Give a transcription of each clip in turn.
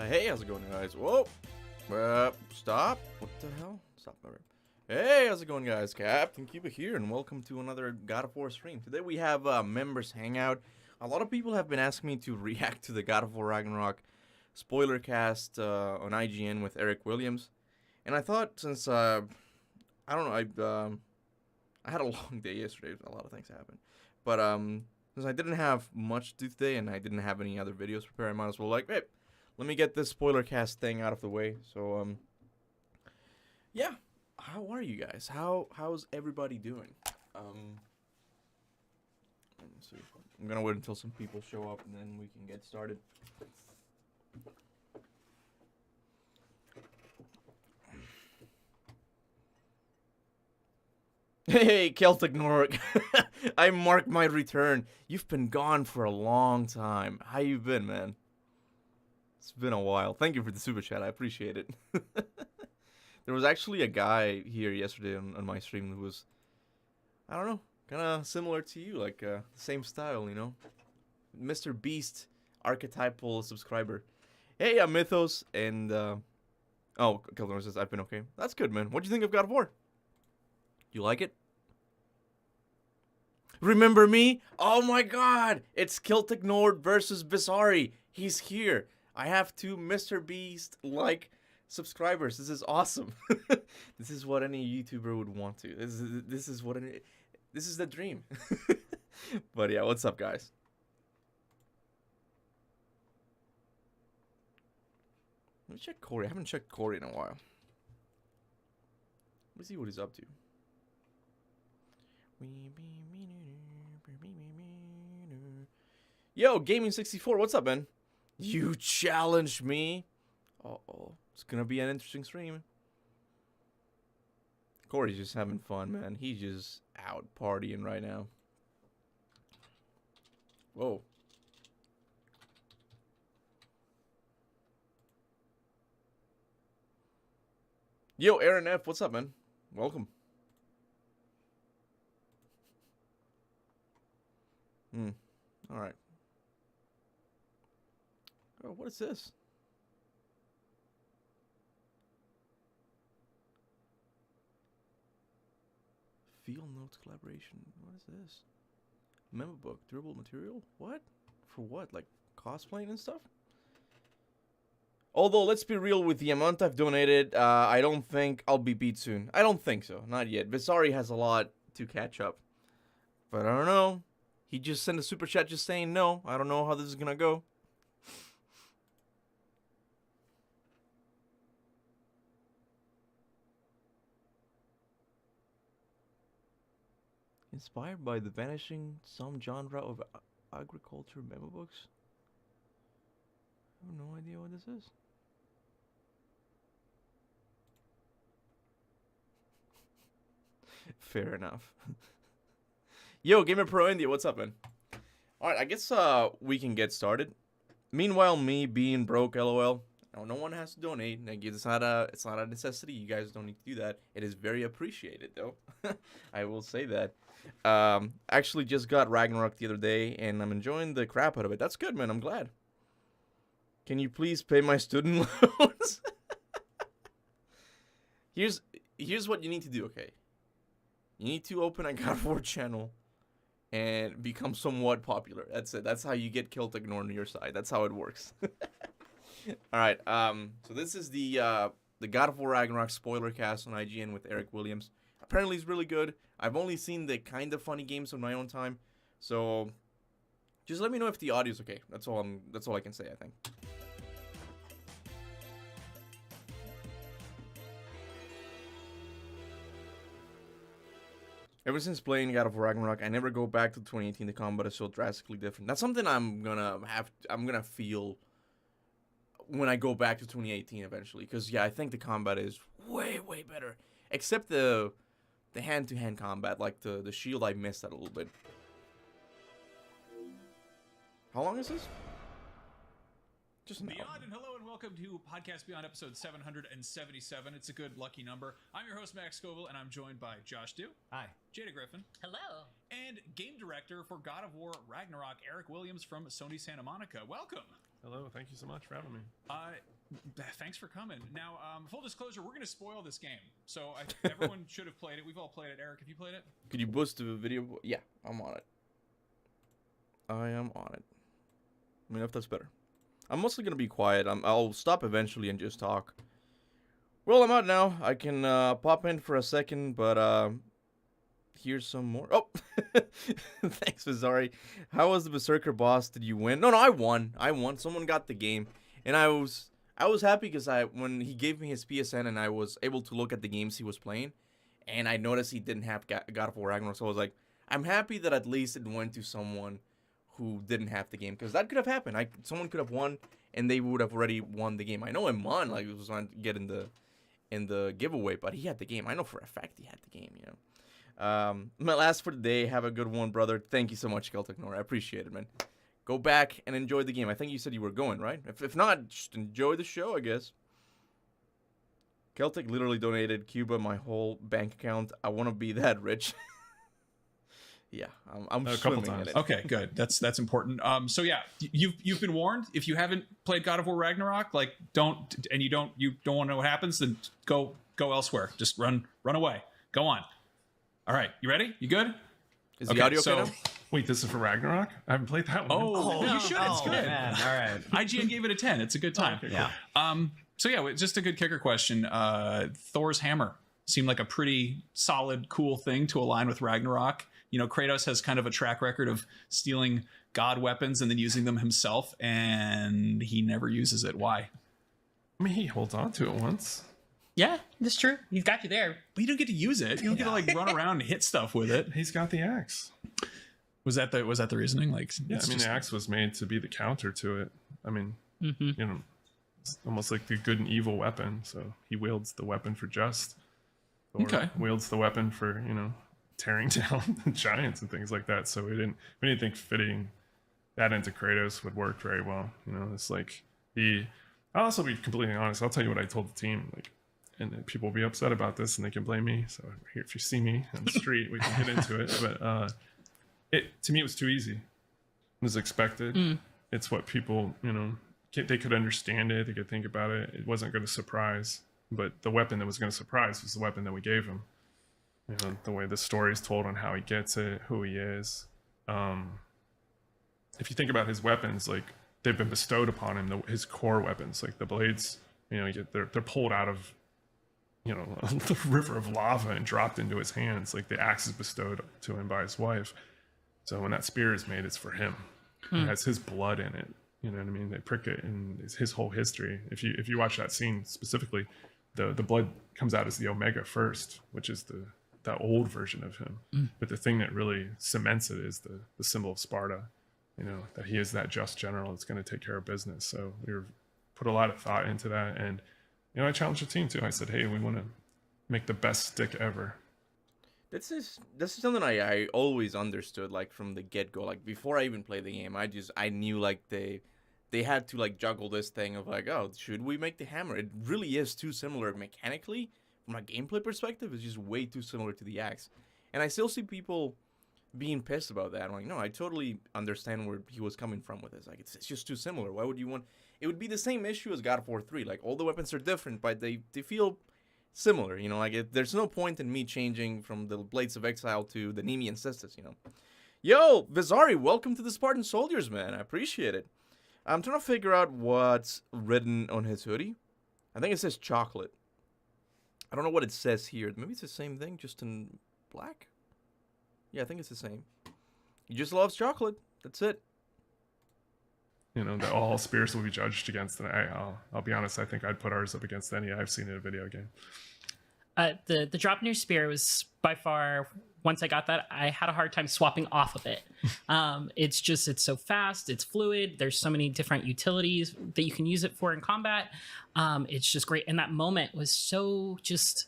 Hey, how's it going, guys? Whoa! Stop! What the hell? Stop. Hey, how's it going, guys? Captain Kuba here, and welcome to another God of War stream. Today we have members hangout. A lot of people have been asking me to react to the God of War Ragnarok Spoilercast on IGN with Eric Williams, and I thought since I don't know, I had a long day yesterday. A lot of things happened, but since I didn't have much to do today and I didn't have any other videos prepared, I might as well hey, let me get this spoilercast thing out of the way. So yeah, how are you guys? How's everybody doing? Let me see. I'm gonna wait until some people show up and then we can get started. Hey, Celtic Nork. I mark my return. You've been gone for a long time. How you been, man? It's been a while. Thank you for the super chat. I appreciate it. There was actually a guy here yesterday on my stream who was, I don't know, kind of similar to you, like the same style, you know? Mr. Beast archetypal subscriber. Hey, I'm Mythos, and, oh, Celtic Nork says, I've been okay. That's good, man. What'd you think of God of War? You like it? Remember me? Oh my god! It's Celtic Nord versus Bizarri. He's here. I have 2 Mr. Beast-like subscribers. This is awesome. This is what any YouTuber would want to. This is the dream. But yeah, what's up, guys? Let me check Corey. I haven't checked Corey in a while. Let's see what he's up to. Yo, Gaming64, what's up, man? You challenged me. Uh-oh. It's gonna be an interesting stream. Corey's just having fun, man. He's just out partying right now. Whoa. Yo, Aaron F, what's up, man? Welcome. Alright. Oh, what is this? Field notes collaboration. What is this? Memo book. Durable material? What? For what? Like cosplaying and stuff? Although, let's be real, with the amount I've donated, I don't think I'll be beat soon. I don't think so. Not yet. Bizarri has a lot to catch up. But I don't know. He just sent a super chat just saying no. I don't know how this is gonna go. Inspired by the vanishing some genre of agriculture memo books? I have no idea what this is. Fair enough. Yo, Gamer Pro India, what's up, man? Alright, I guess we can get started. Meanwhile, me being broke, lol. No one has to donate. Like, it's not a necessity. You guys don't need to do that. It is very appreciated, though. I will say that. Actually just got Ragnarok the other day, and I'm enjoying the crap out of it. That's good, man. I'm glad. Can you please pay my student loans? Here's what you need to do, okay? You need to open a God of War channel and become somewhat popular. That's it. That's how you get Celtic Nord on your side. That's how it works. Alright, so this is the God of War Ragnarok Spoilercast on IGN with Eric Williams. Apparently it's really good. I've only seen the kind of funny games on my own time. So just let me know if the audio's okay. That's all I can say, I think. Ever since playing God of War Ragnarok, I never go back to 2018. The combat is so drastically different. That's something I'm gonna feel when I go back to 2018 eventually. Because yeah, I think the combat is way better. Except the hand-to-hand combat, like the shield, I missed that a little bit. How long is this? Just an Beyond, and hello and welcome to Podcast Beyond episode 777. It's a good lucky number. I'm your host, Max Scoville, and I'm joined by Josh Dew. Hi. Jada Griffin. Hello. and game director for God of War Ragnarok, Eric Williams from Sony Santa Monica. Welcome. Hello, thank you so much for having me. Thanks for coming. Now, full disclosure, we're going to spoil this game. So everyone should have played it. We've all played it. Eric, have you played it? Could you boost the video? Yeah, I'm on it. I am on it. I mean, if that's better. I'm mostly going to be quiet. I'll stop eventually and just talk. Well, I'm out now. I can pop in for a second, but here's some more. Oh, thanks, Vizari. How was the Berserker boss? Did you win? No, I won. Someone got the game, and I was happy because when he gave me his PSN and I was able to look at the games he was playing, and I noticed he didn't have God of War Ragnarok, so I was like, I'm happy that at least it went to someone who didn't have the game, because that could have happened. Someone could have won, and they would have already won the game. I know Iman it was going to get in the giveaway, but he had the game. I know for a fact he had the game. My last for the day. Have a good one, brother. Thank you so much, Celtic Nora. I appreciate it, man. Go back and enjoy the game. I think you said you were going, right? If not, just enjoy the show, I guess. Celtic literally donated Kuba my whole bank account. I want to be that rich. Yeah, I'm a couple swimming times. in it. Okay, good. That's important. So yeah, you've been warned. If you haven't played God of War Ragnarok, like you don't want to know what happens, then go elsewhere. Just run away. Go on. All right, you ready? You good? Is the audio okay now? Wait, this is for Ragnarok? I haven't played that one. Oh, you should. It's good. Man. All right. IGN gave it a 10. It's a good time. Okay, Yeah. So yeah, just a good kicker question. Thor's hammer seemed like a pretty solid, cool thing to align with Ragnarok. Kratos has kind of a track record of stealing god weapons and then using them himself, and he never uses it. Why? I mean, he holds on to it once. Yeah, that's true. He's got you there. But you don't get to use it. You don't get to like run around and hit stuff with it. He's got the axe. Was that the reasoning? Like, Yeah, the axe was made to be the counter to it. I mean, it's almost like the good and evil weapon. So he wields the weapon for just. Thor wields the weapon for, tearing down giants and things like that. So we didn't think fitting that into Kratos would work very well. It's like I'll also be completely honest. I'll tell you what I told the team. And people will be upset about this, and they can blame me. So here, if you see me on the street, we can get into it. But to me, it was too easy. It was expected. It's what people, they could understand it. They could think about it. It wasn't going to surprise. But the weapon that was going to surprise was the weapon that we gave him. The way the story is told on how he gets it, who he is. If you think about his weapons, like they've been bestowed upon him, his core weapons, like the blades, they're pulled out of the river of lava and dropped into his hands. Like the axe is bestowed to him by his wife. So when that spear is made, it's for him. It has his blood in it. You know what I mean? They prick it, and it's his whole history. If you watch that scene specifically, the blood comes out as the Omega first, which is the old version of him. But the thing that really cements it is the symbol of Sparta. That he is that just general that's going to take care of business. So we put a lot of thought into that, and I challenged the team too. I said, hey, we want to make the best stick ever. This is something I always understood, like from the get-go. Like before I even played the game, I knew like they had to like juggle this thing of like, oh, should we make the hammer? It really is too similar mechanically from a gameplay perspective. It's just way too similar to the axe, and I still see people being pissed about that. I'm like, no, I totally understand where he was coming from with this. Like it's just too similar. Why would you want? It would be the same issue as God of War 3. Like all the weapons are different, but they feel similar. There's no point in me changing from the Blades of Exile to the Nemean Sisters. Yo, Vizari, welcome to the Spartan Soldiers, man. I appreciate it. I'm trying to figure out what's written on his hoodie. I think it says chocolate. I don't know what it says here. Maybe it's the same thing, just in black. Yeah, I think it's the same. He just loves chocolate. That's it. That all spears will be judged against. And I'll be honest, I think I'd put ours up against any I've seen in a video game. The Draupnir spear was by far, once I got that, I had a hard time swapping off of it. It's so fast, it's fluid, there's so many different utilities that you can use it for in combat. It's just great. And that moment was so just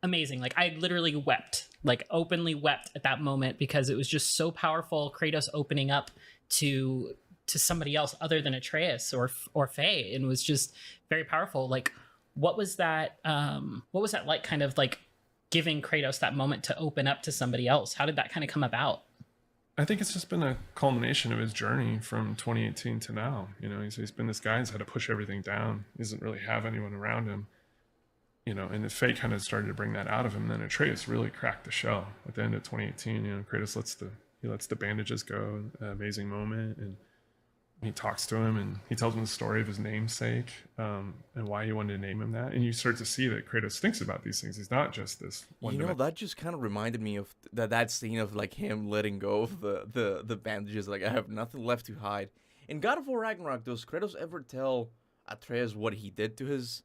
amazing. Like I literally wept, like openly wept at that moment, because it was just so powerful. Kratos opening up to somebody else other than Atreus or Faye, and was just very powerful. Like what was that like, kind of like giving Kratos that moment to open up to somebody else? How did that kind of come about? I think it's just been a culmination of his journey from 2018 to now. You know, he's been this guy who's had to push everything down. He doesn't really have anyone around him. You know, and the fate kind of started to bring that out of him. Then Atreus really cracked the shell at the end of 2018. You know, Kratos lets the bandages go. Amazing moment, and he talks to him and he tells him the story of his namesake, and why he wanted to name him that. And you start to see that Kratos thinks about these things. He's not just this one. You know, that just kind of reminded me of that scene of like him letting go of the bandages. Like, I have nothing left to hide. In God of War Ragnarok, does Kratos ever tell Atreus what he did to his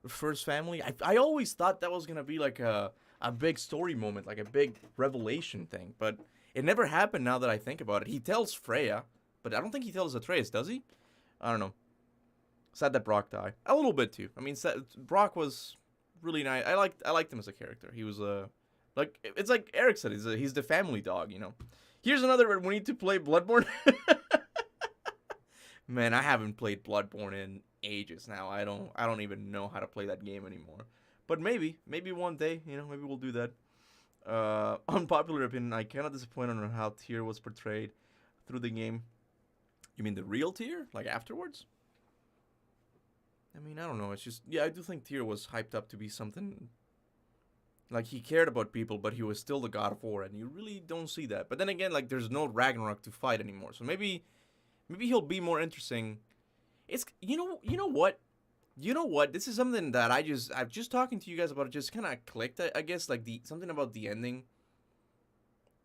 first family? I always thought that was gonna be like a big story moment, like a big revelation thing, but it never happened. Now that I think about it, he tells Freya. But I don't think he tells Atreus, does he? I don't know. Sad that Brock died. A little bit too. I mean, Brock was really nice. I liked him as a character. He was like, it's like Eric said, he's the family dog, you know. Here's another. We need to play Bloodborne. Man, I haven't played Bloodborne in ages now. I don't even know how to play that game anymore. But maybe one day, you know, maybe we'll do that. Unpopular opinion. I cannot disappoint on how Tyr was portrayed through the game. You mean the real Tyr? Like afterwards? I mean, I don't know. It's just, yeah, I do think Tyr was hyped up to be something. Like, he cared about people, but he was still the god of war, and you really don't see that. But then again, like, there's no Ragnarok to fight anymore. So maybe he'll be more interesting. It's, you know what? You know what? This is something that I'm just talking to you guys about. It just kind of clicked, I guess, like something about the ending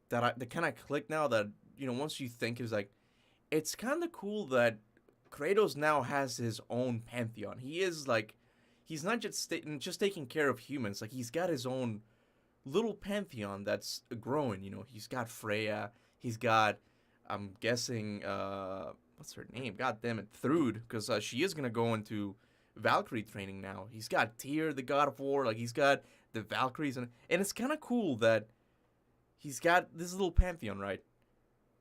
that kind of clicked now that, you know, once you think is like, it's kind of cool that Kratos now has his own pantheon. He is like, he's not just taking care of humans. Like, he's got his own little pantheon that's growing. You know, he's got Freya. He's got, I'm guessing, what's her name? God damn it, Thrud, because she is gonna go into Valkyrie training now. He's got Tyr, the god of war. Like, he's got the Valkyries, and it's kind of cool that he's got this little pantheon, right?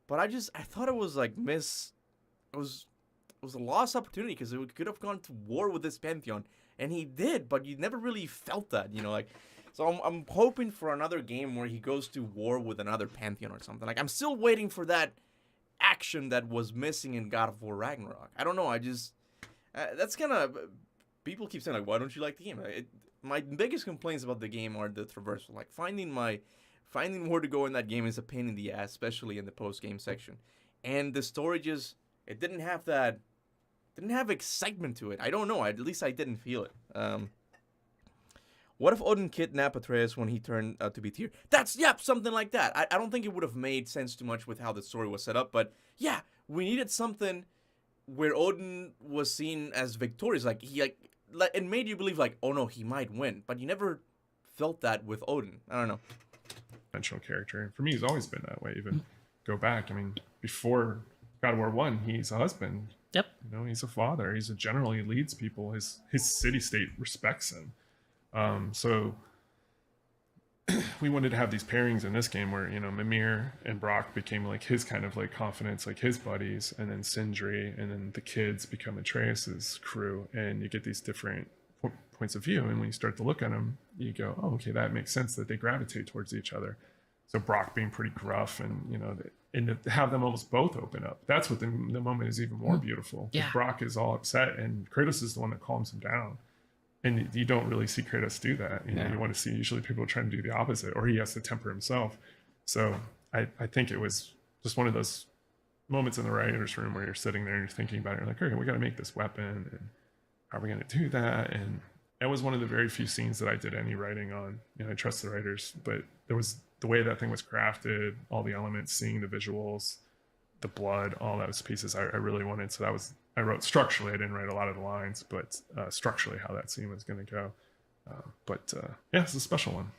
But I thought it was like it was a lost opportunity, because it could have gone to war with this pantheon, and he did, but you never really felt that, you know, like. So I'm hoping for another game where he goes to war with another pantheon or something. Like, I'm still waiting for that action that was missing in God of War Ragnarok. I don't know. That's kind of, people keep saying like, why don't you like the game? My biggest complaints about the game are the traversal. Like, finding where to go in that game is a pain in the ass, especially in the post-game section. And the story just, it didn't have excitement to it. I don't know. At least I didn't feel it. What if Odin kidnapped Atreus when he turned out to be Tyr? Something like that. I don't think it would have made sense too much with how the story was set up, but yeah, we needed something where Odin was seen as victorious. Like, it made you believe like, oh no, he might win, but you never felt that with Odin. I don't know. Conventional character. And for me, he's always been that way. Even go back. I mean, before God of War 1, he's a husband. Yep. You know, he's a father. He's a general. He leads people. His city-state respects him. So we wanted to have these pairings in this game where, you know, Mimir and Brock became like his kind of like confidants, like his buddies, and then Sindri, and then the kids become Atreus's crew, and you get these different points of view. And when you start to look at them, you go, oh, okay, that makes sense that they gravitate towards each other. So Brock being pretty gruff, and, you know, and to have them almost both open up, that's what the moment is even more beautiful. Yeah. Brock is all upset, and Kratos is the one that calms him down. And you don't really see Kratos do that. You know, you want to see usually people trying to do the opposite, or he has to temper himself. So I think it was just one of those moments in the writer's room where you're sitting there and you're thinking about it. You're like, okay, we got to make this weapon, and how are we going to do that? And that was one of the very few scenes that I did any writing on. You know, I trust the writers, but there was the way that thing was crafted, all the elements, seeing the visuals, the blood, all those pieces I really wanted. So that was, I wrote structurally. I didn't write a lot of the lines, but structurally how that scene was going to go. Yeah, it's a special one.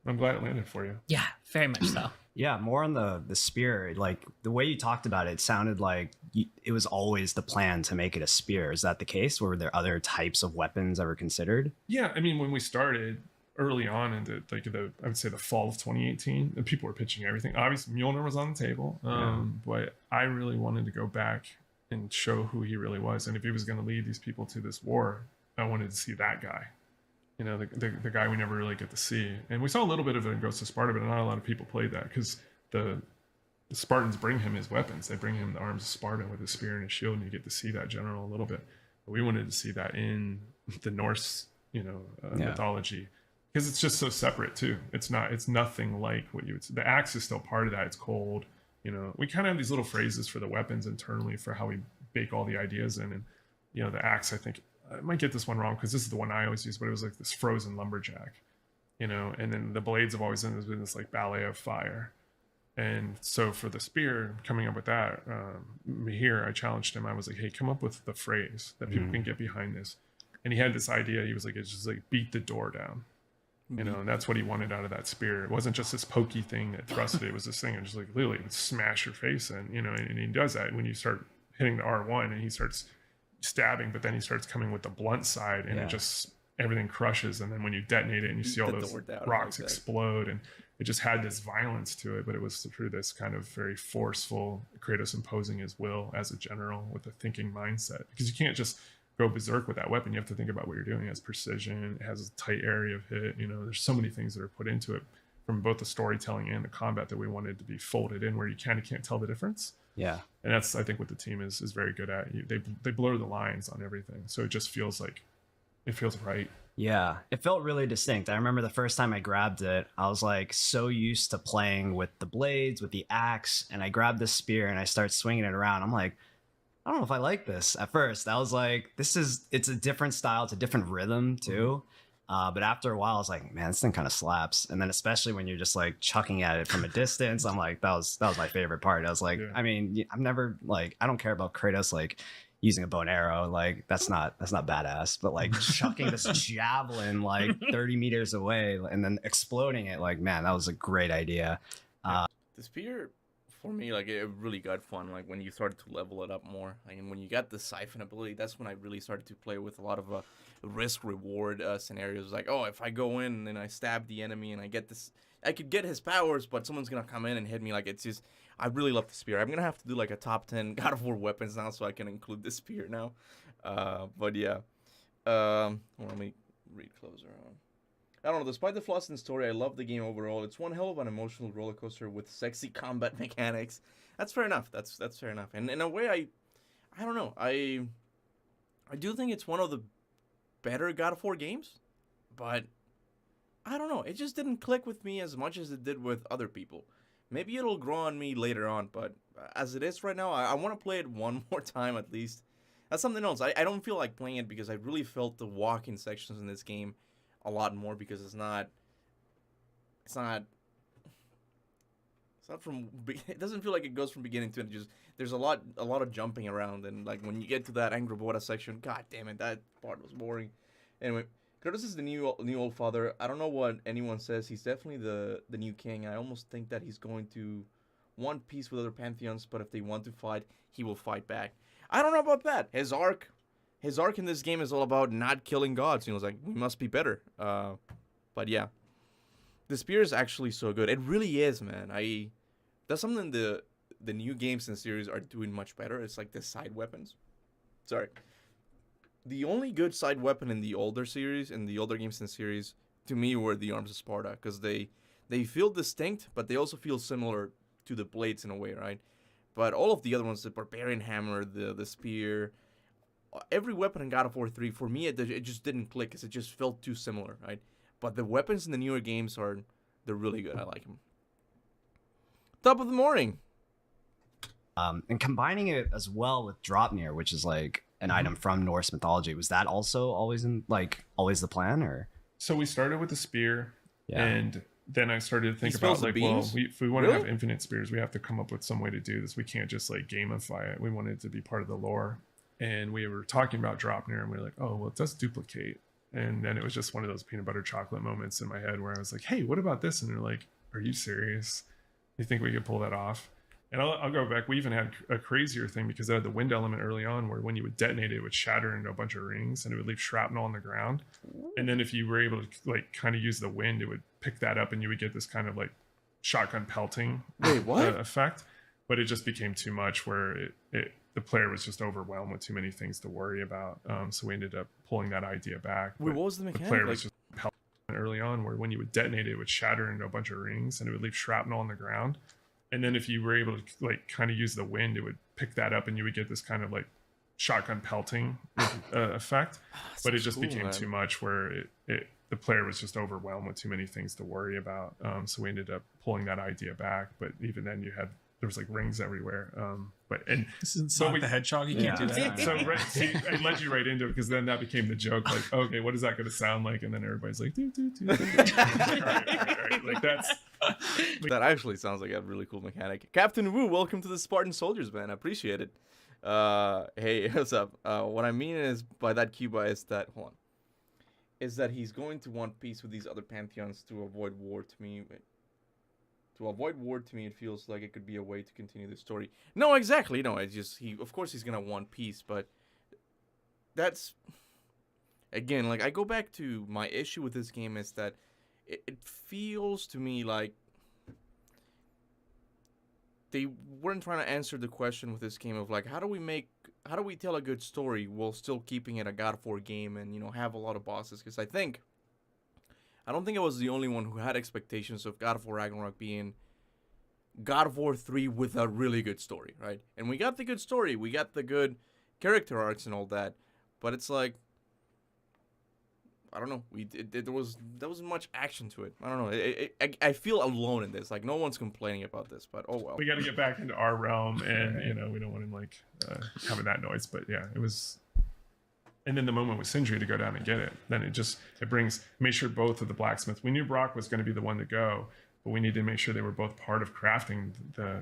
I'm glad it landed for you. Yeah, very much so. Yeah, more on the spear. Like, the way you talked about it, it sounded like it was always the plan to make it a spear. Is that the case? Or were there other types of weapons ever considered? Yeah, I mean, when we started early on into I would say the fall of 2018, and people were pitching everything. Obviously, Mjolnir was on the table, but I really wanted to go back and show who he really was. And if he was going to lead these people to this war, I wanted to see that guy. You know, the guy we never really get to see. And we saw a little bit of it in Ghost of Sparta, but not a lot of people played that, because the the Spartans bring him his weapons. They bring him the arms of Sparta with his spear and his shield, and you get to see that general a little bit. But we wanted to see that in the Norse, mythology, because it's just so separate too. It's nothing like what you would see. The axe is still part of that. It's cold. We kind of have these little phrases for the weapons internally for how we bake all the ideas in. And, the axe, I think, I might get this one wrong because this is the one I always use, but it was like this frozen lumberjack, and then the blades have always been this like ballet of fire. And so for the spear, coming up with that, here I challenged him. I was like, hey, come up with the phrase that people can get behind this. And he had this idea. He was like, it's just like beat the door down. And that's what he wanted out of that spear. It wasn't just this pokey thing that thrusted it. It was this thing that just like literally would smash your face in, and he does that when you start hitting the R1 and he starts stabbing, but then he starts coming with the blunt side and it just, everything crushes. And then when you detonate it and you see all those rocks explode, and it just had this violence to it, but it was through this kind of very forceful Kratos imposing his will as a general with a thinking mindset, because you can't just go berserk with that weapon. You have to think about what you're doing. It has precision, it has a tight area of hit. There's so many things that are put into it from both the storytelling and the combat that we wanted to be folded in, where you kind of can't tell the difference. Yeah. And that's, I think, what the team is very good at. They blur the lines on everything, so it just feels like it feels right. Yeah, it felt really distinct. I remember the first time I grabbed it, I was like so used to playing with the blades, with the axe, and I grabbed the spear and I start swinging it around. I'm like, I don't know if I like this at first. I was like, it's a different style, it's a different rhythm too. But after a while, I was like, man, this thing kind of slaps. And then especially when you're just like chucking at it from a distance, I'm like, that was my favorite part. I was like, I mean, I'm never like, I don't care about Kratos like using a bow and arrow, like that's not badass. But like chucking this javelin like 30 meters away and then exploding it, like, man, that was a great idea. The spear, for me, like it really got fun. Like when you started to level it up more, like, and when you got the siphon ability, that's when I really started to play with a lot of risk reward scenarios. Like, oh, if I go in and I stab the enemy and I get this, I could get his powers, but someone's gonna come in and hit me. Like it's just, I really love the spear. I'm gonna have to do like a top 10 God of War weapons now, so I can include the spear now. But yeah, let me read closer on. I don't know, despite the flaws in the story, I love the game overall. It's one hell of an emotional roller coaster with sexy combat mechanics. That's fair enough. That's fair enough. And in a way, I don't know. I do think it's one of the better God of War games, but I don't know. It just didn't click with me as much as it did with other people. Maybe it'll grow on me later on, but as it is right now, I want to play it one more time at least. That's something else. I don't feel like playing it because I really felt the walk-in sections in this game a lot more, because it doesn't feel like it goes from beginning to end. Just there's a lot of jumping around, and like when you get to that Angrboda section, god damn it, that part was boring. Anyway, Kratos is the new old father. I don't know what anyone says. He's definitely the new king. I almost think that he's going to want peace with other pantheons, but if they want to fight, he will fight back. I don't know about that. His arc in this game is all about not killing gods. It's like, we must be better. But yeah, the spear is actually so good. It really is, man. That's something the new games in the series are doing much better. It's like the side weapons. Sorry. The only good side weapon in the older series, in the older games in the series, to me, were the arms of Sparta, because they feel distinct, but they also feel similar to the blades in a way, right? But all of the other ones, the barbarian hammer, the spear, every weapon in God of War 3, for me, it just didn't click, because it just felt too similar, right? But the weapons in the newer games they're really good. I like them. Top of the morning. And combining it as well with Dropnir, which is like an item from Norse mythology, was that also always the plan, or? So we started with the spear, and then I started to think about like, well, if we want to have infinite spears, we have to come up with some way to do this. We can't just like gamify it. We wanted it to be part of the lore. And we were talking about Dropnir, and we were like, oh, well, it does duplicate. And then it was just one of those peanut butter chocolate moments in my head where I was like, hey, what about this? And they're like, are you serious? You think we could pull that off? And I'll go back. We even had a crazier thing, because it had the wind element early on, where when you would detonate it, it would shatter into a bunch of rings and it would leave shrapnel on the ground. And then if you were able to like kind of use the wind, it would pick that up and you would get this kind of like shotgun pelting effect. But it just became too much, where the player was just overwhelmed with too many things to worry about. So we ended up pulling that idea back. Wait, what was the mechanic? The player was just pelting early on, where when you would detonate it, it would shatter into a bunch of rings and it would leave shrapnel on the ground. and then if you were able to like kind of use the wind, it would pick that up, and you would get this kind of like shotgun pelting effect. But it just became too much, where the player was just overwhelmed with too many things to worry about. So we ended up pulling that idea back. But even then, there was like rings everywhere. This isn't Sonic the Hedgehog. You can't do that. So it led you right into it, because then that became the joke. Like, okay, what is that going to sound like? And then everybody's like, do, do, do, do. All right. Like that actually sounds like a really cool mechanic. Captain Wu, welcome to the Spartan Soldiers, man. I appreciate it. Hey, what's up? What I mean is by that, Kuba, is that he's going to want peace with these other pantheons to avoid war. To me, it feels like it could be a way to continue the story. No, exactly. No, it's just of course he's gonna want peace, but that's again, like, I go back to my issue with this game is that it feels to me like they weren't trying to answer the question with this game of like, how do we tell a good story while still keeping it a God of War game and, have a lot of bosses? Because I don't think I was the only one who had expectations of God of War Ragnarok being God of War 3 with a really good story, right? And we got the good story, we got the good character arcs and all that, but it's like, I don't know. There wasn't much action to it. I don't know. I feel alone in this. Like, no one's complaining about this, but oh well. We got to get back into our realm, and we don't want him like having that noise. But yeah, it was. And then the moment with Sindri to go down and get it, then it made sure both of the blacksmiths. We knew Brock was going to be the one to go, but we needed to make sure they were both part of crafting the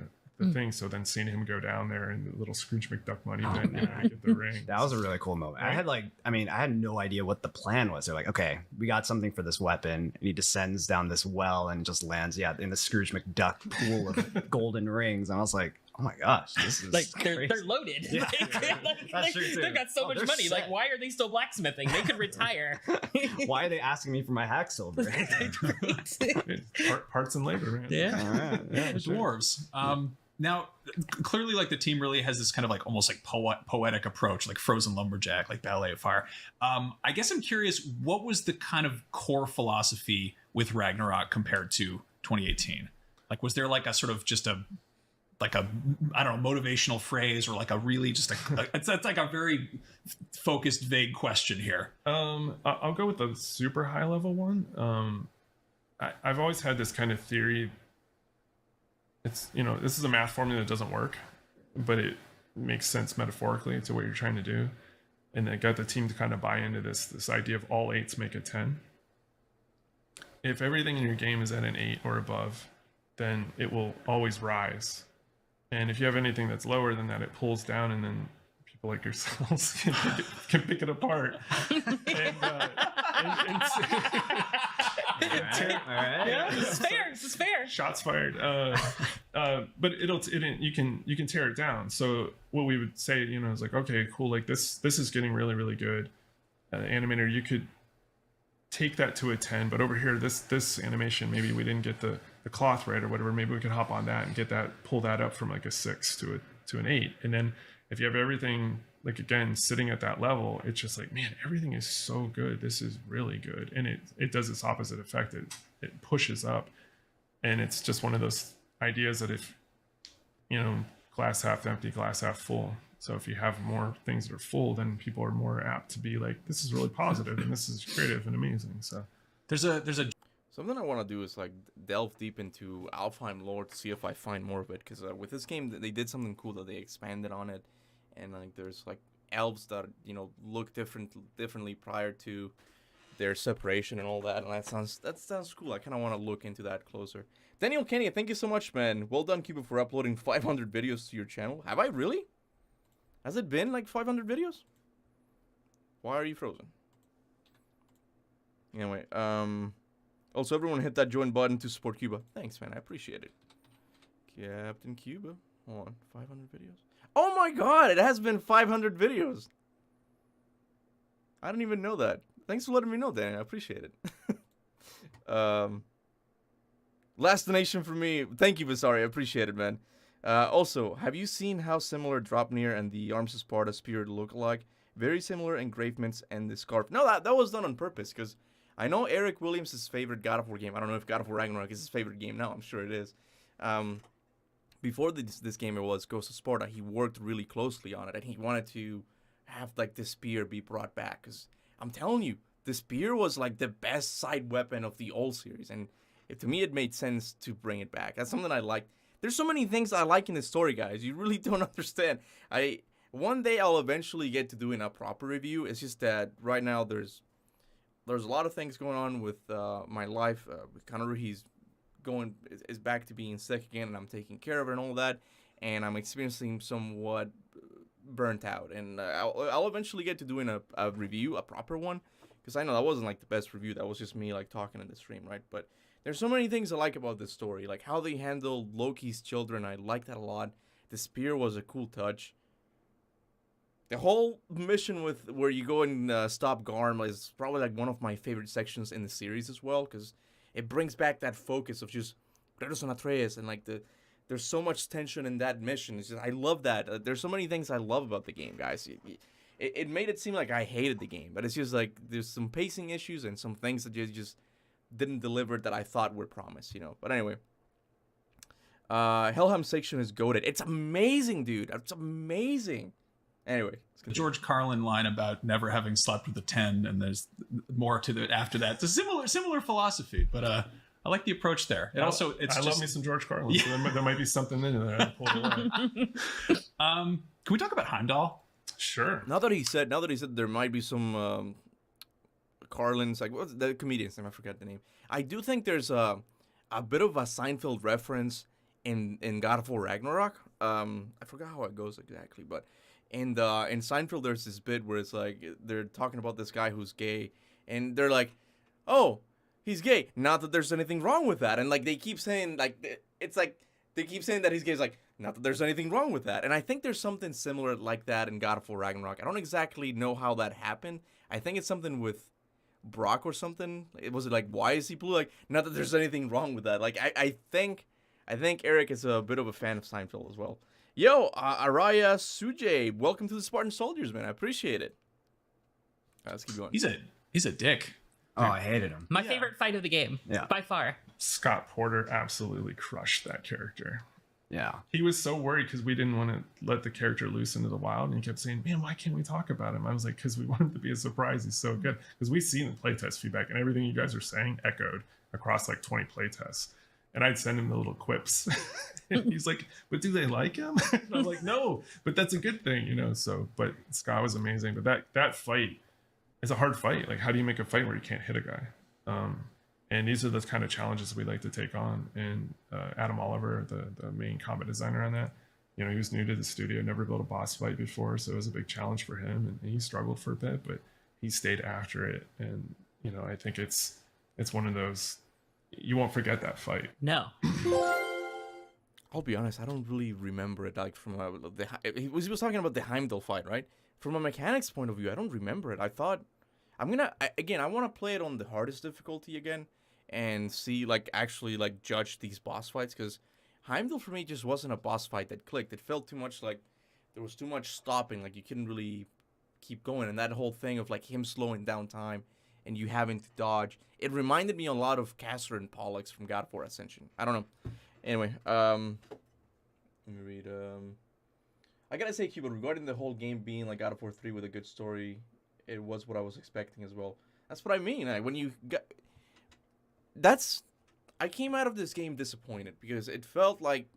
thing. So then seeing him go down there and the little Scrooge McDuck money to get the ring. That was a really cool moment. Right? I had no idea what the plan was. They're like, okay, we got something for this weapon, and he descends down this well and just lands in the Scrooge McDuck pool of golden rings. And I was like, oh my gosh, this is like they're loaded. Yeah. They've got so much money. Set. Like, why are they still blacksmithing? They could retire. Why are they asking me for my hack silver? Parts and labor, man. Yeah, dwarves. Now, clearly, like, the team really has this kind of like almost like poetic approach, like Frozen Lumberjack, like Ballet of Fire. I guess I'm curious, what was the kind of core philosophy with Ragnarok compared to 2018? Like, was there like a sort of just a I don't know, motivational phrase, or like a really just it's like a very focused, vague question here. I'll go with the super high level one. I've always had this kind of theory. It's, this is a math formula that doesn't work, but it makes sense metaphorically to what you're trying to do. And it got the team to kind of buy into this idea of all 8s make a 10. If everything in your game is at an 8 or above, then it will always rise. And if you have anything that's lower than that, it pulls down, and then people like yourselves can pick it apart. All right. Yeah, this is fair. Shots fired. But you can tear it down. So what we would say, is like, okay, cool. Like this is getting really, really good. Animator, you could take that to a 10, but over here, this animation, maybe we didn't get the cloth right or whatever. Maybe we could hop on that and pull that up from like a 6 to an 8. And then if you have everything, like, again, sitting at that level, it's just like, man, everything is so good. This is really good. And it does its opposite effect. It pushes up. And it's just one of those ideas that if, glass half empty, glass half full. So if you have more things that are full, then people are more apt to be like, this is really positive and this is creative and amazing. So there's a something I want to do is like delve deep into Alfheim lore to see if I find more of it. Because with this game, they did something cool that they expanded on it. And like there's like elves that look differently prior to their separation and all that, and that sounds cool. I kind of want to look into that closer. Daniel Kenny, thank you so much, man. Well done, Kuba, for uploading 500 videos to your channel. Have I really? Has it been like 500 videos? Why are you frozen? Anyway, also everyone hit that join button to support Kuba. Thanks, man. I appreciate it. Captain Kuba. Hold on, 500 videos. Oh my god, it has been 500 videos. I didn't even know that. Thanks for letting me know, Danny. I appreciate it. Last donation for me. Thank you, Vasari. I appreciate it, man. Also, have you seen how similar Dropnir and the Arms of Sparta spear look alike? Very similar engravements and the scarf. No, that was done on purpose, because I know Eric Williams' favorite God of War game. I don't know if God of War Ragnarok is his favorite game now. I'm sure it is. before this game, it was Ghost of Sparta. He worked really closely on it, and he wanted to have like the spear be brought back. Because I'm telling you, the spear was like the best side weapon of the old series, and to me, it made sense to bring it back. That's something I like. There's so many things I like in this story, guys. You really don't understand. One day I'll eventually get to doing a proper review. It's just that right now there's a lot of things going on with my life. With Connor, he's is back to being sick again, and I'm taking care of it and all that. And I'm experiencing somewhat burnt out. And I'll eventually get to doing a review, a proper one, because I know that wasn't like the best review. That was just me like talking in the stream, right? But there's so many things I like about this story, like how they handled Loki's children. I like that a lot. The spear was a cool touch. The whole mission with where you go and stop Garm is probably like one of my favorite sections in the series as well, because it brings back that focus of just Kratos and Atreus, and like there's so much tension in that mission. It's just, I love that. There's so many things I love about the game, guys. It made it seem like I hated the game, but it's just like there's some pacing issues and some things that just didn't deliver that I thought were promised, But anyway, Helheim section is goated. It's amazing, dude. It's amazing. Anyway, the George Carlin line about never having slept with a 10, and there's more to it after that. It's a similar philosophy, but I like the approach there. I love me some George Carlin. Yeah. So there might be something in there. I pulled it Can we talk about Heimdall? Sure. Now that he said there might be some Carlin's, like, what's the comedian's name? I forgot the name. I do think there's a bit of a Seinfeld reference in God of War Ragnarok. I forgot how it goes exactly, but in Seinfeld there's this bit where it's like they're talking about this guy who's gay, and they're like, "Oh, he's gay. Not that there's anything wrong with that." And like they keep saying it's like they keep saying that he's gay. It's like, not that there's anything wrong with that. And I think there's something similar like that in God of War Ragnarok. I don't exactly know how that happened. I think it's something with Brock or something. Was it like, why is he blue? Like, not that there's anything wrong with that. Like, I think Eric is a bit of a fan of Seinfeld as well. Yo, Araya Sujay, welcome to the Spartan Soldiers, man. I appreciate it. Let's keep going. He's a dick. Oh, I hated him. My favorite fight of the game, by far. Scott Porter absolutely crushed that character. Yeah. He was so worried because we didn't want to let the character loose into the wild, and he kept saying, "Man, why can't we talk about him?" I was like, because we want him to be a surprise. He's so good. Because we've seen the playtest feedback, and everything you guys are saying echoed across like 20 playtests. And I'd send him the little quips. And he's like, "But do they like him?" And I'm like, "No, but that's a good thing, So, but Scott was amazing. But that fight is a hard fight. Like, how do you make a fight where you can't hit a guy? And these are the kind of challenges we like to take on. And Adam Oliver, the main combat designer on that, he was new to the studio, never built a boss fight before, so it was a big challenge for him. And he struggled for a bit, but he stayed after it. And I think it's one of those, you won't forget that fight. No. I'll be honest, I don't really remember it. Like from he was talking about the Heimdall fight, right? From a mechanics point of view, I don't remember it. I thought I want to play it on the hardest difficulty again and see actually judge these boss fights, because Heimdall for me just wasn't a boss fight that clicked. It felt too much like there was too much stopping, like you couldn't really keep going, and that whole thing of him slowing down time and you having to dodge. It reminded me a lot of Cassiter and Pollux from God of War Ascension. I don't know. Anyway, let me read. I gotta say, Kuba, regarding the whole game being like God of War 3 with a good story, it was what I was expecting as well. That's what I mean. I came out of this game disappointed because it felt like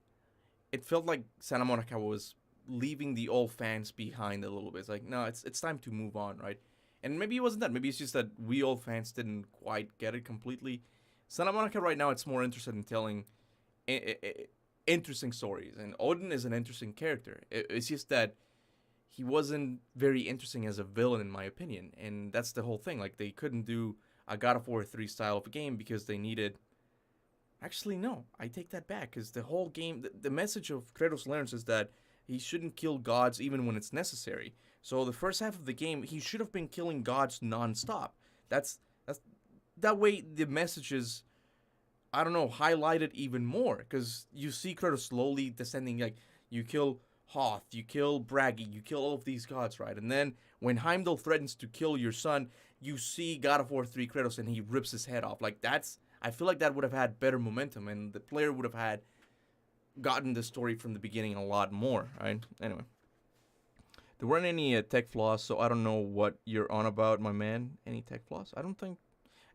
Santa Monica was leaving the old fans behind a little bit. It's like, no, it's time to move on, right? And maybe it wasn't that. Maybe it's just that we old fans didn't quite get it completely. Santa Monica right now, it's more interested in telling interesting stories, and Odin is an interesting character. It's just that he wasn't very interesting as a villain, in my opinion, and that's the whole thing. Like, they couldn't do a God of War 3 style of a game because they needed... Actually, no, I take that back, because the whole game, the message of Kratos learns is that he shouldn't kill gods even when it's necessary. So the first half of the game, he should have been killing gods non-stop. That's that way the message is, I don't know, highlighted even more, because you see Kratos slowly descending. Like, you kill Hoth, you kill Bragi, you kill all of these gods, right? And then when Heimdall threatens to kill your son, you see God of War 3 Kratos and he rips his head off. Like, I feel like that would have had better momentum, and the player would have had gotten the story from the beginning a lot more, right? Anyway. There weren't any tech flaws, so I don't know what you're on about, my man. Any tech flaws? I don't think...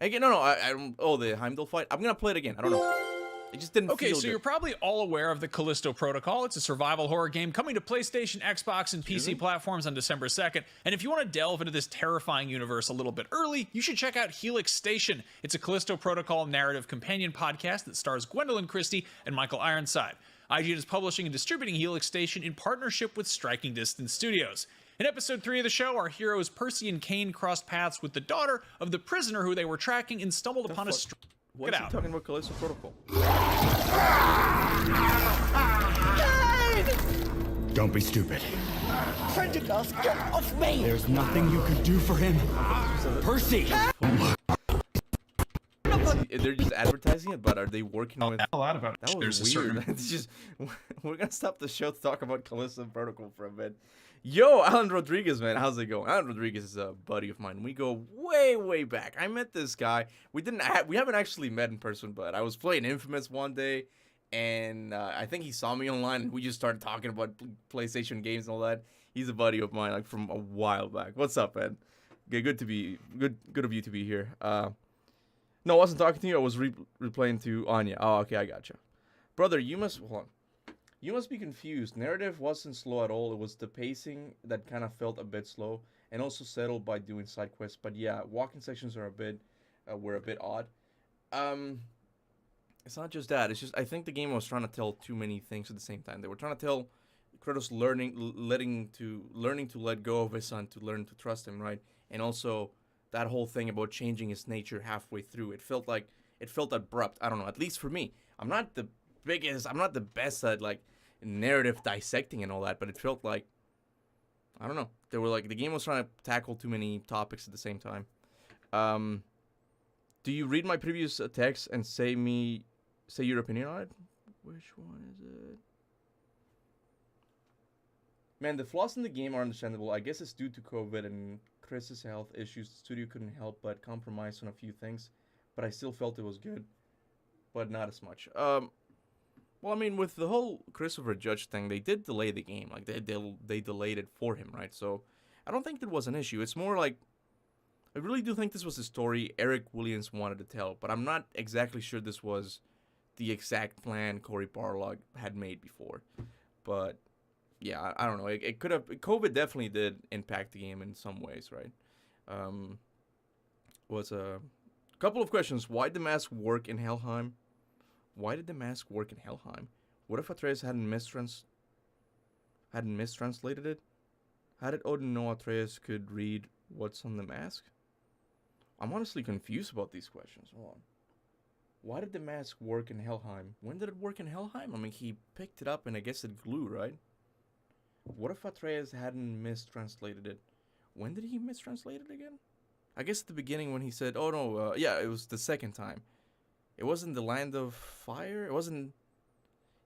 Again, no, I don't... Oh, the Heimdall fight? I'm going to play it again. I don't know. It just didn't feel so good. you're probably all aware of the Callisto Protocol. It's a survival horror game coming to PlayStation, Xbox, and PC platforms on December 2nd. And if you want to delve into this terrifying universe a little bit early, you should check out Helix Station. It's a Callisto Protocol narrative companion podcast that stars Gwendolyn Christie and Michael Ironside. IGN is publishing and distributing Helix Station in partnership with Striking Distance Studios. In episode 3 of the show, our heroes Percy and Kane crossed paths with the daughter of the prisoner who they were tracking and stumbled upon a... What's he talking about Callisto Protocol? Don't be stupid. Prendergast, get off me! There's nothing you can do for him. Percy! They're just advertising it, but are they working with... A lot about it. That was weird. It's just... We're gonna stop the show to talk about Callisto Protocol for a bit. Yo, Alan Rodriguez, man, how's it going? Alan Rodriguez is a buddy of mine. We go way, way back. I met this guy. We haven't actually met in person, but I was playing Infamous one day, and I think he saw me online, and we just started talking about PlayStation games and all that. He's a buddy of mine, like from a while back. What's up, man? Good of you to be here. No, I wasn't talking to you. I was replaying to Anya. Oh, okay, I gotcha. Brother, you must... Hold on. You must be confused. Narrative wasn't slow at all. It was the pacing that kind of felt a bit slow, and also settled by doing side quests. But yeah, walking sections are were a bit odd. It's not just that. It's just I think the game was trying to tell too many things at the same time. They were trying to tell Kratos learning to let go of his son, to learn to trust him, right? And also that whole thing about changing his nature halfway through. It felt abrupt. I don't know. At least for me, I'm not the best at like narrative dissecting and all that, but it felt like, I don't know, they were like, the game was trying to tackle too many topics at the same time. Do you read my previous text and say your opinion on it? Which one is it? Man, the flaws in the game are understandable. I guess it's due to COVID and Chris's health issues. The studio couldn't help but compromise on a few things, but I still felt it was good, but not as much. Well, I mean, with the whole Christopher Judge thing, they did delay the game. Like, they delayed it for him, right? So, I don't think that was an issue. It's more like, I really do think this was a story Eric Williams wanted to tell, but I'm not exactly sure this was the exact plan Cory Barlog had made before. But, yeah, I don't know. It could have... COVID definitely did impact the game in some ways, right? Was a couple of questions. Why did the mask work in Helheim? Why did the mask work in Helheim? What if Atreus hadn't mistranslated it? How did Odin know Atreus could read what's on the mask? I'm honestly confused about these questions. Hold on. Why did the mask work in Helheim? When did it work in Helheim? I mean, he picked it up and I guess it glue, right? What if Atreus hadn't mistranslated it? When did he mistranslate it again? I guess at the beginning when he said, oh no, yeah, it was the second time. It wasn't the Land of Fire? It wasn't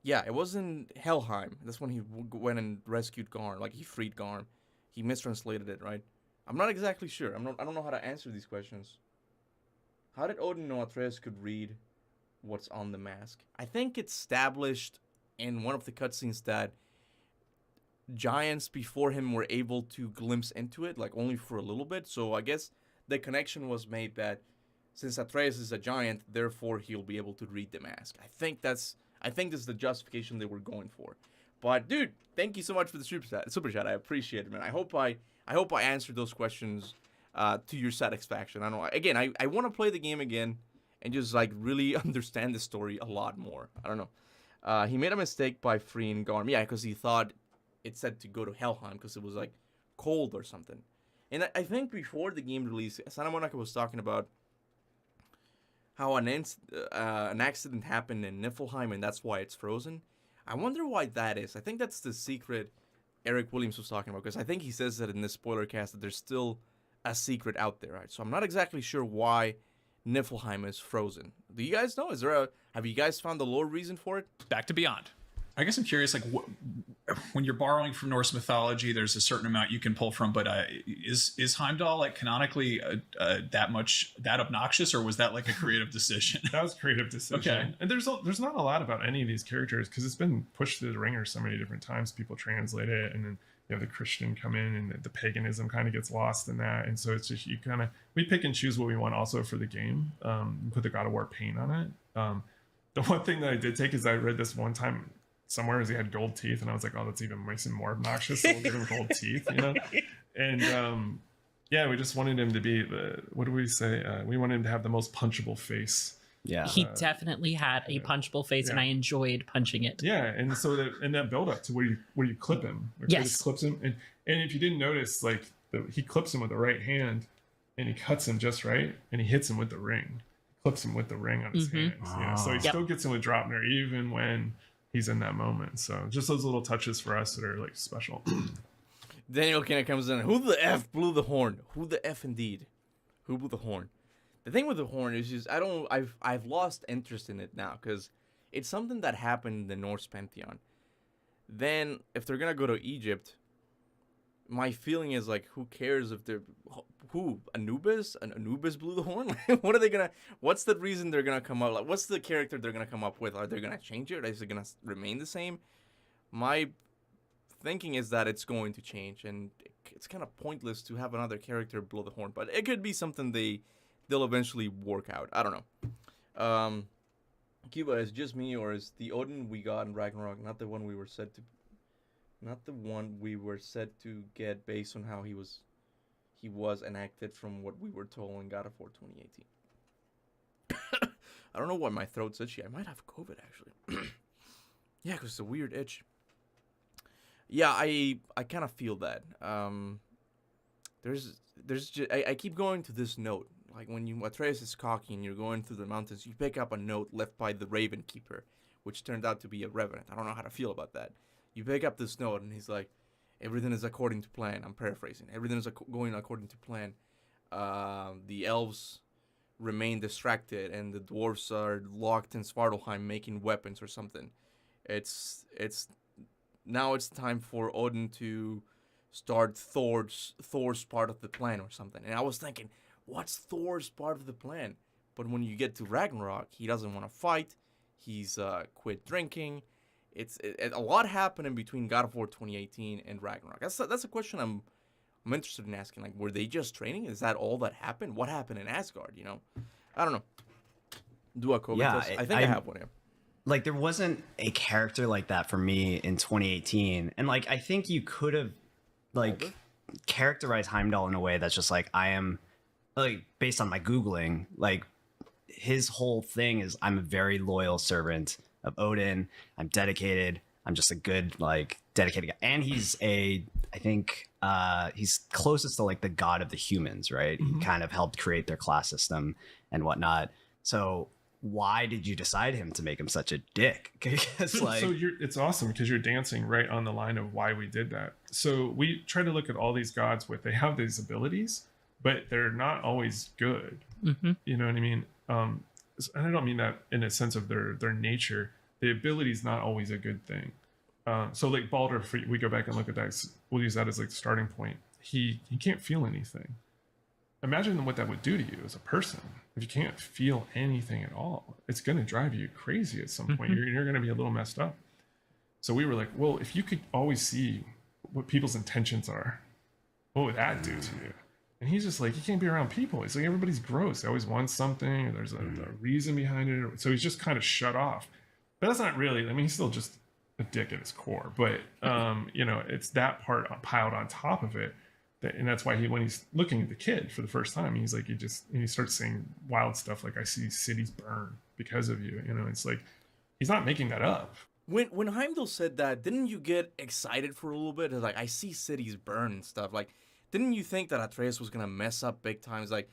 Helheim. That's when he went and rescued Garm. Like, he freed Garm. He mistranslated it, right? I'm not exactly sure. I don't know how to answer these questions. How did Odin know Atreus could read what's on the mask? I think it's established in one of the cutscenes that giants before him were able to glimpse into it, like, only for a little bit. So I guess the connection was made that since Atreus is a giant, therefore he'll be able to read the mask. I think this is the justification they were going for. But dude, thank you so much for the super chat. I appreciate it, man. I hope I answered those questions to your satisfaction. I don't know. Again, I want to play the game again and just like really understand the story a lot more. I don't know. He made a mistake by freeing Garm. Yeah, because he thought it said to go to Helheim because it was like cold or something. And I think before the game release, Santa Monica was talking about how an accident happened in Niflheim and that's why it's frozen. I wonder why that is. I think that's the secret Eric Williams was talking about, because I think he says that in this spoiler cast that there's still a secret out there, right? So I'm not exactly sure why Niflheim is frozen. Do you guys know? Have you guys found the lore reason for it? Back to Beyond. I guess I'm curious, like, when you're borrowing from Norse mythology, there's a certain amount you can pull from. But is Heimdall like canonically that obnoxious, or was that like a creative decision? That was a creative decision. Okay. And there's not a lot about any of these characters because it's been pushed through the ringer so many different times. People translate it, and then you have the Christian come in, and the paganism kind of gets lost in that. And so it's just we pick and choose what we want also for the game. Put the God of War paint on it. The one thing that I did take is I read this one time somewhere is he had gold teeth, and I was like, oh, that's even makes him more obnoxious, so we'll give him gold teeth, you know. And yeah, we just wanted him to be what do we say, we wanted him to have the most punchable face. Yeah, he definitely had a punchable face, and I enjoyed punching it. Yeah, and so that build up to where you clip him, yes, clips him, and if you didn't notice, like he clips him with the right hand, and he cuts him just right, and he hits him with the ring, clips him with the ring on his hands, you know? So he still gets him with Dropner even when he's in that moment. So just those little touches for us that are like special. Daniel Kenna comes in. Who the F blew the horn? Who the F indeed? Who blew the horn? The thing with the horn is just I've lost interest in it now because it's something that happened in the Norse pantheon. Then if they're gonna go to Egypt, my feeling is like, who cares if they're Anubis? Anubis blew the horn? What are they gonna? What's the reason they're gonna come up? Like, what's the character they're gonna come up with? Are they gonna change it? Or is it gonna remain the same? My thinking is that it's going to change, and it's kind of pointless to have another character blow the horn. But it could be something they'll eventually work out. I don't know. Kuba, is just me, or is the Odin we got in Ragnarok not the one we were said to get based on how he was enacted from what we were told in God of War 2018. I don't know why my throat's itchy. I might have COVID, actually. Yeah, because it's a weird itch. Yeah, I kind of feel that. There's just, I keep going to this note. Like when Atreus is cocky and you're going through the mountains, you pick up a note left by the Raven Keeper, which turned out to be a revenant. I don't know how to feel about that. You pick up this note and he's like, everything is according to plan. I'm paraphrasing. Everything is going according to plan. The elves remain distracted, and the dwarves are locked in Svartalheim making weapons or something. It's now it's time for Odin to start Thor's part of the plan or something. And I was thinking, what's Thor's part of the plan? But when you get to Ragnarok, he doesn't want to fight. He's quit drinking. It's a lot happening between God of War 2018 and Ragnarok. That's a question I'm interested in asking. Like, were they just training? Is that all that happened? What happened in Asgard? You know, I don't know. Do a COVID test? I think I have one here. Like, there wasn't a character like that for me in 2018, and like I think you could have like characterized Heimdall in a way that's just like, I am, like, based on my Googling, like his whole thing is, I'm a very loyal servant of Odin. I'm dedicated. I'm just a good, like, dedicated guy. And he's I think he's closest to like the god of the humans, right? Mm-hmm. He kind of helped create their class system and whatnot. So why did you decide him to make him such a dick? Because like, it's awesome because you're dancing right on the line of why we did that. So we try to look at all these gods they have these abilities, but they're not always good. Mm-hmm. You know what I mean? And I don't mean that in a sense of their nature. The ability is not always a good thing. So like Baldur, if we go back and look at that, we'll use that as like the starting point. He can't feel anything. Imagine what that would do to you as a person. If you can't feel anything at all, it's going to drive you crazy at some point. You're going to be a little messed up. So we were like, well, if you could always see what people's intentions are, what would that do to you? And he's just like, you can't be around people. He's like, everybody's gross. They always want something, or there's a reason behind it. So he's just kind of shut off. But that's not really, I mean, he's still just a dick at his core. But, you know, it's that part piled on top of it. And that's why when he's looking at the kid for the first time, he's like, he starts saying wild stuff like, I see cities burn because of you. You know, it's like, he's not making that up. When Heimdall said that, didn't you get excited for a little bit? Like, I see cities burn and stuff. Like, didn't you think that Atreus was going to mess up big time? It's like,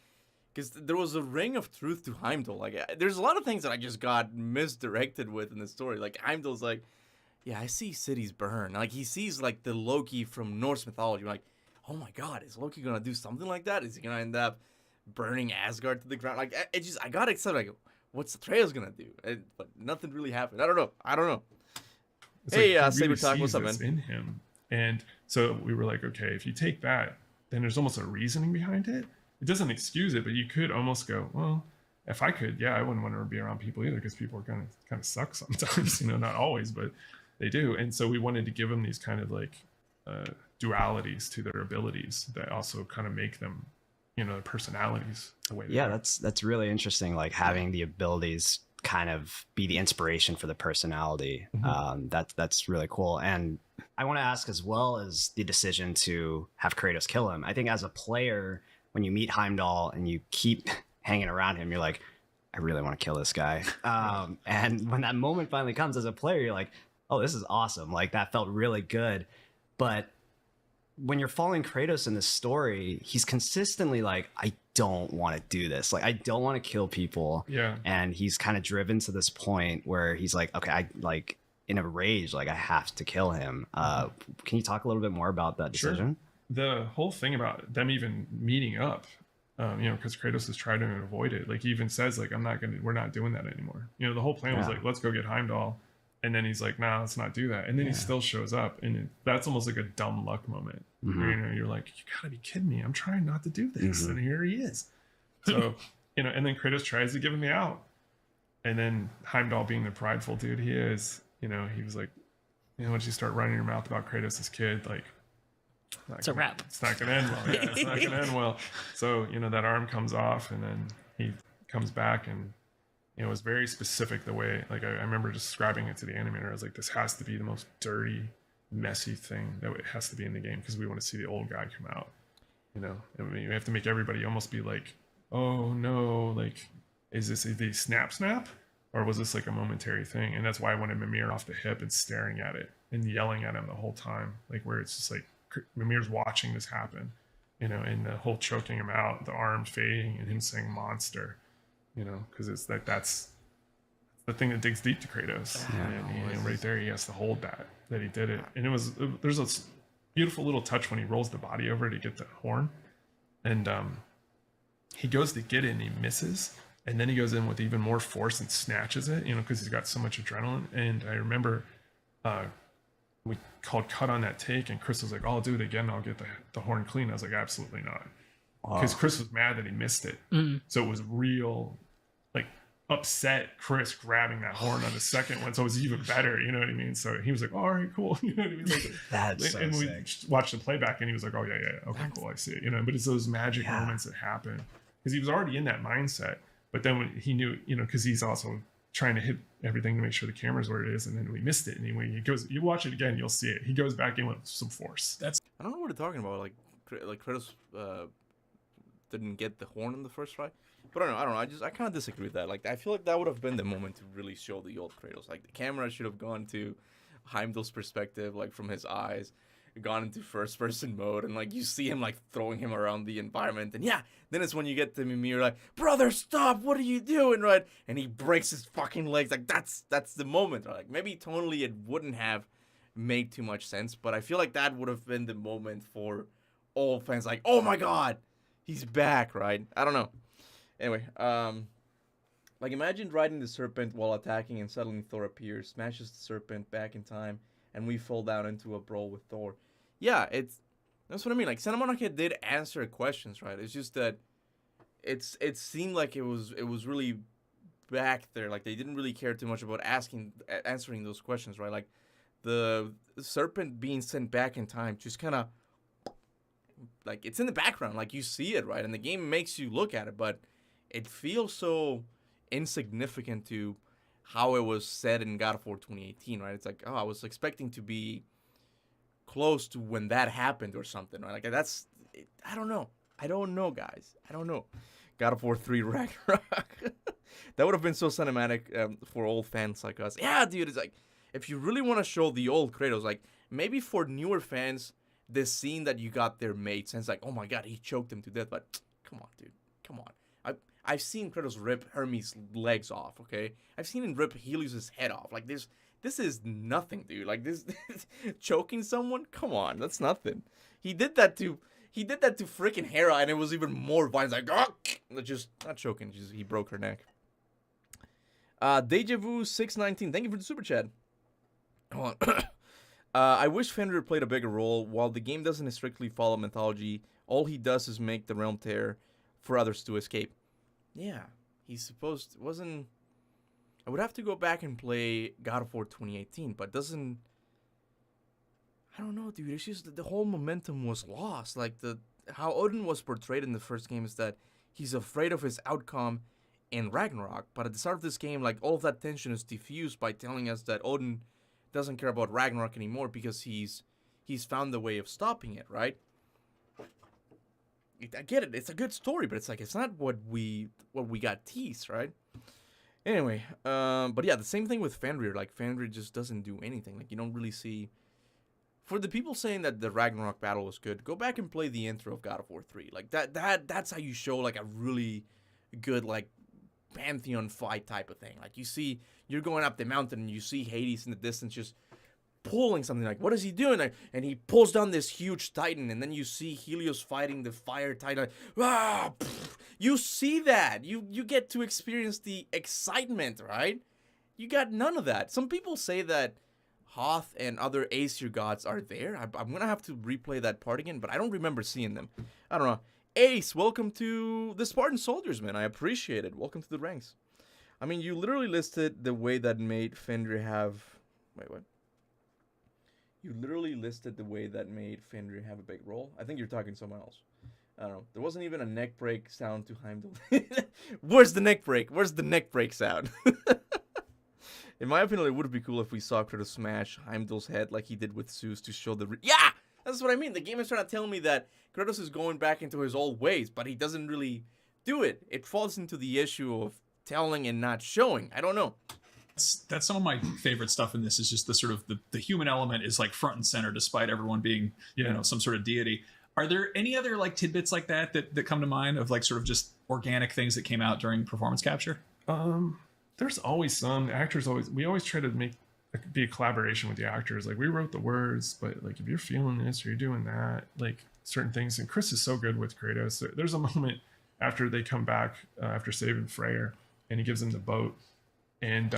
because there was a ring of truth to Heimdall. Like, there's a lot of things that I just got misdirected with in the story. Like, Heimdall's like, yeah, I see cities burn. Like, he sees, like, the Loki from Norse mythology. Like, oh my god, is Loki gonna do something like that? Is he gonna end up burning Asgard to the ground? Like, I got excited. Like, what's Atreus gonna do? But nothing really happened. I don't know. It's Hey, like he Saber really Talk, sees what's up, this man? in him. And so we were like, okay, if you take that, then there's almost a reasoning behind it. It doesn't excuse it, but you could almost go, well, if I could, yeah, I wouldn't want to be around people either, because people are kind of suck sometimes, not always, but they do. And so we wanted to give them these kind of like dualities to their abilities that also kind of make them, their personalities the way they are. That's really interesting, like having the abilities kind of be the inspiration for the personality. That's really cool. And I want to ask, as well as the decision to have Kratos kill him, I think as a player, when you meet Heimdall and you keep hanging around him, you're like, I really want to kill this guy. And when that moment finally comes as a player, you're like, oh, this is awesome. Like, that felt really good. But when you're following Kratos in this story, he's consistently like, I don't want to do this. Like, I don't want to kill people. Yeah. And he's kind of driven to this point where he's like, okay, I like in a rage, like I have to kill him. Can you talk a little bit more about that decision? Sure. The whole thing about them even meeting up, because Kratos is trying to avoid it. Like, he even says, like, we're not doing that anymore. The whole plan was like, let's go get Heimdall. And then he's like, nah, let's not do that. And then he still shows up. And that's almost like a dumb luck moment. Where, you're like, you gotta be kidding me. I'm trying not to do this. And here he is. So, and then Kratos tries to give him the out. And then Heimdall, being the prideful dude he is, he was like, once you start running your mouth about Kratos' kid, like, it's a wrap. It's not gonna end well. Yeah, it's not gonna end well. So, that arm comes off, and then he comes back, and it was very specific the way, like, I remember describing it to the animator. I was like, this has to be the most dirty, messy thing that it has to be in the game, because we want to see the old guy come out. I mean, you have to make everybody almost be like, oh no, like, is the snap, or was this like a momentary thing? And that's why I wanted Mimir off the hip and staring at it and yelling at him the whole time, like, where it's just like Mimir's watching this happen, and the whole choking him out, the arm fading, and him saying monster, because it's like, that's the thing that digs deep to Kratos. And right there, he has to hold that he did it. And there's a beautiful little touch when he rolls the body over to get the horn, and he goes to get it and he misses, and then he goes in with even more force and snatches it, because he's got so much adrenaline. And I remember we called cut on that take, and Chris was like, oh, I'll do it again, I'll get the horn clean. I was like, absolutely not, because Chris was mad that he missed it. So it was real, like, upset Chris grabbing that horn on the second one, so it was even better, you know what I mean? So he was like, all right, cool, you know what I mean? Like, That's so and we sick. watched the playback, and he was like, oh yeah, okay, cool, I see it, but it's those magic moments that happen, because he was already in that mindset. But then when he knew, because he's also trying to hit everything to make sure the camera's where it is, and then we missed it, and he goes, you watch it again, you'll see it, he goes back in with some force. I don't know what you're talking about. Like Kratos didn't get the horn in the first try. But I don't know. I kind of disagree with that. Like, I feel like that would have been the moment to really show the old Kratos. Like, the camera should have gone to Heimdall's perspective, like, from his eyes, gone into first-person mode, and, like, you see him, like, throwing him around the environment. And, then it's when you get to Mimir, like, brother, stop! What are you doing, right? And he breaks his fucking legs. Like, that's the moment, right? Like, maybe tonally it wouldn't have made too much sense, but I feel like that would have been the moment for all fans. Like, oh my god, he's back, right? I don't know. Anyway, like, imagine riding the serpent while attacking, and suddenly Thor appears, smashes the serpent back in time, and we fall down into a brawl with Thor. Yeah, that's what I mean. Like, Santa Monica did answer questions, right? It's just that it seemed like it was really back there. Like, they didn't really care too much about answering those questions, right? Like, the serpent being sent back in time just kind of, like, it's in the background. Like, you see it, right? And the game makes you look at it, but it feels so insignificant to how it was said in God of War 2018, right? It's like, oh, I was expecting to be close to when that happened or something, right? Like, I don't know, guys. I don't know. God of War 3 Ragnarok. That would have been so cinematic for old fans like us. Yeah, dude, it's like, if you really want to show the old Kratos, like, maybe for newer fans, this scene that you got there made sense. Like, oh my god, he choked him to death. But come on, dude. Come on. I've seen Kratos rip Hermes' legs off, okay? I've seen him rip Helios' head off. Like, this is nothing, dude. Like, this choking someone? Come on, that's nothing. He did that to freaking Hera, and it was even more violent. Like, oh! Just not choking, just he broke her neck. Deja Vu 619, thank you for the super chat. Hold on. I wish Fenrir played a bigger role. While the game doesn't strictly follow mythology, all he does is make the realm tear for others to escape. Yeah, he's supposed... wasn't... I would have to go back and play God of War 2018, but doesn't... I don't know, dude. It's just the whole momentum was lost. Like, how Odin was portrayed in the first game is that he's afraid of his outcome in Ragnarok. But at the start of this game, like, all of that tension is diffused by telling us that Odin doesn't care about Ragnarok anymore because he's found the way of stopping it, right? I get it. It's a good story, but it's like it's not what we got teased, right? Anyway, but yeah, the same thing with Fenrir. Like, Fenrir just doesn't do anything. Like, you don't really see... For the people saying that the Ragnarok battle was good, go back and play the intro of God of War 3. Like, that's how you show, like, a really good, like, pantheon fight type of thing. Like, you're going up the mountain and you see Hades in the distance just pulling something. Like, what is he doing? And he pulls down this huge titan, and then you see Helios fighting the fire titan. You see that. You get to experience the excitement, right? You got none of that. Some people say that Hoth and other Aesir gods are there. I'm going to have to replay that part again, but I don't remember seeing them. I don't know. Ace, welcome to the Spartan Soldiers, man. I appreciate it. Welcome to the ranks. I mean, you literally listed the way that made Fenrir have... Wait, what? You literally listed the way that made Fenrir have a big role. I think you're talking to someone else. I don't know. There wasn't even a neck break sound to Heimdall. Where's the neck break? Where's the neck break sound? In my opinion, it would be cool if we saw Kratos smash Heimdall's head like he did with Zeus to show the... Yeah! That's what I mean. The game is trying to tell me that Kratos is going back into his old ways, but he doesn't really do it. It falls into the issue of telling and not showing. I don't know. That's some of my favorite stuff in this is just the sort of the human element is like front and center despite everyone being, you know, some sort of deity. Are there any other like tidbits like that come to mind of like sort of just organic things that came out during performance capture? There's always some. We always try to be a collaboration with the actors. Like, we wrote the words, but like if you're feeling this or you're doing that, like certain things. And Chris is so good with Kratos. There's a moment after they come back after saving Freyr, and he gives him the boat, and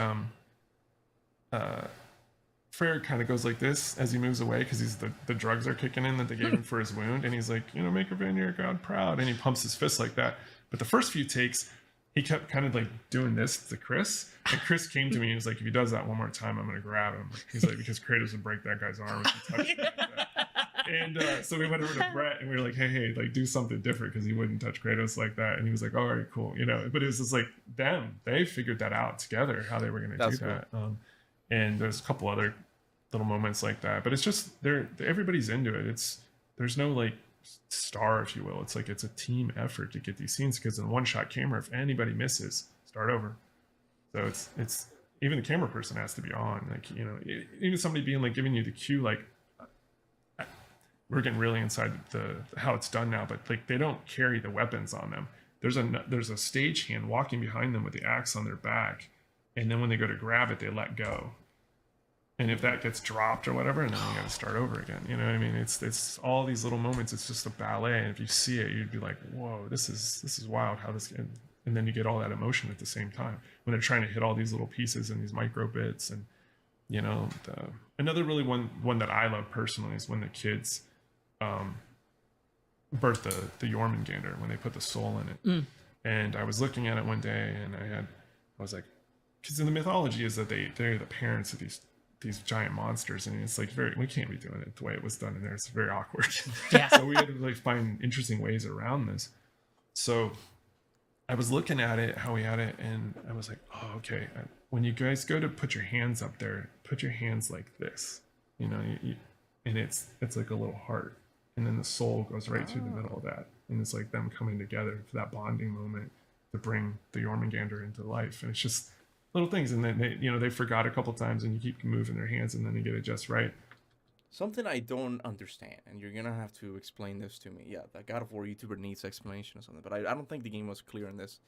Freyr kind of goes like this as he moves away because the drugs are kicking in that they gave him for his wound, and he's like, you know, make a vineyard God proud, and he pumps his fist like that. But the first few takes, he kept kind of like doing this to Chris, and Chris came to me and he was like, if he does that one more time, I'm gonna grab him. He's like, because Kratos would break that guy's arm if he touched him like that. And so we went over to Brett and we were like, hey, like do something different because he wouldn't touch Kratos like that. And he was like, all right, cool, you know. But it was just like they figured that out together how they were gonna do that. And there's a couple other little moments like that, but it's just everybody's into it. There's no like star, if you will. It's like it's a team effort to get these scenes, because in one shot camera, if anybody misses, start over. So it's even the camera person has to be on, like, you know, even somebody being like giving you the cue, like we're getting really inside the how it's done now, but like they don't carry the weapons on them. There's a stagehand walking behind them with the axe on their back, and then when they go to grab it, they let go. And if that gets dropped or whatever, and then you got to start over again. You know what I mean? It's all these little moments. It's just a ballet, and if you see it, you'd be like, "Whoa, this is wild." How this, and then you get all that emotion at the same time when they're trying to hit all these little pieces and these micro bits. And you know, another really one that I love personally is when the kids birth the Jormungandr, when they put the soul in it. And I was looking at it one day, and I was like, because in the mythology is that they're the parents of these giant monsters, and it's like we can't be doing it the way it was done in there. It's very awkward. Yeah. So we had to like find interesting ways around this. So I was looking at it, how we had it, and I was like, oh, okay. When you guys go to put your hands up there, put your hands like this, you know, and it's like a little heart, and then the soul goes right through the middle of that, and it's like them coming together for that bonding moment to bring the Jormungandr into life. And it's just little things, and then they forgot a couple times, and you keep moving their hands, and then you get it just right. Something I don't understand, and you're gonna have to explain this to me. Yeah, that God of War YouTuber needs explanation or something, but I don't think the game was clear on this.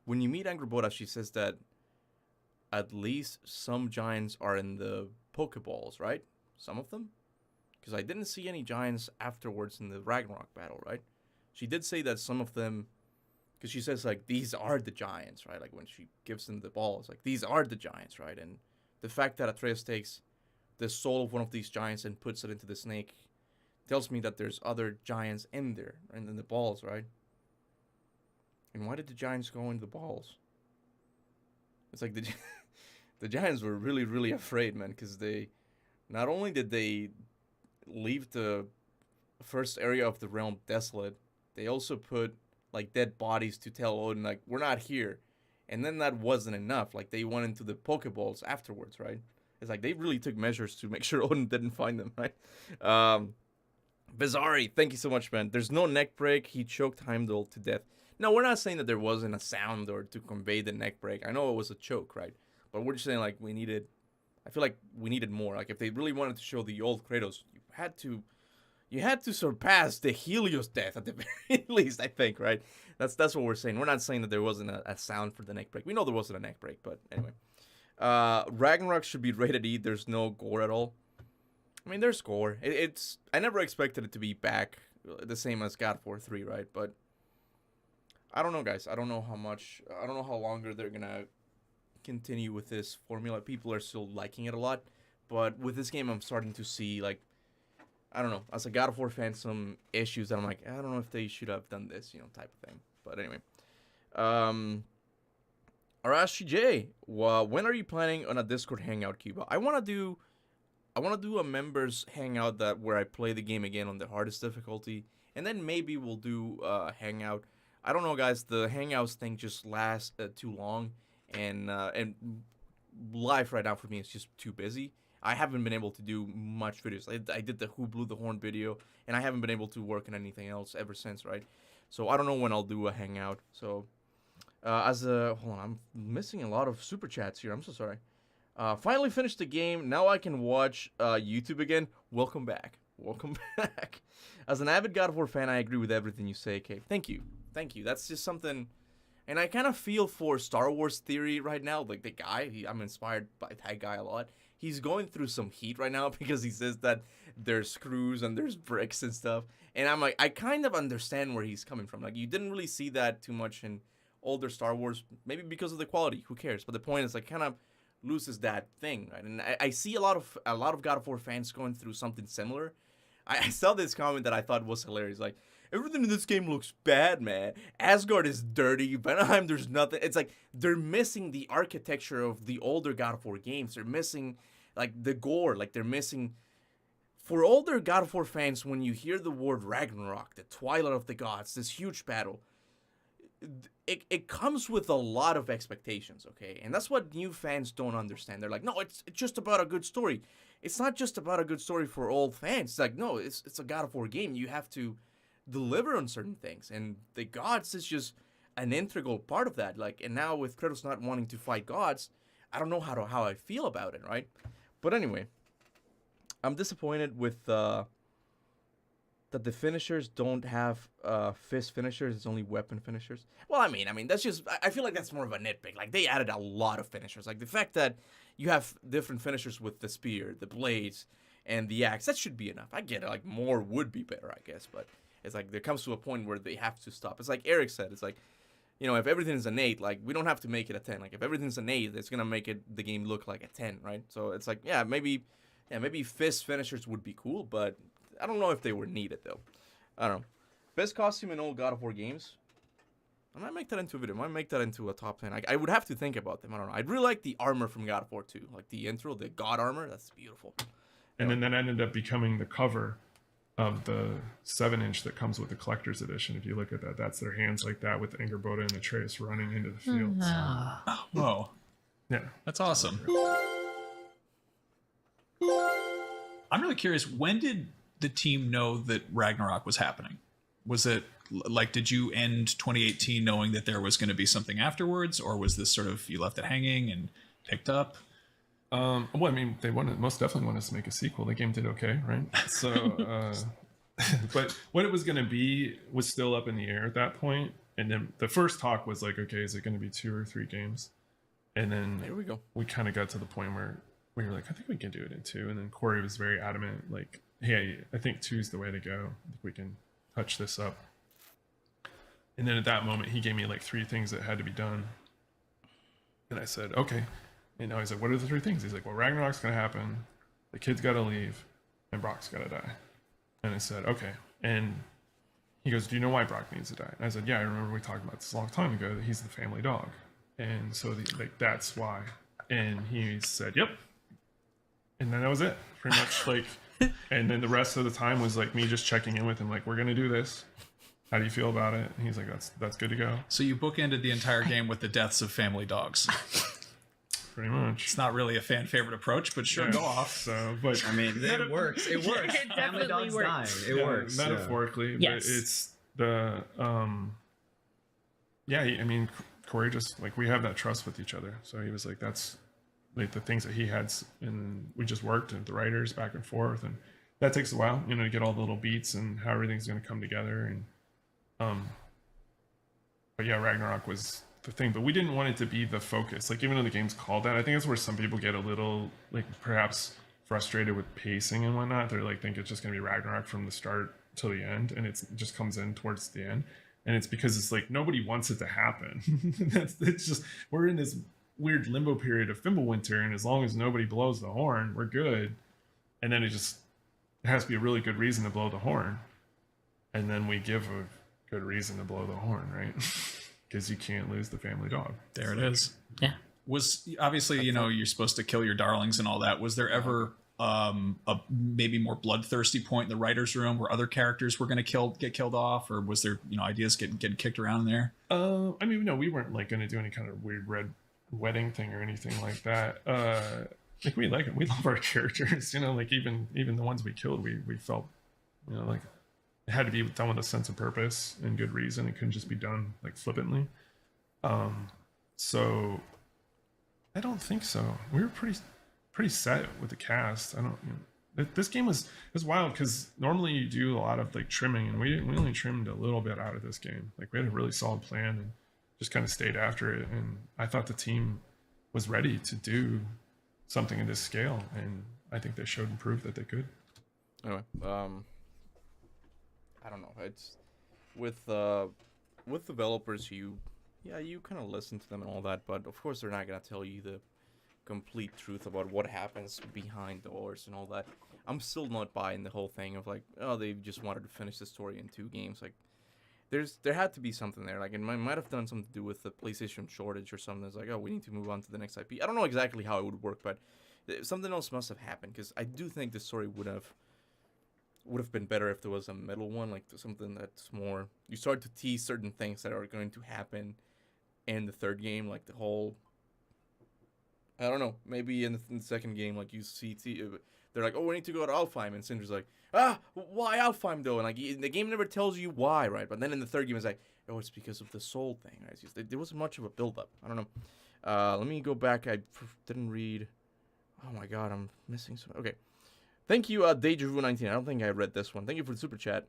When you meet Angrboda, she says that at least some giants are in the Pokeballs, right? Some of them? Because I didn't see any giants afterwards in the Ragnarok battle, right? She did say that some of them... Because she says, like, these are the giants, right? Like, when she gives them the balls, like, these are the giants, right? And the fact that Atreus takes the soul of one of these giants and puts it into the snake, tells me that there's other giants in there, and in the balls, right? And why did the giants go into the balls? It's like the giants were really, really afraid, man, because they, not only did they leave the first area of the realm desolate, they also put, like, dead bodies to tell Odin, like, we're not here. And then that wasn't enough. Like, they went into the Pokeballs afterwards, right? It's like they really took measures to make sure Odin didn't find them, right? Bizarri, thank you so much, man. There's no neck break. He choked Heimdall to death. No, we're not saying that there wasn't a sound or to convey the neck break. I know it was a choke, right? But we're just saying, like, I feel like we needed more. Like, if they really wanted to show the old Kratos, you had to surpass the Helios death at the very least, I think, right? That's what we're saying. We're not saying that there wasn't a sound for the neck break. We know there wasn't a neck break, but anyway. Ragnarok should be rated E. There's no gore at all. I mean, there's gore. I never expected it to be back the same as God of War 3, right? But I don't know, guys. I don't know how longer they're gonna continue with this formula. People are still liking it a lot, but with this game, I'm starting to see, like, I don't know, as a God of War fan, some issues that I'm like, I don't know if they should have done this, type of thing. But anyway, Arashi J, when are you planning on a Discord hangout, Kuba? I want to do a members hangout where I play the game again on the hardest difficulty, and then maybe we'll do a hangout. I don't know, guys. The hangouts thing just lasts too long, and life right now for me is just too busy. I haven't been able to do much videos. I did the Who Blew the Horn video, and I haven't been able to work on anything else ever since, right? So I don't know when I'll do a hangout. So hold on, I'm missing a lot of super chats here. I'm so sorry. Finally finished the game. Now I can watch YouTube again. Welcome back. Welcome back. As an avid God of War fan, I agree with everything you say, Kay. Thank you. Thank you. That's just something. And I kind of feel for Star Wars theory right now. Like, the guy, I'm inspired by that guy a lot. He's going through some heat right now because he says that there's screws and there's bricks and stuff. And I'm like, I kind of understand where he's coming from. Like, you didn't really see that too much in older Star Wars, maybe because of the quality. Who cares? But the point is, like, kind of loses that thing, right? And I see a lot of God of War fans going through something similar. I saw this comment that I thought was hilarious. Like, everything in this game looks bad, man. Asgard is dirty. Vanaheim, there's nothing. It's like they're missing the architecture of the older God of War games. They're missing, like, the gore. Like, they're missing. For older God of War fans, when you hear the word Ragnarok, the Twilight of the Gods, this huge battle, it comes with a lot of expectations, okay? And that's what new fans don't understand. They're like, no, it's just about a good story. It's not just about a good story for old fans. It's like, no, it's a God of War game. You have to deliver on certain things, and the gods is just an integral part of that. Like, and now with Kratos not wanting to fight gods, I don't know how I feel about it, right? But anyway, I'm disappointed with that the finishers don't have fist finishers. It's only weapon finishers. Well, I mean that's just, I feel like that's more of a nitpick. Like, they added a lot of finishers. Like, the fact that you have different finishers with the spear, the blades, and the axe, that should be enough. I get it. Like, more would be better, I guess, but it's like there comes to a point where they have to stop. It's like Eric said. It's like, if everything's an 8, like, we don't have to make it a 10. Like, if everything's an 8, it's gonna make the game look like a 10, right? So it's like, maybe fist finishers would be cool, but I don't know if they were needed, though. I don't know. Best costume in all God of War games? I might make that into a video. I might make that into a top 10. I would have to think about them. I don't know. I'd really like the armor from God of War 2. Like, the intro, the God armor. That's beautiful. And then that ended up becoming the cover of the 7-inch that comes with the collector's edition. If you look at that, that's their hands like that with Angerboda and Atreus running into the field. Oh, whoa. Yeah. That's awesome. I'm really curious, when did the team know that Ragnarok was happening? Was it, like, did you end 2018 knowing that there was going to be something afterwards, or was this sort of, you left it hanging and picked up? Well, I mean, they most definitely wanted us to make a sequel. The game did okay, right? So, but what it was going to be was still up in the air at that point. And then the first talk was like, okay, is it going to be 2 or 3 games? And then there we go. We kind of got to the point where we were like, I think we can do it in 2. And then Corey was very adamant, like, hey, I think 2 is the way to go. I think we can touch this up. And then at that moment, he gave me like 3 things that had to be done. And I said, okay. And now he's like, what are the 3 things? He's like, well, Ragnarok's going to happen. the kid's got to leave, and Brock's got to die. And I said, okay. And he goes, do you know why Brock needs to die? And I said, yeah, I remember we talked about this a long time ago, that he's the family dog. And so that's why. And he said, yep. And then that was it, pretty much. Like, and then the rest of the time was like me just checking in with him, like, we're going to do this. How do you feel about it? And he's like, that's good to go. So you bookended the entire game with the deaths of family dogs. Pretty much. It's not really a fan favorite approach, but sure, go off. So, but I mean, it works. It works. It Family definitely dogs works. dying. It works. Metaphorically, Yes. but it's the I mean, Corey just like, we have that trust with each other. So he was like, that's like the things that he had, and we just worked and the writers back and forth, and that takes a while, you know, to get all the little beats and how everything's going to come together. And but yeah, Ragnarok was the thing, but we didn't want it to be the focus. Like, even though the game's called that, I think that's where some people get a little like perhaps frustrated with pacing and whatnot. They're like, think it's just going to be Ragnarok from the start till the end, and it just comes in towards the end. And it's because it's like nobody wants it to happen. It's just, we're in this weird limbo period of Fimbulwinter, and as long as nobody blows the horn, we're good. And then it has to be a really good reason to blow the horn, and then we give a good reason to blow the horn, right? Because you can't lose the family dog. There it is. Yeah. Was obviously, you know, you're supposed to kill your darlings and all that. Was there ever a maybe more bloodthirsty point in the writer's room where other characters were going to get killed off, or was there, you know, ideas getting kicked around there? I mean, no, we weren't like going to do any kind of weird red wedding thing or anything like that. Like, we like it. We love our characters, you know, like even the ones we killed, we felt, you know, like it had to be done with a sense of purpose and good reason. It couldn't just be done like flippantly. So I don't think so. We were pretty set with the cast. I don't, you know, this game was wild because normally you do a lot of like trimming, and we only trimmed a little bit out of this game. Like, we had a really solid plan and just kind of stayed after it. And I thought the team was ready to do something in this scale, and I think they showed and proved that they could. Anyway, I don't know. It's with developers, you kind of listen to them and all that, but of course they're not gonna tell you the complete truth about what happens behind doors and all that. I'm still not buying the whole thing of like, oh, they just wanted to finish the story in 2 games. Like, there had to be something there. Like, it might have done something to do with the PlayStation shortage or something. It's like, oh, we need to move on to the next IP. I don't know exactly how it would work, but something else must have happened, because I do think the story would have been better if there was a middle one, like something that's more, you start to tease certain things that are going to happen in the 3rd game, like the whole, I don't know, maybe in the 2nd game, like you see, they're like, oh, we need to go to Alfheim, and Syndra's like, why Alfheim though? And like, the game never tells you why, right? But then in the 3rd game, it's like, oh, it's because of the soul thing, right? There wasn't much of a build-up. I don't know. Let me go back. I didn't read. Oh my god, I'm missing some. Okay. Thank you, Dejavu19. I don't think I read this one. Thank you for the super chat.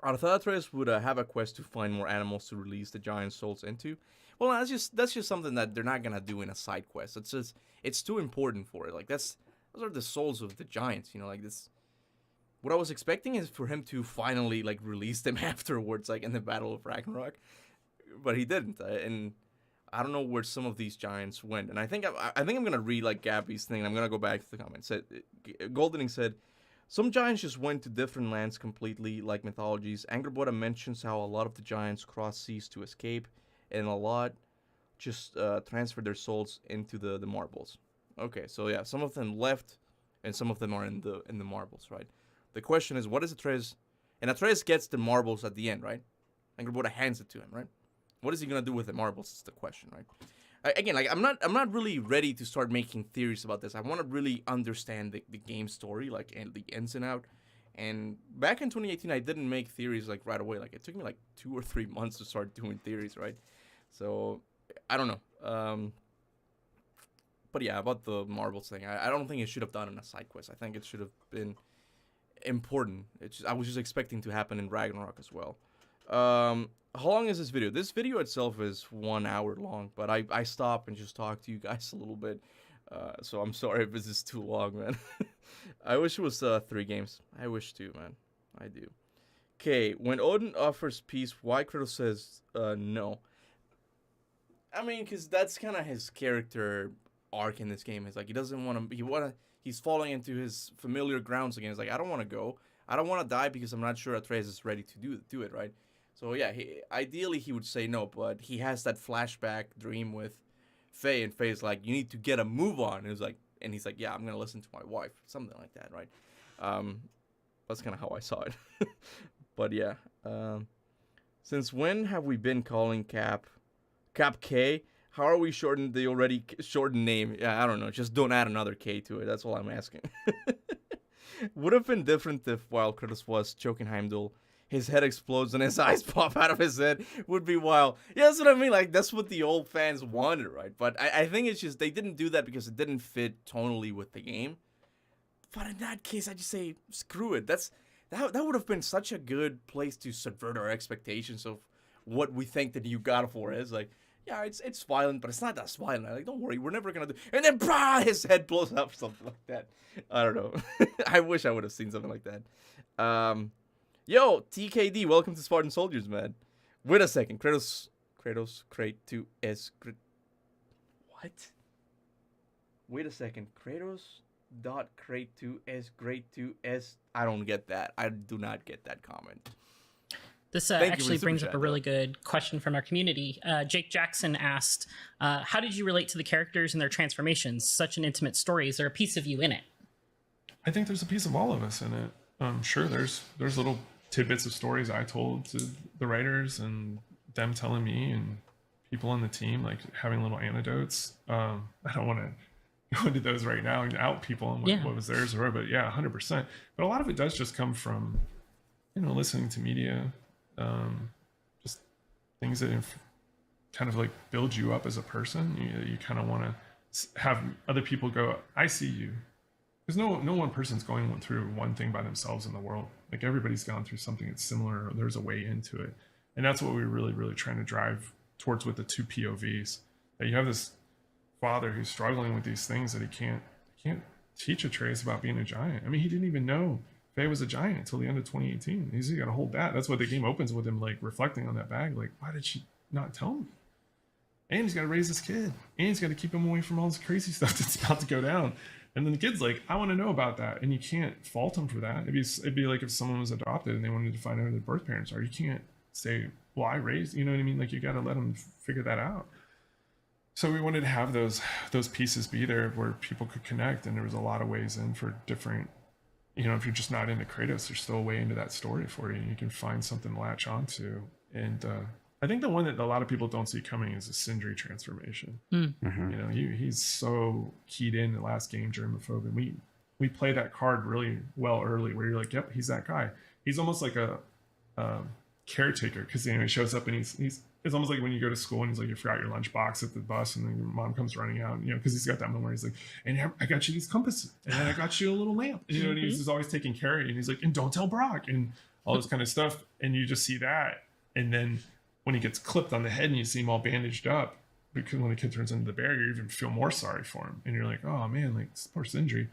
I thought Atreus would have a quest to find more animals to release the giant souls into. Well, that's just something that they're not gonna do in a side quest. It's too important for it. Like, those are the souls of the giants. You know, like this. What I was expecting is for him to finally like release them afterwards, like in the Battle of Ragnarok, but he didn't. And I don't know where some of these giants went. And I think I'm gonna read like Gabby's thing. And I'm gonna go back to the comments. Goldening said, some giants just went to different lands completely, like mythologies. Angerboda mentions how a lot of the giants cross seas to escape, and a lot just transferred their souls into the marbles. Okay, so yeah, some of them left, and some of them are in the marbles, right? The question is, what is Atreus? And Atreus gets the marbles at the end, right? Angerboda hands it to him, right? What is he gonna do with the marbles? Is the question, right? Again, like I'm not really ready to start making theories about this. I want to really understand the game story, like, and the ins and out. And back in 2018, I didn't make theories like right away. Like, it took me like 2 or 3 months to start doing theories, right? So I don't know. But yeah, about the marbles thing, I don't think it should have done in a side quest. I think it should have been important. I was just expecting to happen in Ragnarok as well. How long is this video? This video itself is 1 hour long, but I stop and just talk to you guys a little bit. So I'm sorry if this is too long, man. I wish it was 3 games. I wish too, man. I do. Okay, when Odin offers peace, why Kratos says no? I mean, because that's kind of his character arc in this game. It's like he doesn't want to. he's falling into his familiar grounds again. He's like, I don't want to go. I don't want to die because I'm not sure Atreus is ready to do it, right? So yeah, ideally he would say no, but he has that flashback dream with Faye, and Faye's like, you need to get a move on. And he's like, yeah, I'm gonna listen to my wife, something like that, right? That's kind of how I saw it. But yeah, since when have we been calling Cap K? How are we shortened the already shortened name? Yeah, I don't know. Just don't add another K to it. That's all I'm asking. Would have been different if while Kratos was choking Heimdall, his head explodes and his eyes pop out of his head. Would be wild. Yeah, that's what I mean. Like, that's what the old fans wanted, right? But I think it's just they didn't do that because it didn't fit tonally with the game. But in that case, I just say, screw it. That would have been such a good place to subvert our expectations of what we think the new God of War is. Like, yeah, it's violent, but it's not that violent. Like, don't worry, we're never gonna do. And then, his head blows up, something like that. I don't know. I wish I would have seen something like that. Yo, TKD, welcome to Spartan Soldiers, man. Wait a second, Kratos, what? Wait a second, Kratos.crate2s. I don't get that. I do not get that comment. This actually brings up a really good question from our community. Jake Jackson asked, how did you relate to the characters and their transformations? Such an intimate story. Is there a piece of you in it? I think there's a piece of all of us in it. Sure, there's little tidbits of stories I told to the writers and them telling me and people on the team, like having little anecdotes. I don't want to go into those right now and out people and what was theirs or but yeah, 100%. But a lot of it does just come from, listening to media, just things that kind of like build you up as a person. You kind of want to have other people go, I see you. Because no one person's going through one thing by themselves in the world. Like everybody's gone through something that's similar, or there's a way into it. And that's what we're really, really trying to drive towards with the two POVs. That you have this father who's struggling with these things that he can't teach Atreus about being a giant. I mean, he didn't even know Faye was a giant until the end of 2018. He's got to hold that. That's what the game opens with him, like reflecting on that bag. Like, why did she not tell me? And he's got to raise this kid. And he's got to keep him away from all this crazy stuff that's about to go down. And then the kid's like, I want to know about that. And you can't fault him for that. It'd be like if someone was adopted and they wanted to find out who their birth parents are. You can't say, well, I raised, you know what I mean? Like, you got to let them figure that out. So we wanted to have those pieces be there where people could connect. And there was a lot of ways in for different, if you're just not into Kratos, there's still a way into that story for you. You can find something to latch onto. And I think the one that a lot of people don't see coming is the Sindri transformation. Mm-hmm. He's so keyed in the last game, germophobe. We play that card really well early, where you're like, yep, he's that guy. He's almost like a caretaker, because he shows up and it's almost like when you go to school and he's like, you forgot your lunchbox at the bus, and then your mom comes running out, because he's got that moment where he's like, and I got you these compasses, and then I got you a little lamp, and, and he's always taking care of you, and he's like, and don't tell Brock, and all this kind of stuff, and you just see that, and then when he gets clipped on the head and you see him all bandaged up, because when the kid turns into the bear, you even feel more sorry for him, and you're like, oh man, like poor Sindri.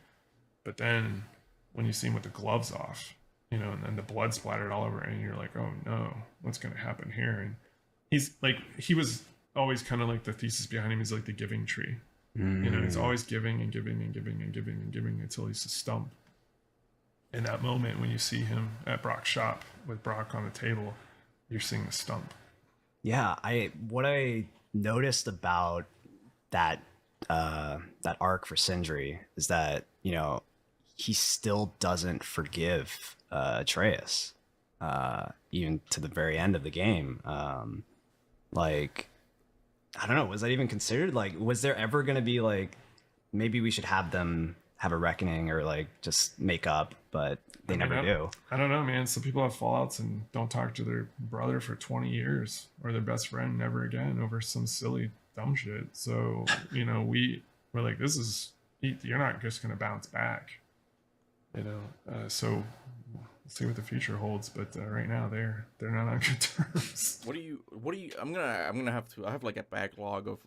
But then when you see him with the gloves off, and then the blood splattered all over, and you're like, oh no, what's going to happen here? And he's like, he was always kind of like the thesis behind him is like the giving tree. He's always giving and giving and giving and giving and giving until he's a stump. In that moment when you see him at Brock's shop with Brock on the table, you're seeing the stump. Yeah, what I noticed about that arc for Sindri is that he still doesn't forgive Atreus, even to the very end of the game. Like, I don't know, was that even considered? Like, was there ever going to be like, maybe we should have them have a reckoning or like just make up, but they never do. I don't know, man. Some people have fallouts and don't talk to their brother for 20 years or their best friend never again over some silly dumb shit. So, we're like, you're not just going to bounce back, so we'll see what the future holds. But right now they're not on good terms. What do you, I have like a backlog of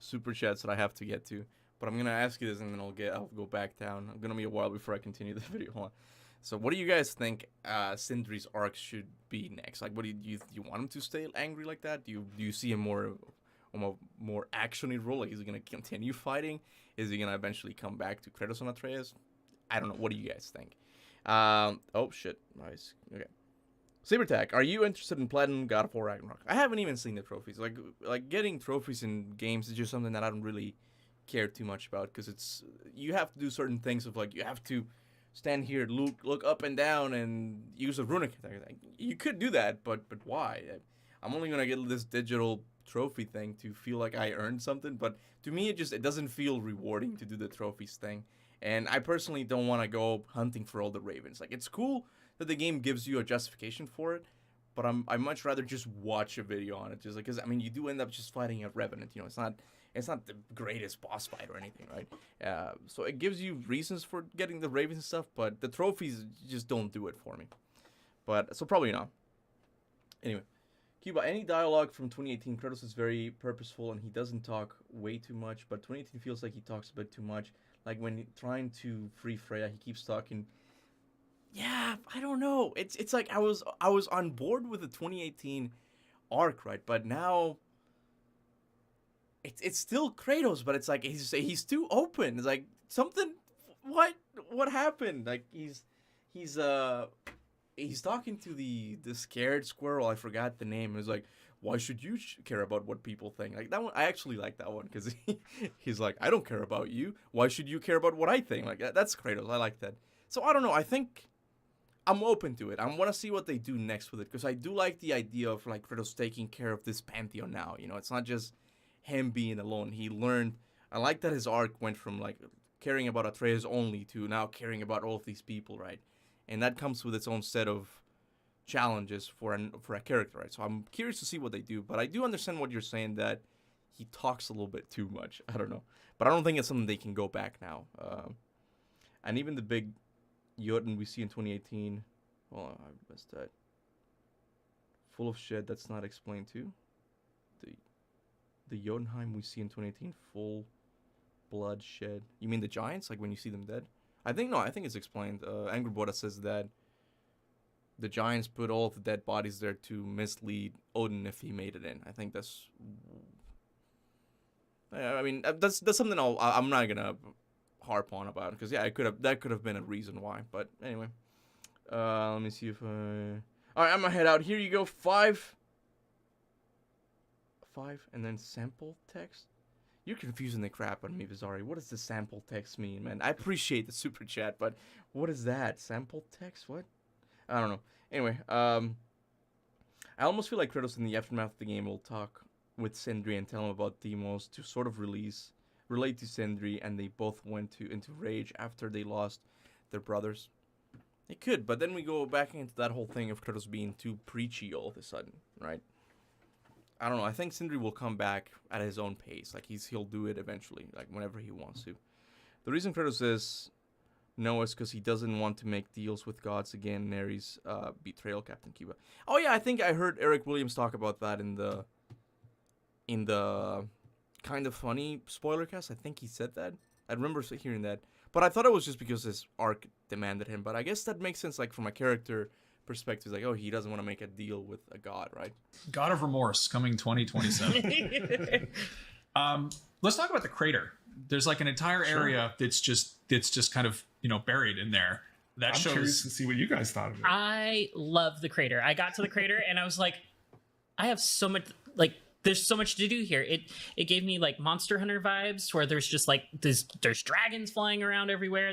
super chats that I have to get to. But I'm going to ask you this, and then I'll go back down. I'm going to be a while before I continue the video. Hold on. So what do you guys think Sindri's arc should be next? Like, what do you want him to stay angry like that? Do you see him more more actiony role? Like, is he gonna continue fighting? Is he gonna eventually come back to Kratos and Atreus? I don't know. What do you guys think? Oh shit! Nice. Okay. Sabertag, are you interested in Platinum God of War Ragnarok? I haven't even seen the trophies. Like getting trophies in games is just something that I don't really care too much about, because you have to do certain things of, like, you have to stand here, look up and down, and use a runic attack. You could do that, but why? I'm only gonna get this digital trophy thing to feel like I earned something, but to me it doesn't feel rewarding to do the trophies thing. And I personally don't want to go hunting for all the ravens. Like, it's cool that the game gives you a justification for it, but I'd much rather just watch a video on it, just like, because I mean, you do end up just fighting a revenant. You know, it's not the greatest boss fight or anything, right? So it gives you reasons for getting the ravens and stuff, but the trophies just don't do it for me. But so probably not. Anyway, Kuba, any dialogue from 2018? Kratos is very purposeful and he doesn't talk way too much, but 2018 feels like he talks a bit too much. Like when trying to free Freya, he keeps talking. Yeah, I don't know. It's like I was on board with the 2018 arc, right? But now it's still Kratos, but it's like he's too open. It's like something. What happened? Like he's talking to the scared squirrel. I forgot the name. It's like, why should you care about what people think? Like that one, I actually like that one, because he's like, I don't care about you. Why should you care about what I think? Like that's Kratos. I like that. So I don't know. I think I'm open to it. I want to see what they do next with it, because I do like the idea of like Kratos taking care of this pantheon now. You know, it's not just him being alone. He learned. I like that his arc went from like caring about Atreus only to now caring about all of these people, right? And that comes with its own set of challenges for a character, right? So I'm curious to see what they do, but I do understand what you're saying, that he talks a little bit too much. I don't know, but I don't think it's something they can go back now. And even the big Jotun we see in 2018, well, I missed that. Full of shed, that's not explained too. The Jotunheim we see in 2018, full blood shed. You mean the giants, like when you see them dead? I think it's explained. Angry Boda says that the giants put all of the dead bodies there to mislead Odin if he made it in. I think that's. I mean, that's something I'm not gonna harp on about, because yeah, that could have been a reason why. But anyway, let me see if I. All right, I'm gonna head out. Here you go. 5, and then sample text. You're confusing the crap out of me, Bizarre. What does the sample text mean, man? I appreciate the super chat, but what is that? Sample text? What? I don't know. Anyway, I almost feel like Kratos in the aftermath of the game will talk with Sindri and tell him about Deimos to sort of relate to Sindri, and they both went into rage after they lost their brothers. It could, but then we go back into that whole thing of Kratos being too preachy all of a sudden, right? I don't know. I think Sindri will come back at his own pace. Like he'll do it eventually, like whenever he wants to. The reason Kratos says no is because he doesn't want to make deals with gods again. Neri's betrayal, Captain Kuba. Oh yeah, I think I heard Eric Williams talk about that in the kind of funny Spoilercast. I think he said that. I remember hearing that, but I thought it was just because his arc demanded him. But I guess that makes sense, like from a character perspective, like, oh, he doesn't want to make a deal with a god, right? God of Remorse coming 2027. Let's talk about the crater. There's like an entire area that's just kind of, you know, buried in there. I'm curious to see what you guys thought of it. I love the crater. I got to the crater and I was like, I have so much, like, there's so much to do here. It gave me like Monster Hunter vibes, where there's just like there's dragons flying around everywhere.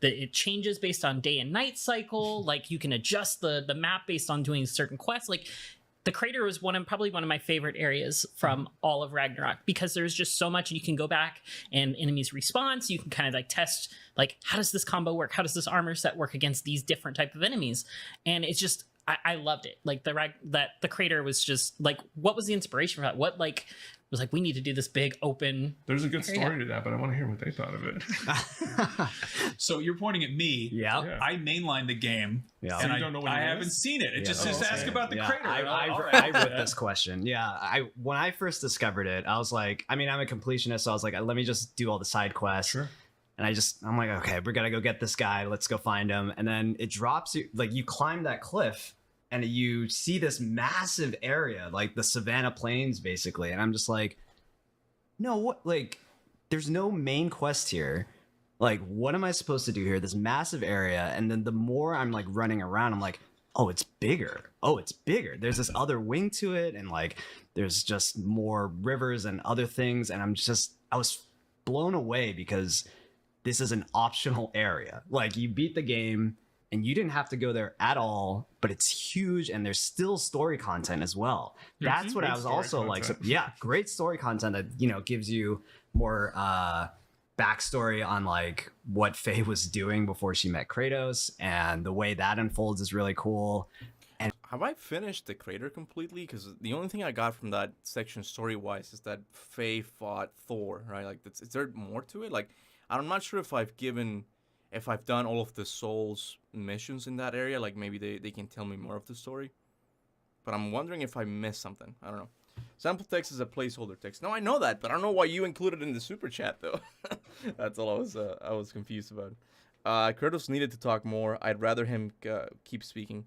It changes based on day and night cycle. Like you can adjust the map based on doing certain quests. Like the crater was probably one of my favorite areas from all of Ragnarok, because there's just so much, and you can go back and enemies respawn. So you can kind of like test, like, how does this combo work? How does this armor set work against these different type of enemies? And it's just, I loved it. Like the crater was just like, what was the inspiration for that? What like was like, we need to do this big open. There's a good story to that, but I want to hear what they thought of it. So you're pointing at me. Yeah. I mainlined the game. Yeah. And so you don't know what I it haven't is? seen it. It just says ask about the crater. I wrote this question. Yeah. When I first discovered it, I was like, I mean, I'm a completionist, so I was like, let me just do all the side quests. Sure. And I'm like, okay, we're gonna go get this guy. Let's go find him. And then it drops you, like you climb that cliff and you see this massive area, like the Savannah Plains, basically. And I'm just like, no, what, like, there's no main quest here. Like, what am I supposed to do here? This massive area, and then the more I'm like running around, I'm like, oh, it's bigger. Oh, it's bigger. There's this other wing to it, and like, there's just more rivers and other things, and I was blown away because this is an optional area. Like, you beat the game and you didn't have to go there at all, but it's huge and there's still story content as well. That's what I was also like. So, yeah, great story content that, you know, gives you more backstory on like what Faye was doing before she met Kratos, and the way that unfolds is really cool. And have I finished the crater completely? Because the only thing I got from that section story-wise is that Faye fought Thor, right? Like, is there more to it? Like, I'm not sure if I've done all of the Souls missions in that area. Like, maybe they can tell me more of the story. But I'm wondering if I missed something. I don't know. Sample text is a placeholder text. No, I know that, but I don't know why you included it in the super chat, though. That's all I was confused about. Kratos needed to talk more. I'd rather him keep speaking.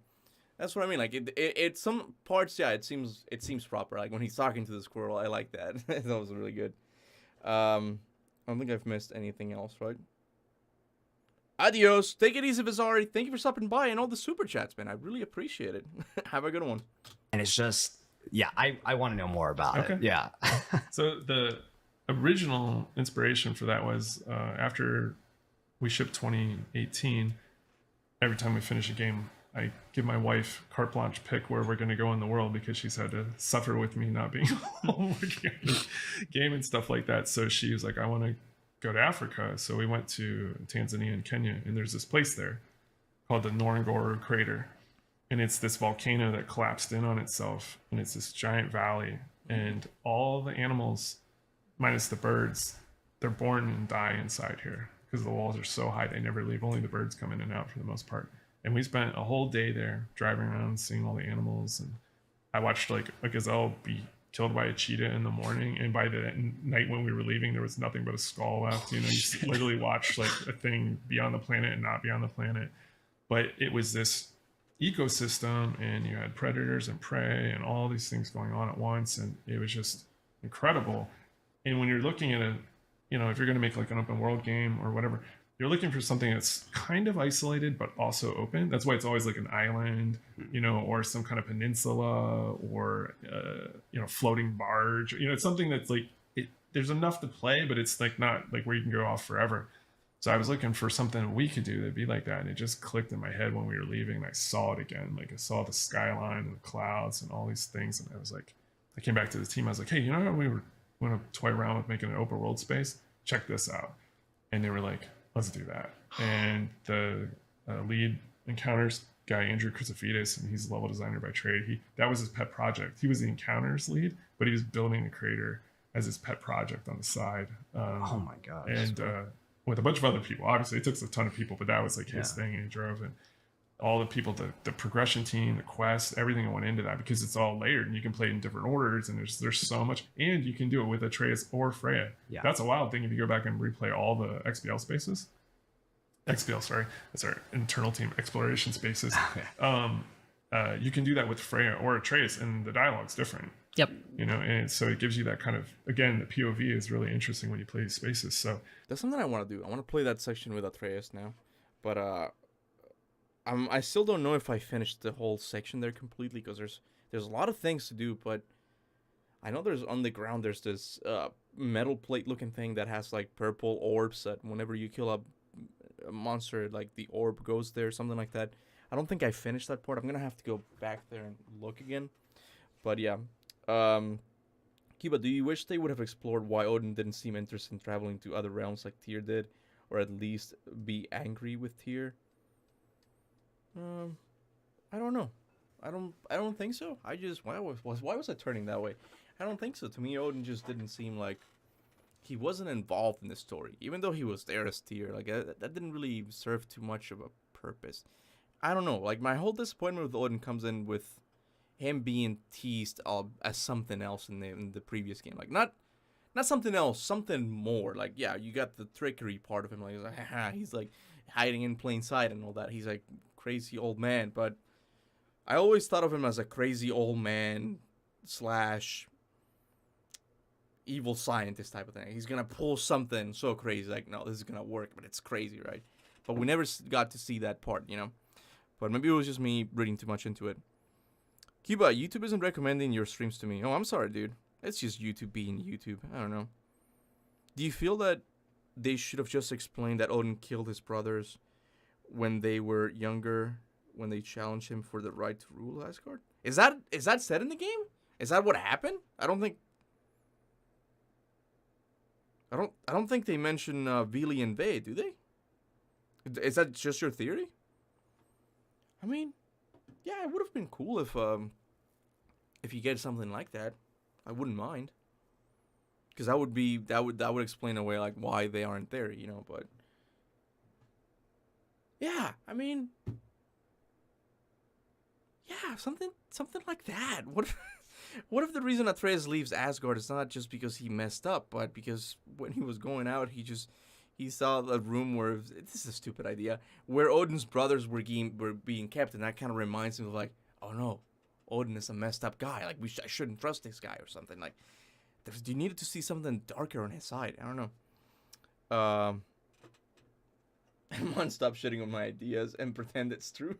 That's what I mean. Like, it some parts, yeah, it seems proper. Like, when he's talking to the squirrel, I like that. That was really good. I don't think I've missed anything else, right? Adios. Take it easy, Vizari. Thank you for stopping by and all the super chats, man. I really appreciate it. Have a good one. And it's just, yeah, I want to know more about it. Yeah. So the original inspiration for that was after we shipped 2018, every time we finish a game, I give my wife carte blanche pick where we're going to go in the world, because she's had to suffer with me not being home working on the game and stuff like that. So she was like, I want to go to Africa. So we went to Tanzania and Kenya, and there's this place there called the Ngorongoro Crater. And it's this volcano that collapsed in on itself, and it's this giant valley, and all the animals, minus the birds, they're born and die inside here because the walls are so high they never leave. Only the birds come in and out for the most part. And we spent a whole day there driving around, seeing all the animals. And I watched like a gazelle be killed by a cheetah in the morning, and by the night when we were leaving, there was nothing but a skull left. You know, you literally watched like a thing be on the planet and not be on the planet. But it was this ecosystem, and you had predators and prey and all these things going on at once, and it was just incredible. And when you're looking at you know, if you're going to make like an open world game or whatever, you're looking for something that's kind of isolated but also open. That's why it's always like an island, you know, or some kind of peninsula, or you know, floating barge. You know, it's something that's like there's enough to play, but it's like not like where you can go off forever. So I was looking for something we could do that'd be like that, and it just clicked in my head when we were leaving, and I saw it again. Like, I saw the skyline and the clouds and all these things, and I was like, I came back to the team. I was like, hey, you know how we were going to toy around with making an open world space? Check this out. And they were like, let's do that. And the lead encounters guy, Andrew Crucifides, and he's a level designer by trade. That was his pet project. He was the encounters lead, but he was building the crater as his pet project on the side. Oh my god! And with a bunch of other people. Obviously, it took a ton of people, but that was like his thing, and he drove it. All the people, the progression team, the quest, everything that went into that, because it's all layered, and you can play in different orders, and there's so much, and you can do it with Atreus or Freya. Yeah. That's a wild thing if you go back and replay all the XBL spaces. XBL, sorry, that's our internal team exploration spaces. You can do that with Freya or Atreus, and the dialogue's different. Yep. You know, and so it gives you that kind of, again, the POV is really interesting when you play these spaces. So that's something I want to do. I want to play that section with Atreus now, but I still don't know if I finished the whole section there completely, because there's a lot of things to do. But I know there's on the ground there's this metal plate looking thing that has like purple orbs that whenever you kill a monster, like the orb goes there, something like that. I don't think I finished that part. I'm gonna have to go back there and look again. But yeah. Kuba, do you wish they would have explored why Odin didn't seem interested in traveling to other realms like Tyr did, or at least be angry with Tyr? I don't know. I don't think so. I just why was I turning that way? I don't think so. To me, Odin just didn't seem like he wasn't involved in the story, even though he was there as Tyr. Like that didn't really serve too much of a purpose. I don't know. Like, my whole disappointment with Odin comes in with him being teased as something else in the previous game. Like, not something else, something more. Like, yeah, you got the trickery part of him. Like, he's like hiding in plain sight and all that. He's like crazy old man. But I always thought of him as a crazy old man / evil scientist type of thing. He's gonna pull something so crazy, like, no, this is gonna work, but it's crazy, right? But we never got to see that part, you know? But maybe it was just me reading too much into it. Kuba, YouTube isn't recommending your streams to me. Oh, I'm sorry, dude. It's just YouTube being YouTube. I don't know. Do you feel that they should have just explained that Odin killed his brothers when they were younger, when they challenged him for the right to rule Asgard? Is that said in the game? Is that what happened? I don't think they mention Vili and Ve, do they? Is that just your theory? I mean, yeah, it would have been cool if you get something like that. I wouldn't mind, because that would explain away like why they aren't there, you know. But yeah, I mean, yeah, something like that. What if the reason Atreus leaves Asgard is not just because he messed up, but because when he was going out, he saw a room where, this is a stupid idea, where Odin's brothers were being kept, and that kind of reminds him of like, oh no, Odin is a messed up guy. Like I shouldn't trust this guy or something. Like, you needed to see something darker on his side. I don't know. And one, stop shitting on my ideas and pretend it's true.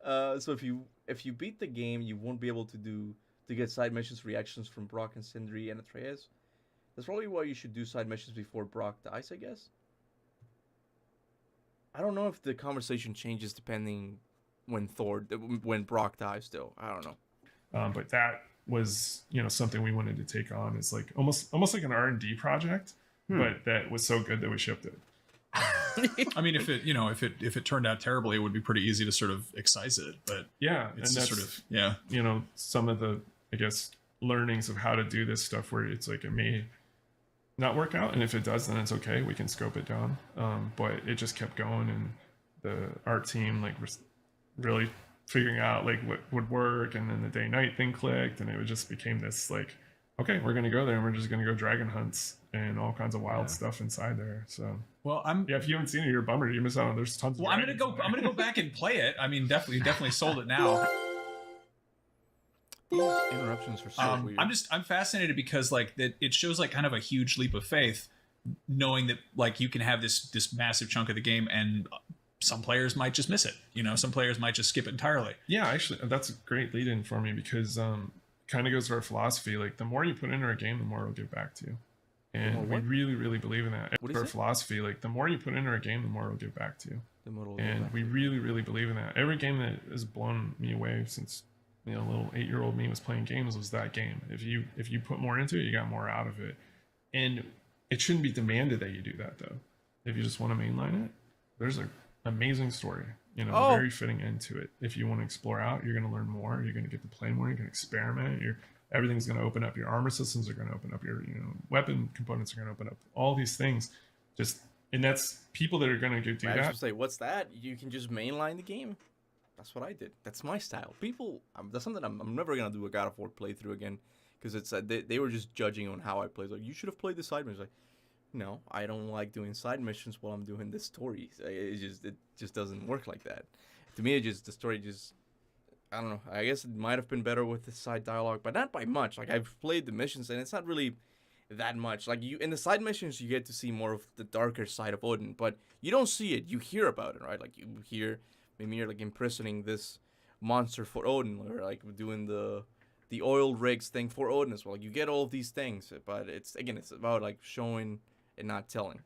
So if you beat the game, you won't be able to get side missions reactions from Brock and Sindri and Atreus. That's probably why you should do side missions before Brock dies, I guess. I don't know if the conversation changes depending when Brock dies. Still, I don't know. But that was, you know, something we wanted to take on. It's like almost like an R&D project, but that was so good that we shipped it. I mean, if it turned out terribly, it would be pretty easy to sort of excise it. But yeah, it's and that's sort of, yeah, you know, some of the, I guess, learnings of how to do this stuff where it's like it may not work out, and if it does, then it's okay. We can scope it down. But it just kept going, and the art team like was really figuring out like what would work, and then the day-night thing clicked, and it just became this like, okay, we're gonna go there, and we're just gonna go dragon hunts and all kinds of wild stuff inside there. So if you haven't seen it, you're a bummer. You miss out on. There's tons. I'm gonna go back and play it. I mean, definitely sold it now. These interruptions are so weird. I'm fascinated because like that it shows like kind of a huge leap of faith, knowing that like you can have this massive chunk of the game and some players might just miss it. You know, some players might just skip it entirely. Yeah, actually, that's a great lead in for me because kind of goes to our philosophy. Like the more you put into a game, the more it'll give back to you. And we really, really believe in that. What is our philosophy? Like the more you put into a game, the more it'll give back to you. And we really, really believe in that. Every game that has blown me away since, you know, little 8-year-old me was playing games was that game. If you put more into it, you got more out of it. And it shouldn't be demanded that you do that though. If you just want to mainline it, there's an amazing story, you know, very fitting into it. If you want to explore out, you're going to learn more. You're going to get to play more. You're going to experiment. Everything's going to open up. Your armor systems are going to open up. Your weapon components are going to open up. All these things, and that's people that are going to do that. I was say, what's that? You can just mainline the game. That's what I did. That's my style. People, that's something I'm never gonna do a God of War playthrough again, because it's they were just judging on how I played. Like, you should have played the side missions. Like, no, I don't like doing side missions while I'm doing this story. It just doesn't work like that. To me, the story just, I don't know. I guess it might have been better with the side dialogue, but not by much. Like, I've played the missions, and it's not really that much. Like, in the side missions, you get to see more of the darker side of Odin, but you don't see it. You hear about it, right? Like, you hear. Maybe you're like imprisoning this monster for Odin, or like doing the oil rigs thing for Odin as well. Like, you get all of these things, but it's about like showing and not telling.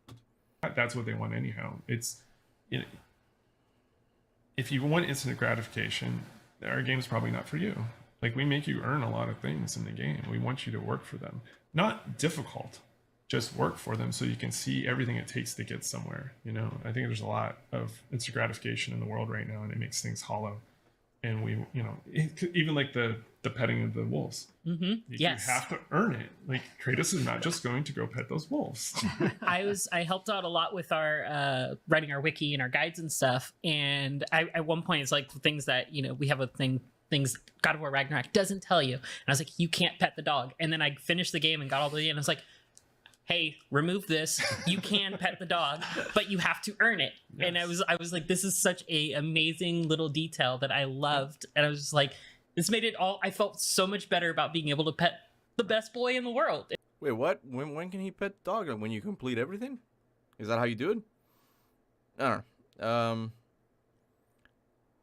That's what they want anyhow. It's, you know, if you want instant gratification, our game's probably not for you. Like, we make you earn a lot of things in the game. We want you to work for them. Not difficult. Just work for them so you can see everything it takes to get somewhere. You know, I think there's a lot of instant gratification in the world right now, and it makes things hollow. And we, you know, even like the petting of the wolves. Mm-hmm. You have to earn it. Like, Kratos is not just going to go pet those wolves. I helped out a lot with our writing our wiki and our guides and stuff. And at one point, it's like things that, you know, we have things God of War Ragnarok doesn't tell you. And I was like, you can't pet the dog. And then I finished the game and got all the way in. And I was like, hey, remove this. You can pet the dog, but you have to earn it. Yes. And I was like, this is such a amazing little detail that I loved. And I was just like, this made it all, I felt so much better about being able to pet the best boy in the world. Wait, what? When can he pet the dog? When you complete everything? Is that how you do it? I don't know.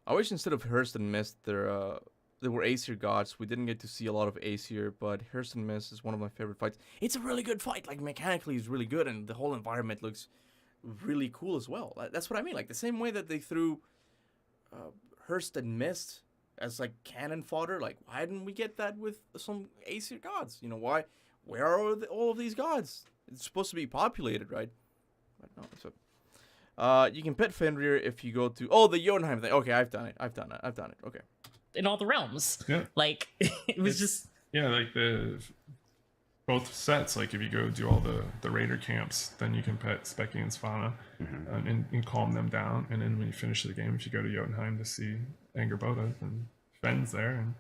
I wish instead of Hearst and Mist, there were Aesir gods. We didn't get to see a lot of Aesir, but Hearst and Mist is one of my favorite fights. It's a really good fight. Like, mechanically, it's really good, and the whole environment looks really cool as well. That's what I mean. Like, the same way that they threw Hearst and Mist as, like, cannon fodder. Like, why didn't we get that with some Aesir gods? You know, why? Where are all of these gods? It's supposed to be populated, right? But no, so... you can pet Fenrir if you go to... Oh, the Jotunheim thing. Okay, I've done it. Okay. In all the realms. Yeah. Like, it was just... Yeah, like both sets. Like, if you go do all the raider camps, then you can pet Specky and Svanna and calm them down. And then when you finish the game, if you go to Jotunheim to see Angerboda, then Fenn's there, and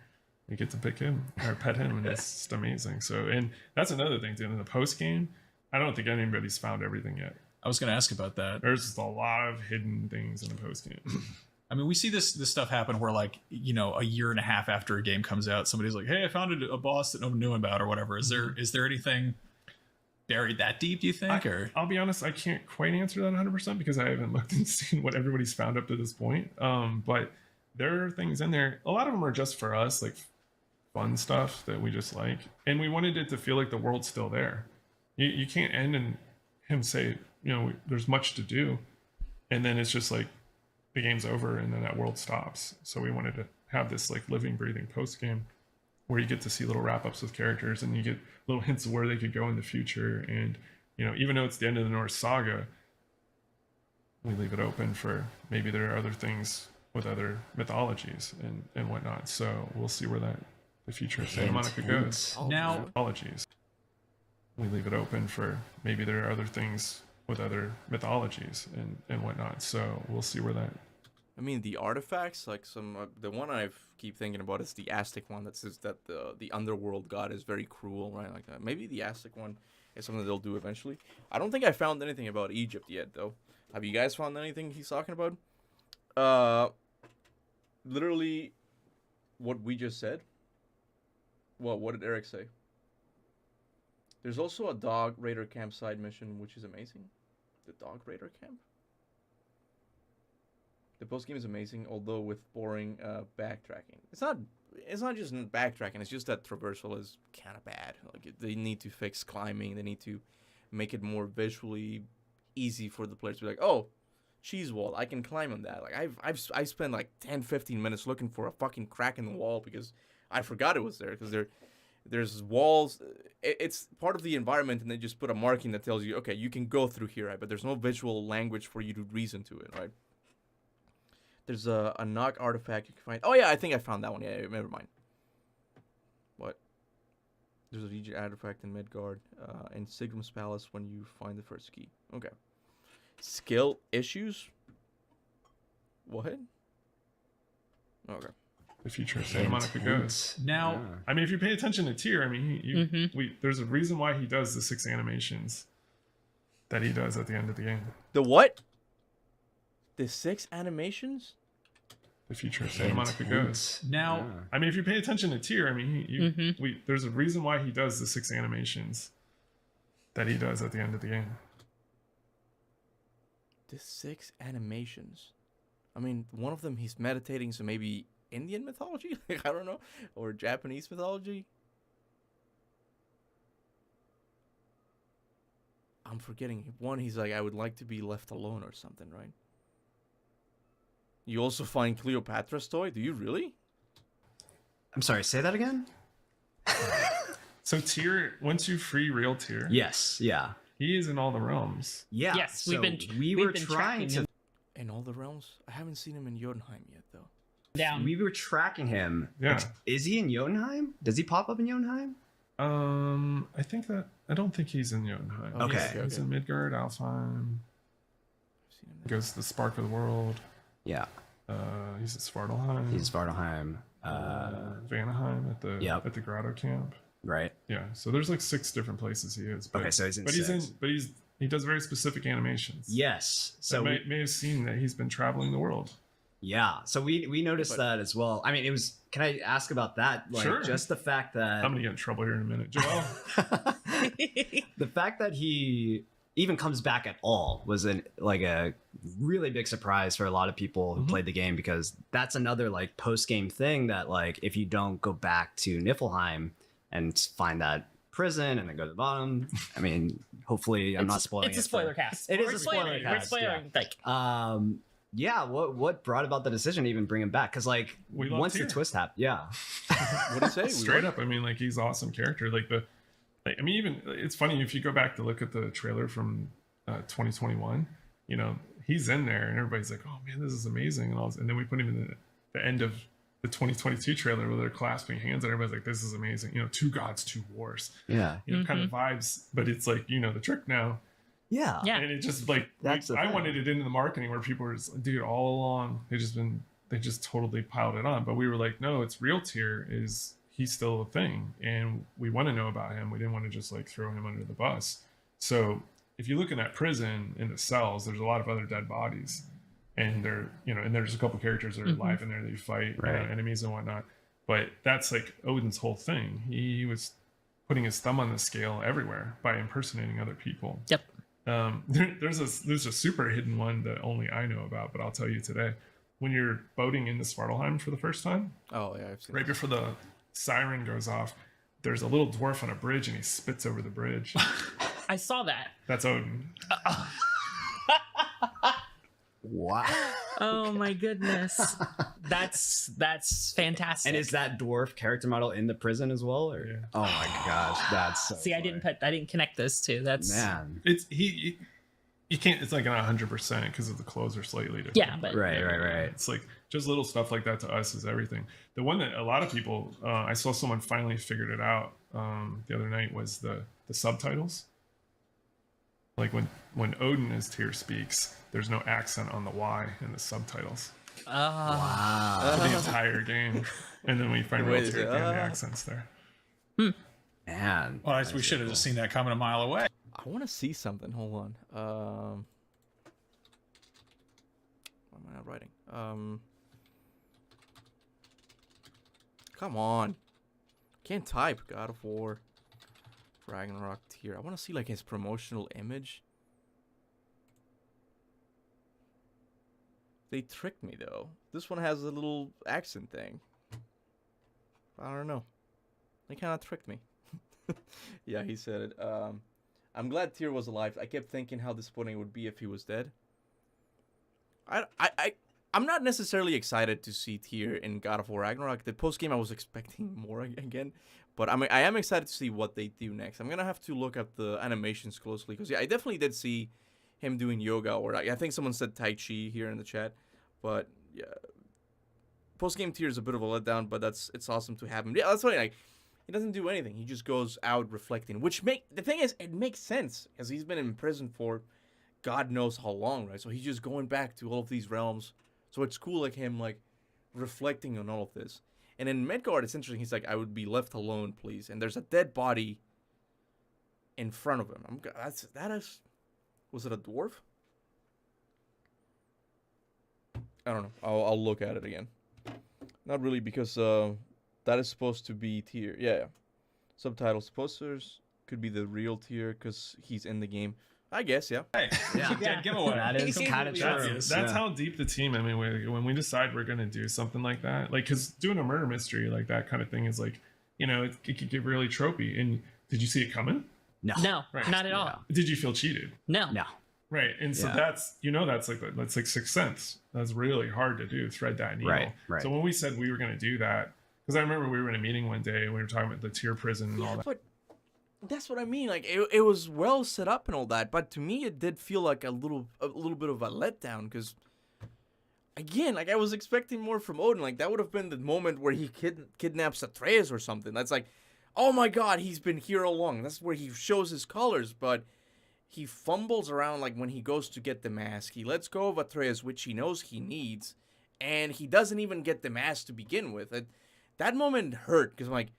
you get to pick him or pet him, and it's just amazing. So, and that's another thing, too. In the post-game, I don't think anybody's found everything yet. I was going to ask about that. There's just a lot of hidden things in the post game. I mean, we see this stuff happen where, like, you know, a year and a half after a game comes out, somebody's like, "Hey, I found a boss that no one knew about," or whatever. Is there anything buried that deep, do you think? I'll be honest, I can't quite answer that 100% because I haven't looked and seen what everybody's found up to this point. But there are things in there. A lot of them are just for us, like fun stuff that we just like, and we wanted it to feel like the world's still there. You can't end and him say, you know, there's much to do, and then it's just like the game's over and then that world stops. So we wanted to have this like living, breathing post game where you get to see little wrap-ups with characters and you get little hints of where they could go in the future. And, you know, even though it's the end of the Norse saga, we leave it open for maybe there are other things with other mythologies and whatnot. So we'll see where the future of Santa Monica goes. Now, mythologies. We leave it open for maybe there are other things with other mythologies and whatnot. So we'll see where that... I mean, the artifacts, like the one I keep thinking about is the Aztec one that says that the underworld god is very cruel, right? Like that. Maybe the Aztec one is something they'll do eventually. I don't think I found anything about Egypt yet, though. Have you guys found anything he's talking about? Literally, what we just said. Well, what did Eric say? There's also a dog raider campsite mission, which is amazing. The dog raider camp. The post game is amazing, although with boring backtracking. It's not just backtracking. It's just that traversal is kind of bad. Like they need to fix climbing. They need to make it more visually easy for the players to be like, oh, cheese wall, I can climb on that. Like I spent like 10-15 minutes looking for a fucking crack in the wall because I forgot it was there because there's walls. It's part of the environment, and they just put a marking that tells you, okay, you can go through here, right? But there's no visual language for you to reason to it, right? There's a knock artifact you can find. Oh yeah, I think I found that one. Yeah, never mind. What? There's a Legion artifact in Midgard, in Sigrim's Palace when you find the first key. Okay. Skill issues? What? Okay. The future of Santa Monica goes. Now, I mean, if you pay attention to Tyr, I mean, there's a reason why he does the 6 animations that he does at the end of the game. The what? The 6 animations? The future of Santa Monica goes. Now, I mean, if you pay attention to Tyr, I mean, there's a reason why he does the 6 animations that he does at the end of the game. The 6 animations? I mean, one of them he's meditating, so maybe Indian mythology? Like, I don't know. Or Japanese mythology? I'm forgetting. One, he's like, I would like to be left alone or something, right? You also find Cleopatra's toy? Do you really? I'm sorry, say that again? So Tyr, once you free real Tyr... Yes, yeah. He is in all the realms. Yeah. Yes, so we were trying to... In all the realms? I haven't seen him in Jotunheim yet, though. Down. We were tracking him. Yeah. Is he in Jotunheim? Does he pop up in Jotunheim? I don't think he's in Jotunheim. Okay. He's in Midgard, Alfheim. He goes to the Spark of the World. Yeah. He's at Svartalheim. He's Svartalheim. Vanaheim at the Grotto camp. Right. Yeah. So there's like 6 different places he is. But, okay, so he's in he does very specific animations. Yes. So may have seen that he's been traveling the world. Yeah, so we noticed that as well. I mean, it was. Can I ask about that? Like, Sure. Just the fact that I'm gonna get in trouble here in a minute, Joel. the fact that he even comes back at all was a really big surprise for a lot of people who played the game, because that's another like post game thing that like if you don't go back to Niflheim and find that prison and then go to the bottom. I mean, hopefully I'm not spoiling it. It's a spoiler cast. It is a spoiler We're cast. spoiling. Yeah. Yeah, what brought about the decision to even bring him back? Because like We love once Tyr. the twist happened, yeah. What do you say? Straight up, I mean, like he's an awesome character. I mean, even it's funny if you go back to look at the trailer from 2021. You know, he's in there, and everybody's like, "Oh man, this is amazing!" And all this. And then we put him in the end of the 2022 trailer where they're clasping hands, and everybody's like, "This is amazing!" You know, 2 gods, 2 wars. Yeah. You know, kind of vibes, but it's like, you know, the trick now. Yeah. Yeah. And it just like That's the I thing. wanted it into the marketing where people were just, dude, all along they just totally piled it on. But we were like, no, it's real tier is he's still a thing, and we want to know about him. We didn't want to just like throw him under the bus. So if you look in that prison in the cells, there's a lot of other dead bodies, and and there's a couple characters that are alive in there that you fight, enemies and whatnot. But that's like Odin's whole thing. He was putting his thumb on the scale everywhere by impersonating other people. Yep. There's a super hidden one that only I know about, but I'll tell you today. When you're boating into Svartalheim for the first time, Oh yeah, I've seen. right before the siren goes off, there's a little dwarf on a bridge, and he spits over the bridge. I saw that. That's Odin. Wow. Oh my goodness. That's fantastic. And is that dwarf character model in the prison as well? Or Yeah. oh my gosh, that's so See, I funny. didn't connect those two. That's Man. It's you can't. It's like not 100% because of the clothes are slightly different. Yeah, but Right. It's like just little stuff like that to us is everything. The one that a lot of people, I saw someone finally figured it out the other night was the subtitles. Like when Odin as Tyr speaks, there's no accent on the Y in the subtitles Wow. for the entire game, and then we find real Wait, Tyr at the end, the accents there. Man. Well, we should have just seen that coming a mile away. I want to see something. Hold on. What am I not writing? Come on. Can't type. God of War. Ragnarok tier. I want to see like his promotional image. They tricked me though. This one has a little accent thing. I don't know. They kind of tricked me. Yeah, he said it. I'm glad Tyr was alive. I kept thinking how disappointing it would be if he was dead. I'm not necessarily excited to see Tyr in God of War Ragnarok. The post game I was expecting more again, but I am excited to see what they do next. I'm gonna have to look at the animations closely because yeah, I definitely did see him doing yoga, or I think someone said Tai Chi here in the chat, but yeah, post game Tyr is a bit of a letdown, but it's awesome to have him. Yeah, that's funny. Like, he doesn't do anything. He just goes out reflecting, which the thing is, it makes sense because he's been in prison for God knows how long, right? So he's just going back to all of these realms. So it's cool, like him, like reflecting on all of this. And in Midgard, it's interesting. He's like, "I would be left alone, please." And there's a dead body in front of him. That is, was it a dwarf? I don't know. I'll look at it again. Not really, because that is supposed to be Tyr. Yeah. Subtitles, posters could be the real Tyr because he's in the game. I guess, yeah. Hey, Yeah. giveaway. That is kind of true. That's how deep the team. I mean, when we decide we're gonna do something like that, like because doing a murder mystery like that kind of thing is like, you know, it could get really tropey. And did you see it coming? no, Right. not at all. Did you feel cheated? No. No. Right, and so Yeah. that's like Sixth Sense. That's really hard to do. Thread that needle. Right. So when we said we were going to do that, because I remember we were in a meeting one day and we were talking about the Tyr prison and all that. But that's what I mean. Like it was well set up and all that, but to me it did feel like a little bit of a letdown because, again, like I was expecting more from Odin. Like that would have been the moment where he kidnaps Atreus or something. That's like, oh my God, he's been here all along. That's where he shows his colors, but he fumbles around like when he goes to get the mask. He lets go of Atreus, which he knows he needs, and he doesn't even get the mask to begin with. That moment hurt because I'm like,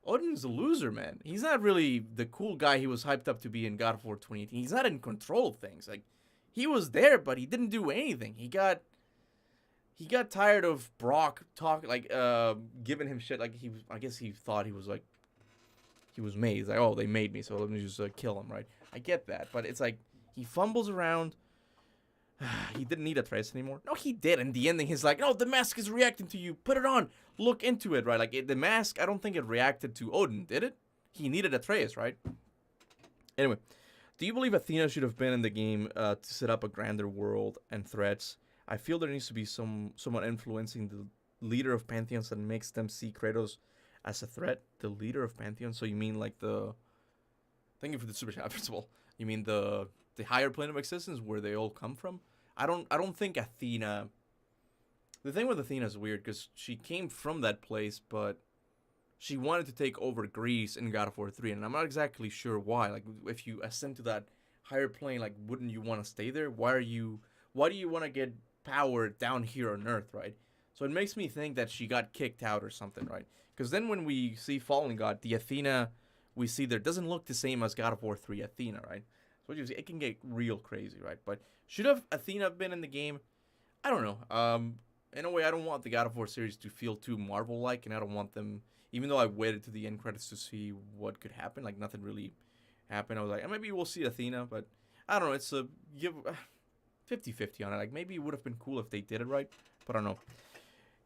Odin's a loser, man. He's not really the cool guy he was hyped up to be in God of War 2018. He's not in control of things. Like, he was there, but he didn't do anything. He got he got tired of Brock giving him shit. Like I guess he thought he was like, he was made. He's like, oh, they made me, so let me just kill him, right? I get that, but it's like he fumbles around. He didn't need Atreus anymore. No, he did. In the ending, he's like, no, the mask is reacting to you. Put it on. Look into it, right? Like the mask, I don't think it reacted to Odin, did it? He needed Atreus, right? Anyway, do you believe Athena should have been in the game to set up a grander world and threats? I feel there needs to be someone influencing the leader of pantheons that makes them see Kratos as a threat. The leader of pantheons. So you mean like the? Thank you for the super chat, first of all. You mean the higher plane of existence where they all come from? I don't think Athena. The thing with Athena is weird because she came from that place, but she wanted to take over Greece in God of War 3, and I'm not exactly sure why. Like, if you ascend to that higher plane, like, wouldn't you want to stay there? Why do you want to get power down here on Earth, right? So it makes me think that she got kicked out or something, right? Because then when we see Fallen God, the Athena we see there doesn't look the same as God of War 3 Athena, right? So it can get real crazy, right? But should have Athena been in the game? I don't know. In a way, I don't want the God of War series to feel too Marvel-like, and I don't want them, even though I waited to the end credits to see what could happen, like nothing really happened. I was like, maybe we'll see Athena, but I don't know. It's a 50-50 on it. Like, maybe it would have been cool if they did it right, but I don't know.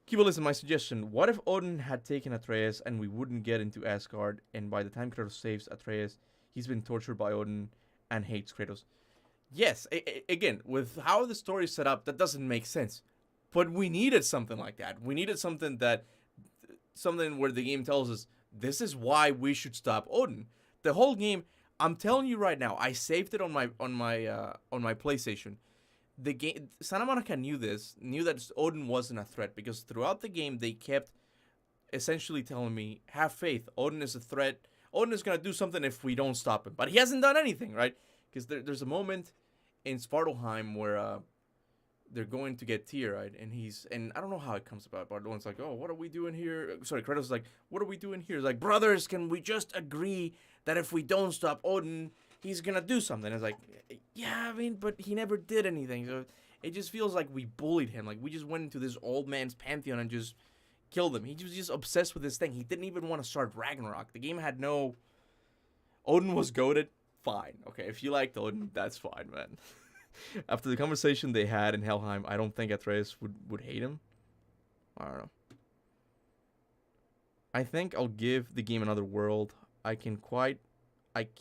Kuba, listen, my suggestion. What if Odin had taken Atreus and we wouldn't get into Asgard, and by the time Kratos saves Atreus, he's been tortured by Odin and hates Kratos? Yes, again, with how the story is set up, that doesn't make sense. But we needed something like that. We needed something where the game tells us, this is why we should stop Odin. The whole game, I'm telling you right now, I saved it on my PlayStation. The game, Santa Monica knew that Odin wasn't a threat, because throughout the game they kept essentially telling me, have faith, Odin is a threat. Odin is gonna do something if we don't stop him, but he hasn't done anything, right? Because there's a moment in Svartalfheim where they're going to get Tyr, right? And I don't know how it comes about, but Odin's like, oh, what are we doing here? Sorry, Kratos is like, what are we doing here? He's like, brothers, can we just agree that if we don't stop Odin, he's gonna do something? It's like, yeah, I mean, but he never did anything. So it just feels like we bullied him. Like, we just went into this old man's pantheon and just killed him. He was just obsessed with this thing. He didn't even want to start Ragnarok. The game had no... Odin was goated. Fine. Okay, if you liked Odin, that's fine, man. After the conversation they had in Helheim, I don't think Atreus would hate him. I don't know. I think I'll give the game another world. I can't quite fathom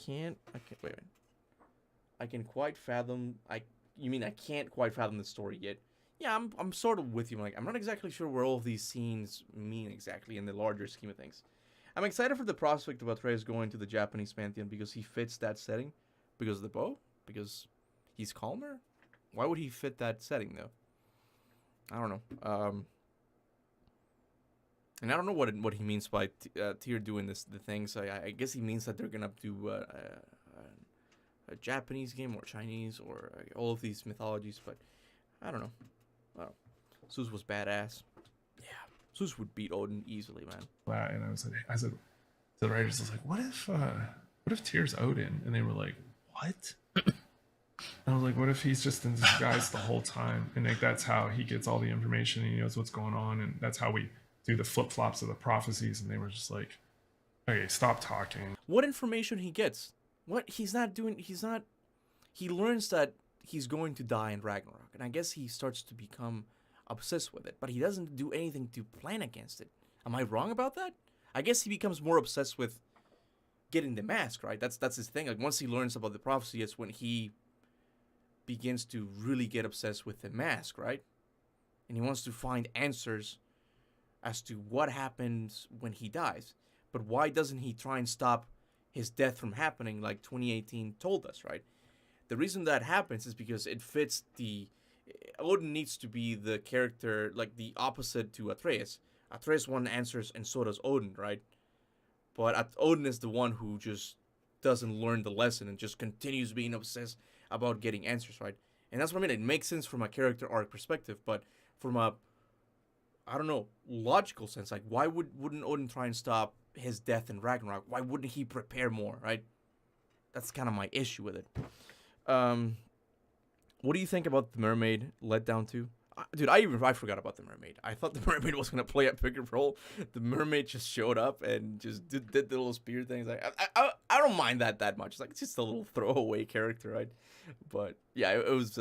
the story yet. Yeah, I'm sort of with you. Like, I'm not exactly sure where all of these scenes mean exactly in the larger scheme of things. I'm excited for the prospect of Atreus going to the Japanese pantheon because he fits that setting. Because of the bow? Because he's calmer? Why would he fit that setting, though? I don't know. And I don't know what he means by Tyr doing the things. I guess he means that they're gonna do a Japanese game or Chinese or all of these mythologies, but I don't know. Well, Zeus was badass. Yeah, Zeus would beat Odin easily, man. And I said to the writers, I was like, what if Tyr's Odin? And they were like, what? I was like, what if he's just in disguise the whole time, and like that's how he gets all the information and he knows what's going on, and that's how we do the flip-flops of the prophecies? And they were just like, okay, stop talking. What information he gets? What he learns that he's going to die in Ragnarok, and I guess he starts to become obsessed with it, but he doesn't do anything to plan against it. Am I wrong about that? I guess he becomes more obsessed with getting the mask, right? That's his thing. Like, once he learns about the prophecy, it's when he begins to really get obsessed with the mask, right? And he wants to find answers as to what happens when he dies. But why doesn't he try and stop his death from happening like 2018 told us, right? The reason that happens is because it fits Odin needs to be the character, like the opposite to Atreus. Atreus wants answers, and so does Odin, right? But Odin is the one who just doesn't learn the lesson and just continues being obsessed about getting answers, right? And that's what I mean. It makes sense from a character arc perspective, but from a, I don't know, logical sense, like, why wouldn't Odin try and stop his death in Ragnarok? Why wouldn't he prepare more, right? That's kind of my issue with it. What do you think about the mermaid letdown 2? Dude, I forgot about the mermaid. I thought the mermaid was gonna play a bigger role. The mermaid just showed up and just did the little spear things. Like I don't mind that much. It's like it's just a little throwaway character, right? But yeah, it was.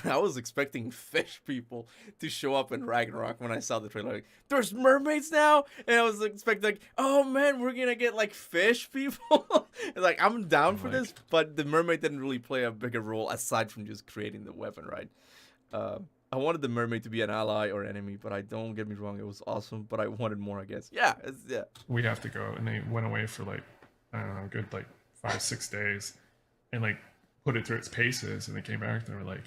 I was expecting fish people to show up in Ragnarok when I saw the trailer. Like, there's mermaids now, and I was expecting, like, oh man, we're gonna get like fish people. Like, I'm down for this, but the mermaid didn't really play a bigger role aside from just creating the weapon, right? I wanted the mermaid to be an ally or enemy, but I don't get me wrong, it was awesome. But I wanted more, I guess. Yeah. We have to go, and they went away for like I don't know, good like 5-6 days, and like put it through its paces, and they came back and they were like,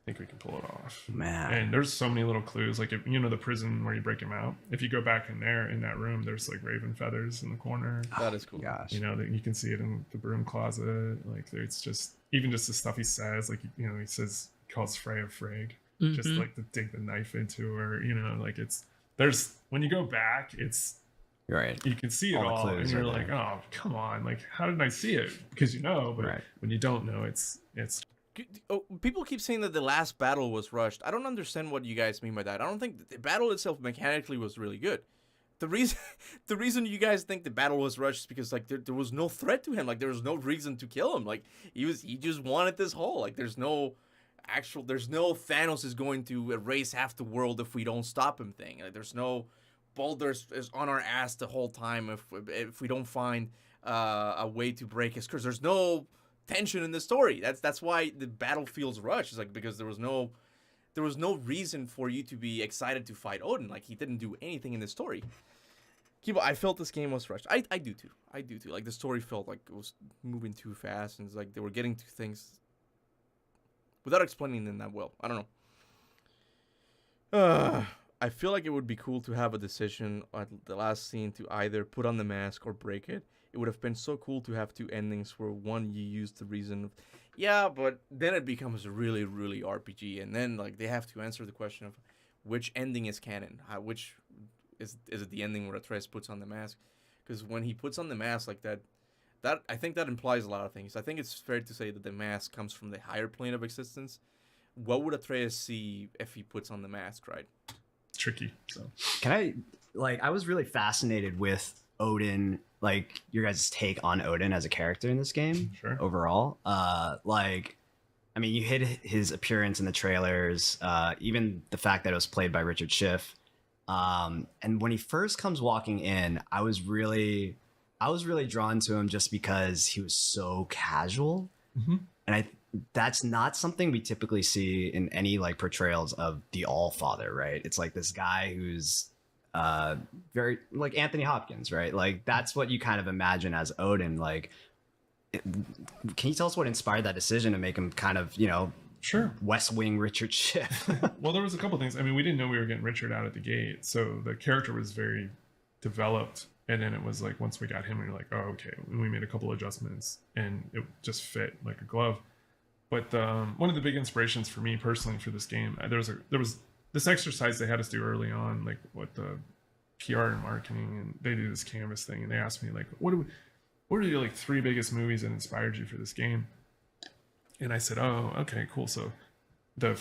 I think we can pull it off, man. And there's so many little clues, like if, the prison where you break him out. If you go back in there in that room, there's like raven feathers in the corner. That is cool. Gosh. That you can see it in the broom closet. Like it's just even just the stuff he says. Like he says he calls Freya Frigg, just like to dig the knife into her. Like there's when you go back, it's right. You can see it all, and you're like, oh come on, like how didn't I see it? Because but when you don't know, it's. Oh, people keep saying that the last battle was rushed. I don't understand what you guys mean by that. I don't think the battle itself mechanically was really good. The reason you guys think the battle was rushed is because like there was no threat to him. Like there was no reason to kill him. Like he just wanted this hole. Like there's no Thanos is going to erase half the world if we don't stop him thing. Like there's no Baldur is on our ass the whole time if we don't find a way to break his curse. There's no tension in the story. That's why the battle feels rushed. It's like because there was no reason for you to be excited to fight Odin. Like he didn't do anything in the story. Kuba, I felt this game was rushed. I do too. Like the story felt like it was moving too fast, and it's like they were getting to things without explaining them that well. I don't know. I feel like it would be cool to have a decision at the last scene to either put on the mask or break it. It would have been so cool to have two endings where one you use the reason of, yeah, but then it becomes really, really RPG, and then like they have to answer the question of which ending is canon, which is it the ending where Atreus puts on the mask? Because when he puts on the mask like that I think that implies a lot of things. I think it's fair to say that the mask comes from the higher plane of existence. What would Atreus see if he puts on the mask, right? It's tricky. So I was really fascinated with Odin, like your guys' take on Odin as a character in this game. Sure. Overall, you hit his appearance in the trailers, even the fact that it was played by Richard Schiff, and when he first comes walking in, I was really drawn to him just because he was so casual, and that's not something we typically see in any like portrayals of the All-Father, right? It's like this guy who's very like Anthony Hopkins, right? Like that's what you kind of imagine as Odin. Like, can you tell us what inspired that decision to make him kind of, sure, West Wing Richard Schiff? Well, there was a couple things. I mean, we didn't know we were getting Richard out at the gate, so the character was very developed, and then it was like once we got him, we were like, oh, okay. And we made a couple adjustments, and it just fit like a glove. But one of the big inspirations for me personally for this game, there was this exercise they had us do early on, like what the PR and marketing, and they do this canvas thing, and they asked me like, what are the like 3 biggest movies that inspired you for this game? And I said, oh, okay, cool. So the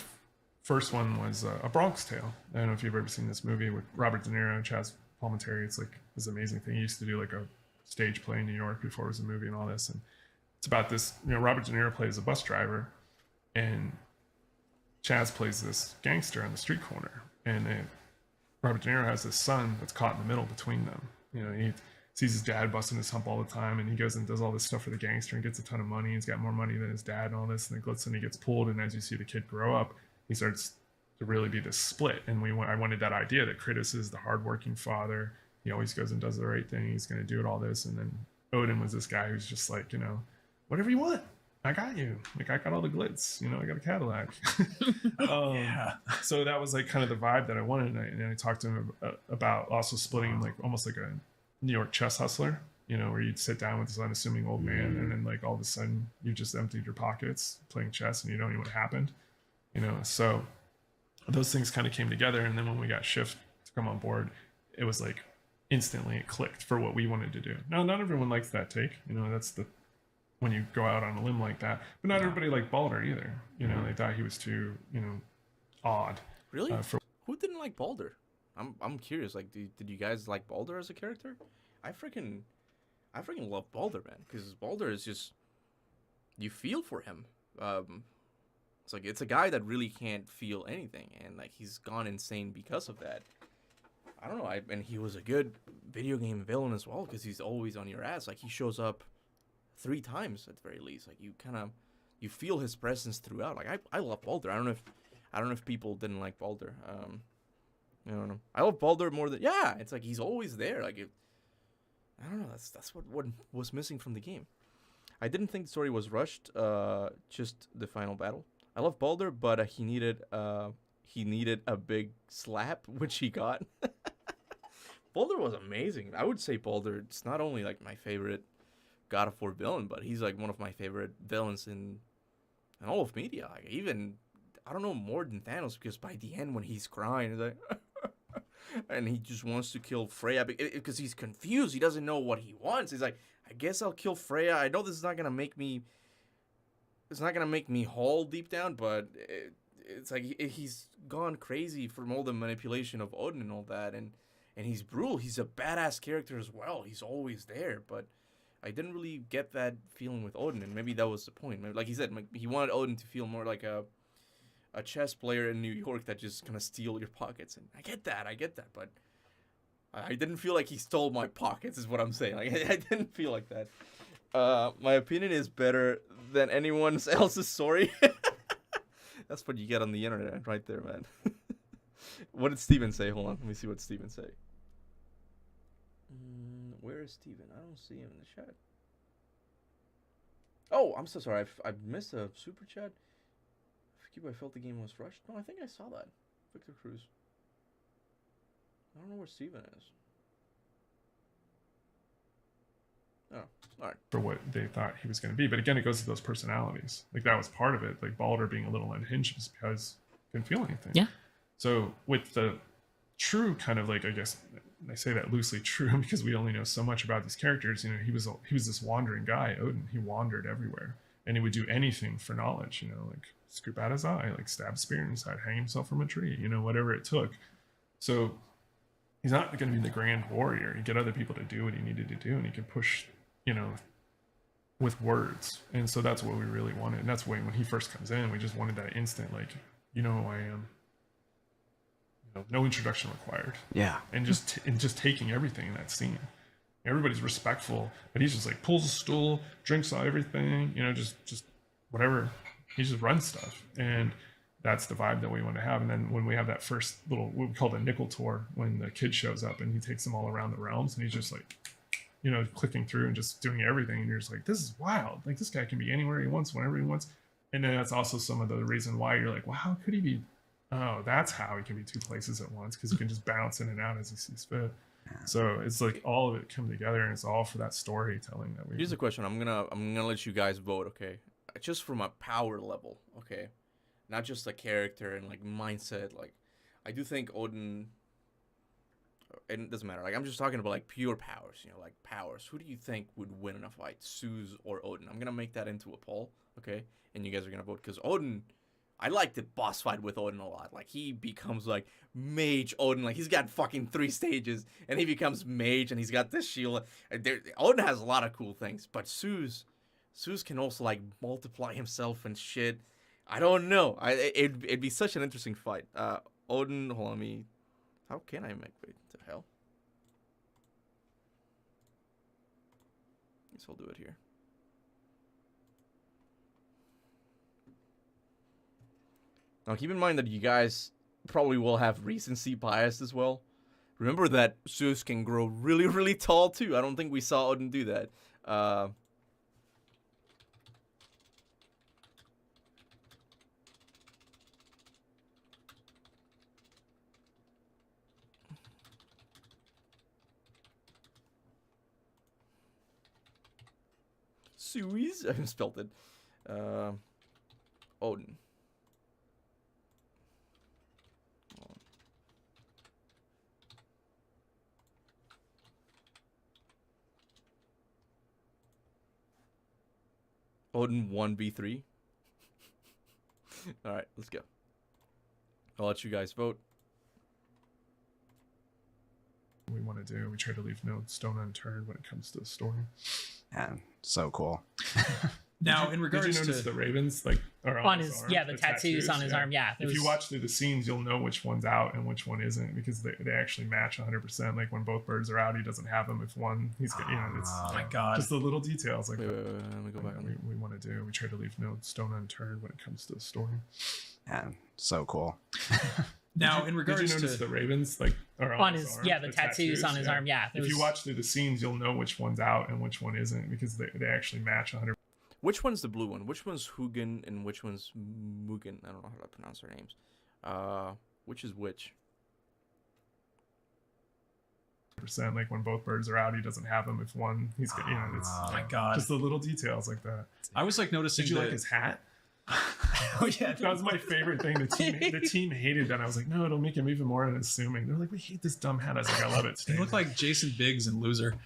first one was A Bronx Tale. I don't know if you've ever seen this movie with Robert De Niro and Chaz Palminteri. It's like this amazing thing. He used to do like a stage play in New York before it was a movie and all this. And it's about this, Robert De Niro plays a bus driver, and Chaz plays this gangster on the street corner, and Robert De Niro has this son that's caught in the middle between them. He sees his dad busting his hump all the time, and he goes and does all this stuff for the gangster and gets a ton of money. He's got more money than his dad and all this, and then he gets pulled, and as you see the kid grow up, he starts to really be this split. And I wanted that idea that Kratos is the hardworking father. He always goes and does the right thing. He's going to do it all this, and then Odin was this guy who's just like, whatever you want, I got you. Like, I got all the glitz, I got a Cadillac. Yeah. So that was like kind of the vibe that I wanted. And I talked to him about also splitting him like almost like a New York chess hustler, where you'd sit down with this unassuming old man, and then like all of a sudden you just emptied your pockets playing chess and you don't know what happened, So those things kind of came together. And then when we got Schiff to come on board, it was like instantly it clicked for what we wanted to do. Now, not everyone likes that take, that's when you go out on a limb like that, but not everybody liked Baldur either. They thought he was too, odd. Really? Who didn't like Baldur? I'm curious. Like, did you guys like Baldur as a character? I freaking love Baldur, man, because Baldur is just, you feel for him. It's like, it's a guy that really can't feel anything, and like he's gone insane because of that. I don't know. And he was a good video game villain as well, because he's always on your ass. Like, he shows up 3 times at the very least. Like, you feel his presence throughout. Like, I love Baldur. I don't know if people didn't like Baldur. I don't know. I love Baldur more than, yeah. It's like he's always there. Like, I don't know. That's what was missing from the game. I didn't think the story was rushed. Just the final battle. I love Baldur, but he needed a big slap, which he got. Baldur was amazing. I would say Baldur, it's not only like my favorite God of War villain, but he's like one of my favorite villains in all of media. Like, even, I don't know, more than Thanos, because by the end when he's crying, he's like and he just wants to kill Freya because he's confused. He doesn't know what he wants. He's like, I guess I'll kill Freya. I know this is not gonna make me. It's not gonna make me whole deep down, but it's like he's gone crazy from all the manipulation of Odin and all that, and he's brutal. He's a badass character as well. He's always there, but I didn't really get that feeling with Odin, and maybe that was the point. Maybe, like he said, he wanted Odin to feel more like a chess player in New York that just kind of steal your pockets, and I get that, but I didn't feel like he stole my pockets, is what I'm saying. Like, I didn't feel like that. My opinion is better than anyone else's story. That's what you get on the internet right there, man. What did Steven say? Hold on, let me see what Steven say. Where is Steven? I don't see him in the chat. Oh, I'm so sorry. I missed a super chat. I felt the game was rushed. No, I think I saw that. Victor Cruz. I don't know where Steven is. Oh, all right. For what they thought he was going to be. But again, it goes to those personalities. Like, that was part of it. Like, Baldur being a little unhinged just because he couldn't feel anything. Yeah. So with the true kind of, like, I guess I say that loosely true because we only know so much about these characters. You know, he was this wandering guy, Odin. He wandered everywhere, and he would do anything for knowledge. You know, like scoop out his eye, like stab spear inside, hang himself from a tree. You know, whatever it took. So he's not going to be the grand warrior. He get other people to do what he needed to do, and he can push, you know, with words. And so that's what we really wanted. And that's why when he first comes in, we just wanted that instant, like, you know who I am. You know, no introduction required. Yeah. And just taking everything in that scene. Everybody's respectful, but he's just like pulls a stool, drinks out everything, you know, just whatever. He just runs stuff. And that's the vibe that we want to have. And then when we have that first little, what we call the nickel tour, when the kid shows up and he takes them all around the realms, and he's just like, you know, clicking through and just doing everything. And you're just like, this is wild. Like, this guy can be anywhere he wants, whenever he wants. And then that's also some of the reason why you're like, well, how could he be? Oh, that's how he can be 2 places at once, because he can just bounce in and out as he sees fit. So it's like all of it come together, and it's all for that storytelling that we. Here's the question. I'm gonna let you guys vote, okay? Just from a power level, okay? Not just a character and like mindset. Like, I do think Odin. And it doesn't matter. Like, I'm just talking about like pure powers. You know, like powers. Who do you think would win in a fight, Zeus or Odin? I'm gonna make that into a poll, okay? And you guys are gonna vote, because Odin. I like the boss fight with Odin a lot. Like, he becomes like mage Odin. Like, he's got fucking 3 stages, and he becomes mage, and he's got this shield. Odin has a lot of cool things, but Zeus can also like multiply himself and shit. I don't know. It'd be such an interesting fight. Odin, hold on, how can I make? Wait, the hell? Guess I'll do it here. Now, keep in mind that you guys probably will have recency bias as well. Remember that Zeus can grow really, really tall, too. I don't think we saw Odin do that. Zeus? I spelled it. Odin. Odin 1v3. Alright, let's go. I'll let you guys vote. We want to do. We try to leave no stone unturned when it comes to the story. Man, so cool. Now, in regards did you notice to the ravens, like are on his arm, the tattoos on his arm. Yeah. If you watch through the scenes, you'll know which one's out and which one isn't because they actually match 100%. Like when both birds are out, he doesn't have them. If one, he's got, it's oh my god, just the little details like Wait, let me go back. we want to do. We try to leave no stone unturned when it comes to the story. Man, so cool. now in regards did you notice to the ravens, like are on his arm, the tattoos on his arm. Yeah. If you watch through the scenes, you'll know which one's out and which one isn't because they actually match 100%. Which one's the blue one? Which one's Hugin and which one's Mugen? I don't know how to pronounce their names. Which is which? Like when both birds are out, he doesn't have them. If one, he's got, it's oh my god, just the little details like that. I was like noticing. Did you like his hat? Oh yeah, that was my favorite thing. The team hated that. I was like, no, it'll make him even more unassuming. They're like, we hate this dumb hat. I was like, I love it. He looked like Jason Biggs in Loser.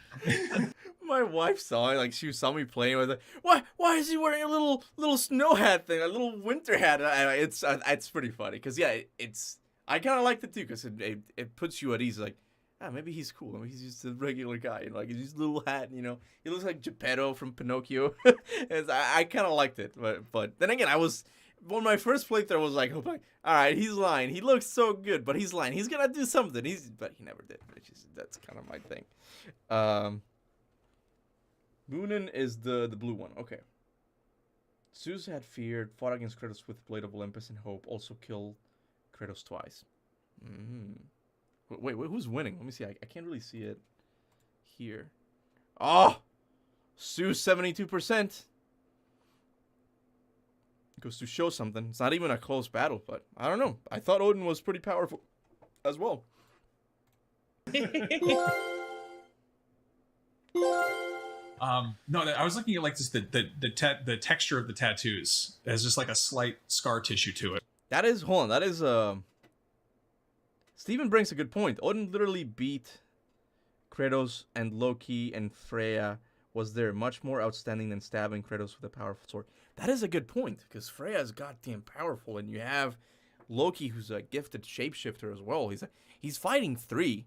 My wife saw it, like she saw me playing with it. Why is he wearing a little snow hat thing, a little winter hat? It's pretty funny because yeah, I kind of liked it too because it puts you at ease. Like, maybe he's cool. Maybe he's just a regular guy. Like he's just a little hat. He looks like Geppetto from Pinocchio. I kind of liked it, but then again, when my first playthrough was like, all right, he's lying. He looks so good, but he's lying. He's gonna do something. But he never did. That's kind of my thing. Munin is the blue one. Okay. Zeus had feared, fought against Kratos with Blade of Olympus and Hope, also killed Kratos twice. Wait, who's winning? Let me see. I can't really see it here. Oh! Zeus 72%. Goes to show something. It's not even a close battle, but I don't know. I thought Odin was pretty powerful as well. No, I was looking at like just the texture of the tattoos. It has just like a slight scar tissue to it. That is Steven brings a good point. Odin literally beat Kratos, and Loki and Freya was there, much more outstanding than stabbing Kratos with a powerful sword. That is a good point, because Freya is goddamn powerful, and you have Loki, who's a gifted shapeshifter as well. He's fighting 3.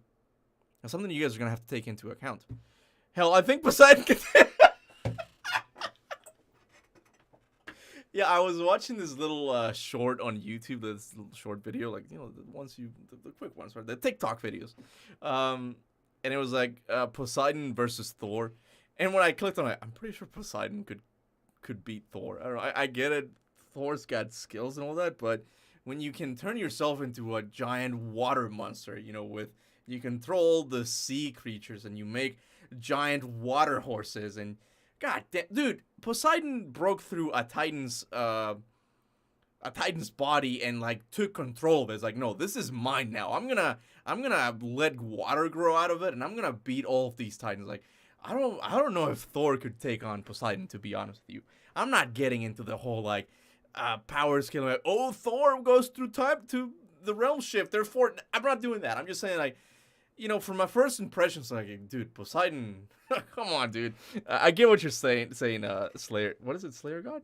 That's something you guys are gonna have to take into account. Hell, I think Poseidon can... Yeah, I was watching this little short on YouTube, this little short video, like, the quick ones, right? The TikTok videos. And it was like Poseidon versus Thor. And when I clicked on it, I'm pretty sure Poseidon could beat Thor. I don't know, I get it. Thor's got skills and all that, but when you can turn yourself into a giant water monster, you control the sea creatures and you make giant water horses, and god damn, dude, Poseidon broke through a titan's body and like took control of it. It's like, no, this is mine now. I'm gonna let water grow out of it, and I'm gonna beat all of these titans. Like, I don't know if Thor could take on Poseidon, to be honest with you. I'm not getting into the whole like power skill. Like, oh, Thor goes through time to the realm shift. Therefore, I'm not doing that. I'm just saying, like, from my first impressions, like, dude, Poseidon, come on, dude. I get what you're saying, Slayer. What is it, Slayer God?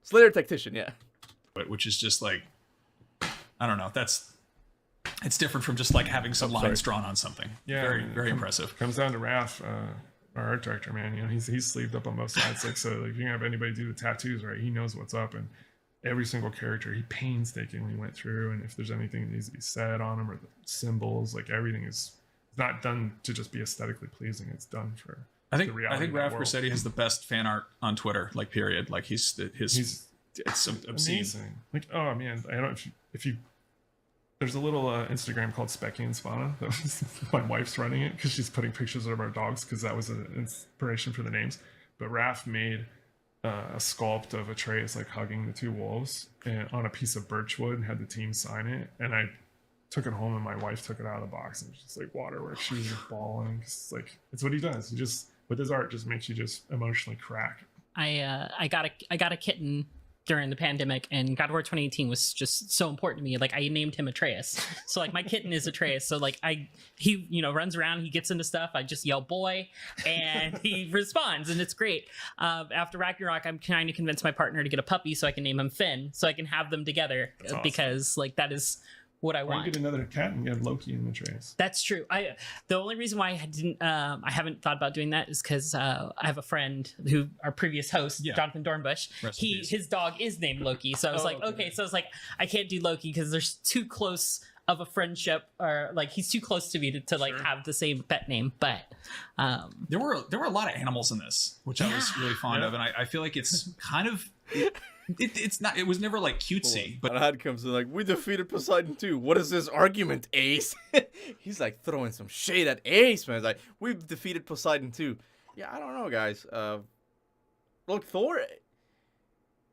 Slayer Tactician, yeah. Which is just like, I don't know. It's different from just like having some lines drawn on something. Yeah, very, very impressive. Comes down to Raph, our art director, man. He's sleeved up on both sides. Like, so like, if you're gonna have anybody do the tattoos, right? He knows what's up, and every single character he painstakingly went through, and if there's anything that needs to be said on them or the symbols, like everything is not done to just be aesthetically pleasing. It's done for I think Raph Grassetti has the best fan art on Twitter, like, period. Like, it's obscene. Amazing. Like, oh man, I don't know if you there's a little Instagram called Specky and Spana. My wife's running it because she's putting pictures of our dogs because that was an inspiration for the names. But Raph made a sculpt of Atreus like hugging the 2 wolves and on a piece of birchwood and had the team sign it. And I took it home and my wife took it out of the box and it was just like waterworks. She was just bawling. It's what he does. He just, with his art, just makes you just emotionally crack. I got a kitten during the pandemic, and God of War 2018 was just so important to me. Like, I named him Atreus. So like my kitten is Atreus. So like he runs around, he gets into stuff. I just yell boy, and he responds, and it's great. After Ragnarok, I'm trying to convince my partner to get a puppy so I can name him Finn, so I can have them together. That's awesome. Because like that is what I want. You get another cat and you have Loki and Atreus. That's true. The only reason why I haven't thought about doing that is because I have a friend who, our previous host, Jonathan Dornbush, his dog is named Loki. So I was okay. So I was like, I can't do Loki because there's too close of a friendship, or like he's too close to me to like have the same pet name. But there were a lot of animals in this, which I was really fond of, and I feel like it's kind of. It's not. It was never like cutesy, but Had comes in like, we defeated Poseidon too. What is this argument, Ace? He's like throwing some shade at Ace, man. It's like, we've defeated Poseidon too. Yeah, I don't know, guys. Look, Thor.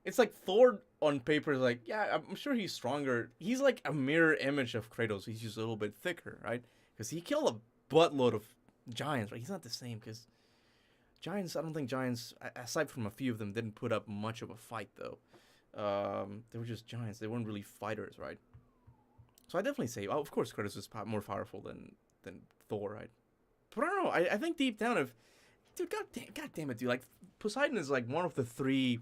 It's like Thor on paper is like, yeah, I'm sure he's stronger. He's like a mirror image of Kratos. He's just a little bit thicker, right? Because he killed a buttload of giants, right? He's not the same because. Giants, I don't think Giants, aside from a few of them, didn't put up much of a fight, though. They were just Giants. They weren't really fighters, right? So I definitely say, of course, Kratos is more powerful than Thor, right? But I don't know. I think deep down, dude, God damn it, dude. Like, Poseidon is like one of the three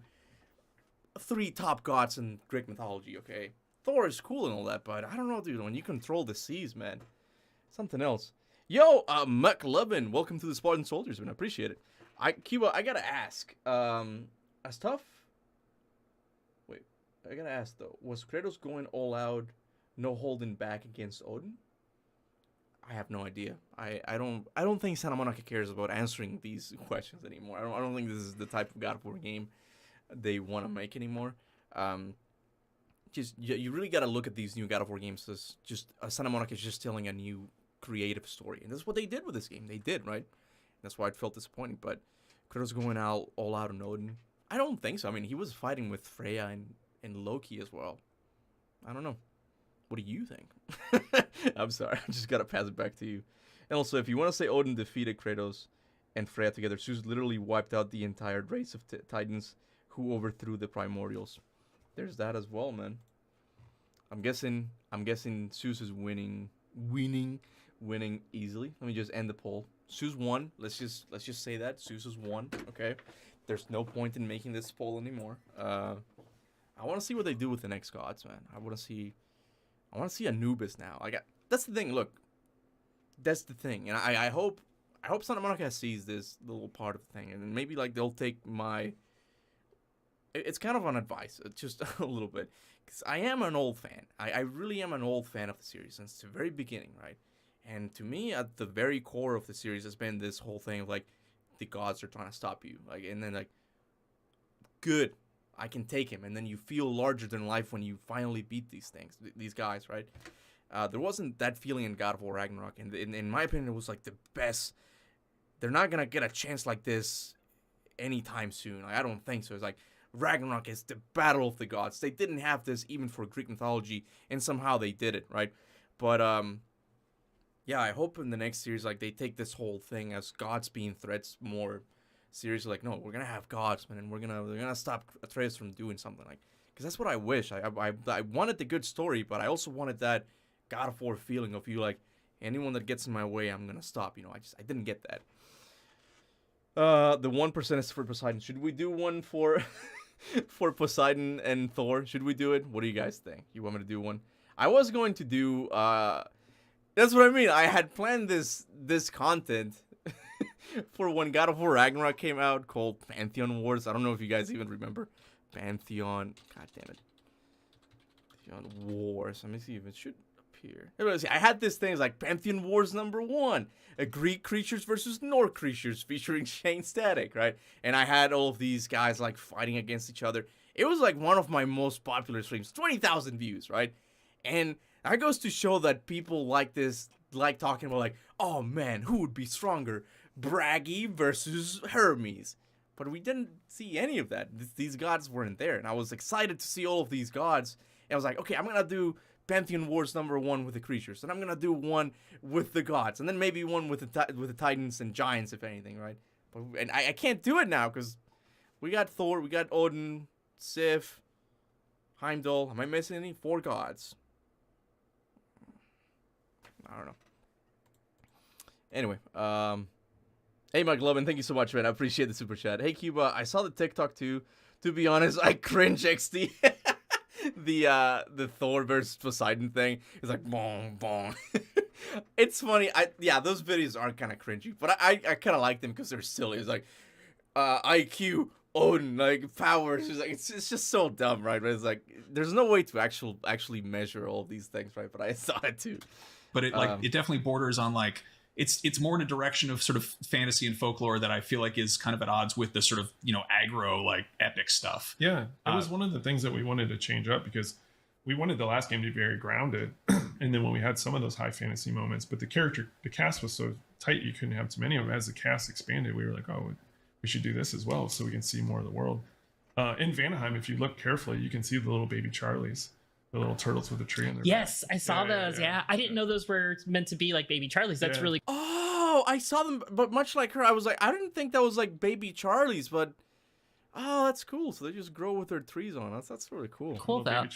top gods in Greek mythology, okay? Thor is cool and all that, but I don't know, dude. When you control the seas, man, something else. Yo, McLovin, welcome to the Spartan Soldiers, man. I appreciate it. Kuba, I gotta ask, as tough? Wait, I gotta ask though, was Kratos going all out, no holding back against Odin? I have no idea. I don't think Santa Monica cares about answering these questions anymore. I don't think this is the type of God of War game they want to make anymore. You really gotta look at these new God of War games as just Santa Monica is just telling a new creative story, and that's what they did with this game. They did, right? That's why it felt disappointing. But Kratos going all out on Odin, I don't think so. I mean, he was fighting with Freya and Loki as well. I don't know. What do you think? I'm sorry. I just gotta pass it back to you. And also, if you want to say Odin defeated Kratos and Freya together, Zeus literally wiped out the entire race of Titans who overthrew the Primordials. There's that as well, man. I'm guessing Zeus is winning easily. Let me just end the poll. Zeus won. Let's just say that Zeus has won. Okay, there's no point in making this poll anymore. I want to see what they do with the next gods, man. I want to see Anubis now. That's the thing. Look, that's the thing, and I hope Santa Monica sees this little part of the thing, and maybe like they'll take my. It's kind of an advice, just a little bit, because I am an old fan. I really am an old fan of the series since the very beginning, right? And to me, at the very core of the series has been this whole thing of like, the gods are trying to stop you. Like, and then like, good, I can take him. And then you feel larger than life when you finally beat these guys, right? There wasn't that feeling in God of War Ragnarok. And in my opinion, it was like the best. They're not going to get a chance like this anytime soon. Like, I don't think so. It's like, Ragnarok is the battle of the gods. They didn't have this even for Greek mythology, and somehow they did it, right? But, yeah, I hope in the next series, like, they take this whole thing as gods being threats more seriously. Like, no, we're gonna have gods, man, and they're gonna stop Atreus from doing something. Like, because that's what I wish. I wanted the good story, but I also wanted that God of War feeling of you, like, anyone that gets in my way, I'm gonna stop. You know, I didn't get that. The 1% is for Poseidon. Should we do one for for Poseidon and Thor? Should we do it? What do you guys think? You want me to do one? I was going to do that's what I mean. I had planned this content for when God of War Ragnarok came out, called Pantheon Wars. I don't know if you guys even remember Pantheon. God damn it. Pantheon Wars. Let me see if it should appear. Anyways, I had this thing. It's like Pantheon Wars #1. Greek creatures versus Norse creatures, featuring Shane Static, right? And I had all of these guys like fighting against each other. It was like one of my most popular streams. 20,000 views, right? And that goes to show that people like this, like talking about like, oh man, who would be stronger? Braggy versus Hermes. But we didn't see any of that. These gods weren't there. And I was excited to see all of these gods. And I was like, okay, I'm going to do Pantheon Wars #1 with the creatures. And I'm going to do one with the gods. And then maybe one with the Titans and Giants, if anything, right? And I can't do it now because we got Thor, we got Odin, Sif, Heimdall. Am I missing any? 4 gods. I don't know. Anyway, hey, Mike Lovin, thank you so much, man. I appreciate the super chat. Hey, Cuba, I saw the TikTok too. To be honest, I cringe XD. the Thor versus Poseidon thing is like boom, boom. It's funny. Those videos are kind of cringy, but I kind of like them because they're silly. It's like IQ, Odin, like powers. It's just so dumb, right? But it's like there's no way to actually measure all these things, right? But I saw it too. But it it definitely borders on like it's more in a direction of sort of fantasy and folklore that I feel like is kind of at odds with the sort of aggro like epic stuff. Yeah, it was one of the things that we wanted to change up because we wanted the last game to be very grounded, and then when we had some of those high fantasy moments, but the cast was so tight you couldn't have too many of them. As the cast expanded, we were like, oh, we should do this as well so we can see more of the world. In Vanaheim, if you look carefully, you can see the little baby Charlies. The little turtles with the tree in their Yes, back. I saw those. Yeah. I didn't know those were meant to be like baby Charlies. That's really Oh, I saw them, but much like her, I was like, I didn't think that was like baby Charlies, but oh, that's cool. So they just grow with their trees on. That's really cool. Cool though.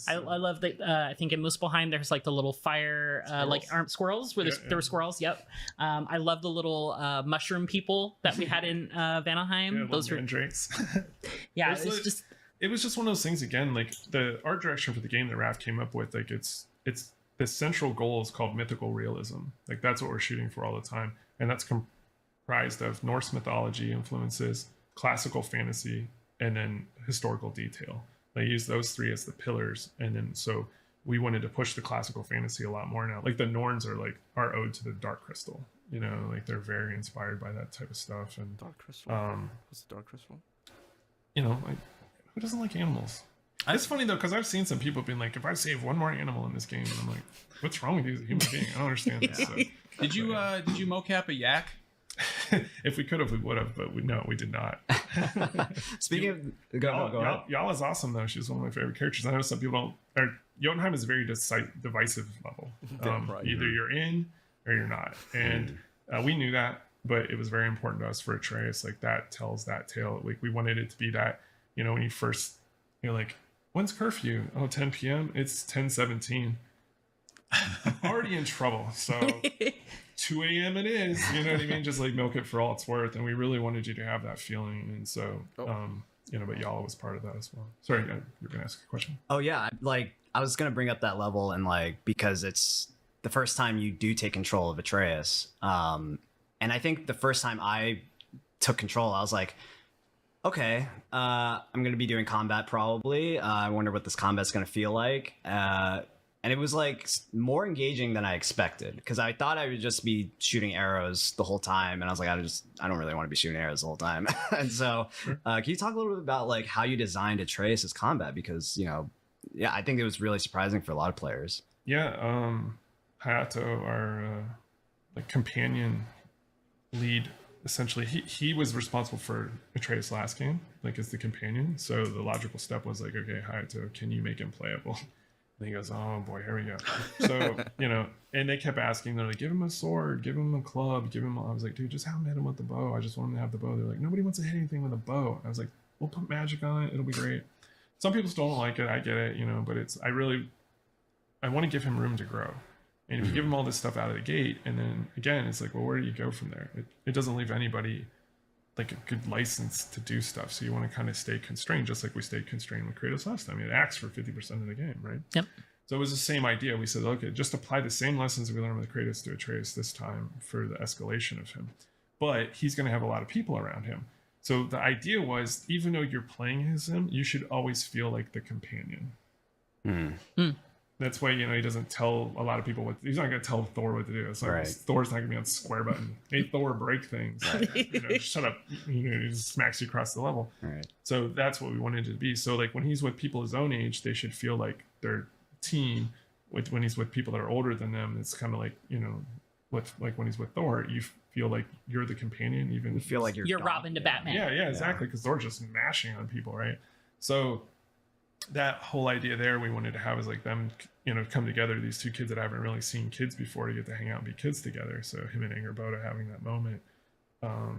I love that. I think in Muspelheim there's like the little fire like squirrels where there were squirrels. Yep. I love the little mushroom people that we had in Vanaheim. Yeah, those were mandrakes. Yeah, it's just. It was just one of those things again, like the art direction for the game that Raph came up with, like it's the central goal is called mythical realism. Like that's what we're shooting for all the time. And that's comprised of Norse mythology influences, classical fantasy, and then historical detail. They use those 3 as the pillars. And then so we wanted to push the classical fantasy a lot more now. Like the Norns are like our ode to the Dark Crystal. Like they're very inspired by that type of stuff. And Dark Crystal. What's the Dark Crystal? Like who doesn't like animals? It's funny though, because I've seen some people being like, if I save one more animal in this game, and I'm like, what's wrong with you as a human being? I don't understand this. So, did you mocap a yak? If we could have, we would have, but we did not. Speaking of, go ahead. Y'all is awesome though. She's one of my favorite characters. I know some people don't. Jotunheim is a very divisive level. Either you're in or you're not, and we knew that, but it was very important to us for Atreus. Like that tells that tale. Like we wanted it to be that. When you first, you're like, when's curfew? Oh, 10 p.m. It's 10:17. I'm already in trouble. So 2 a.m. it is. You know what I mean? Just like milk it for all it's worth. And we really wanted you to have that feeling. And so, but y'all was part of that as well. Sorry, you're gonna ask a question. Oh yeah, like I was gonna bring up that level and like because it's the first time you do take control of Atreus. And I think the first time I took control, I was like, okay, I'm going to be doing combat probably. I wonder what this combat's going to feel like. And it was like more engaging than I expected because I thought I would just be shooting arrows the whole time. And I was like, I don't really want to be shooting arrows the whole time. And so can you talk a little bit about like how you designed Atreus' combat? Because, I think it was really surprising for a lot of players. Yeah. Hayato, our like companion lead, essentially he was responsible for Atreus' last game, like as the companion. So the logical step was like, okay, Hayato, can you him playable? And he goes, oh boy, here we go. So and they kept asking, they're like, give him a sword, give him a club, I was like, dude, just have him hit him with the bow. I just want him to have the bow. They're like, nobody wants to hit anything with a bow. I was like, we'll put magic on it, it'll be great. Some people still don't like it, I get it, but I want to give him room to grow. And if you give him all this stuff out of the gate, and then again, it's like, well, where do you go from there? It doesn't leave anybody like a good license to do stuff. So you want to kind of stay constrained, just like we stayed constrained with Kratos last time. It acts for 50% of the game, right? Yep. So it was the same idea. We said, okay, just apply the same lessons we learned with Kratos to Atreus this time for the escalation of him. But he's going to have a lot of people around him. So the idea was, even though you're playing as him, you should always feel like the companion. That's why, he doesn't tell a lot of people he's not going to tell Thor what to do. It's like, Thor's not going to be on square button. Hey, Thor, break things. Shut up. He just smacks you across the level. Right. So that's what we wanted it to be. So like when he's with people his own age, they should feel like their team. When he's with people that are older than them, it's kind of like, like when he's with Thor, you feel like you're the companion. Even you feel like you're Robin to Batman. Yeah, exactly. Because Thor's just mashing on people, right? So that whole idea there we wanted to have is like them, come together, these two kids that haven't really seen kids before, to get to hang out and be kids together. So him and Angerboda having that moment, I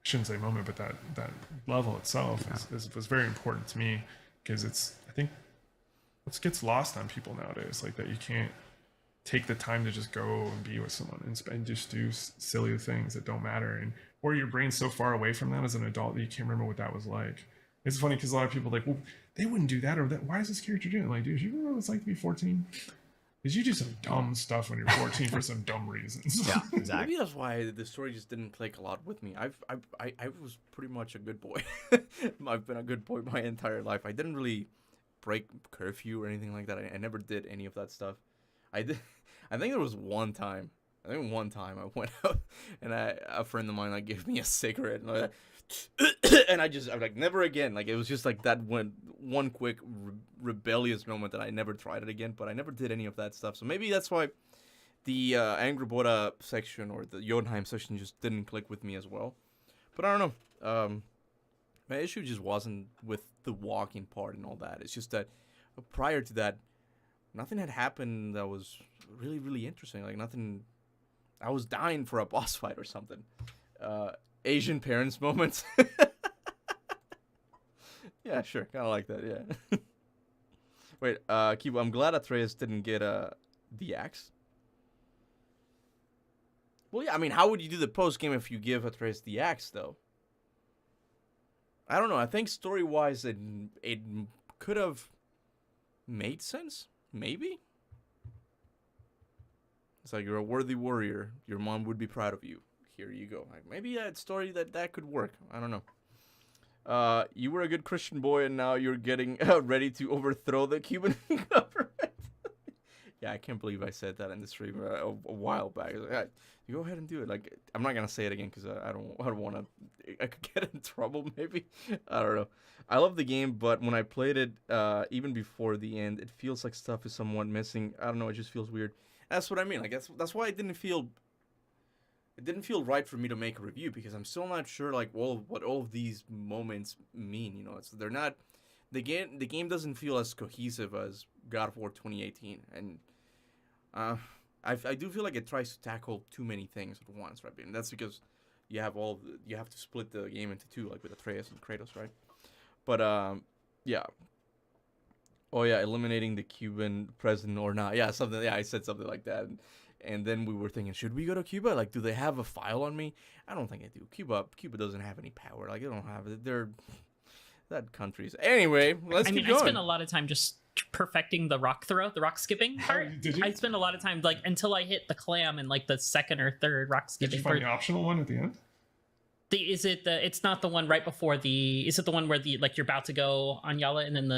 shouldn't say moment, but that level itself was very important to me. because I think what gets lost on people nowadays, like that you can't take the time to just go and be with someone and just do silly things that don't matter, and or your brain's so far away from that as an adult that you can't remember what that was like. It's funny because a lot of people are like, well, they wouldn't do that or that. Why is this character doing it? Like, dude, you remember what it's like to be 14? Because you do some dumb stuff when you're 14 for some dumb reasons. Yeah, exactly. Maybe that's why the story just didn't click a lot with me. I was pretty much a good boy. I've been a good boy my entire life. I didn't really break curfew or anything like that. I never did any of that stuff. I think there was one time. I went out and a friend of mine like gave me a cigarette and and I was like, never again. Like, it was just like that one quick rebellious moment that I never tried it again, but I never did any of that stuff. So maybe that's why the Angry Boda section or the Jotunheim section just didn't click with me as well. But I don't know. My issue just wasn't with the walking part and all that. It's just that prior to that, nothing had happened that was really, really interesting. Like, nothing. I was dying for a boss fight or something. Asian parents moments. Yeah, sure. Kind of like that, yeah. Wait, Kuba, I'm glad Atreus didn't get the axe. Well, yeah, I mean, how would you do the post-game if you give Atreus the axe, though? I don't know. I think story-wise, it could have made sense. Maybe? It's like, you're a worthy warrior. Your mom would be proud of you. Here you go. Like, maybe that story that could work. I don't know. You were a good Christian boy, and now you're getting ready to overthrow the Cuban government. Yeah, I can't believe I said that in the stream a while back. Like, yeah, you go ahead and do it. Like, I'm not gonna say it again because I don't want to. I could get in trouble. Maybe, I don't know. I love the game, but when I played it, even before the end, it feels like stuff is somewhat missing. I don't know. It just feels weird. That's what I mean. Like, that's why it didn't feel right for me to make a review, because I'm still not sure like what all of these moments mean. You know, they're not. The game doesn't feel as cohesive as God of War 2018, and I do feel like it tries to tackle too many things at once, right? And that's because you have to split the game into two, like with Atreus and Kratos, right? But yeah. Oh yeah, eliminating the Cuban president or not? Yeah, something. Yeah, I said something like that. And then we were thinking, should we go to Cuba? Like, do they have a file on me? I don't think they do. Cuba doesn't have any power. Like, they don't have it. They're that countries. Anyway, let's keep going. I spent a lot of time just perfecting the rock skipping part. Did you? I spent a lot of time like until I hit the clam in like the second or third rock skipping. Did you find the optional one at the end? It's not the one right before is it the one where like you're about to go on Yala and then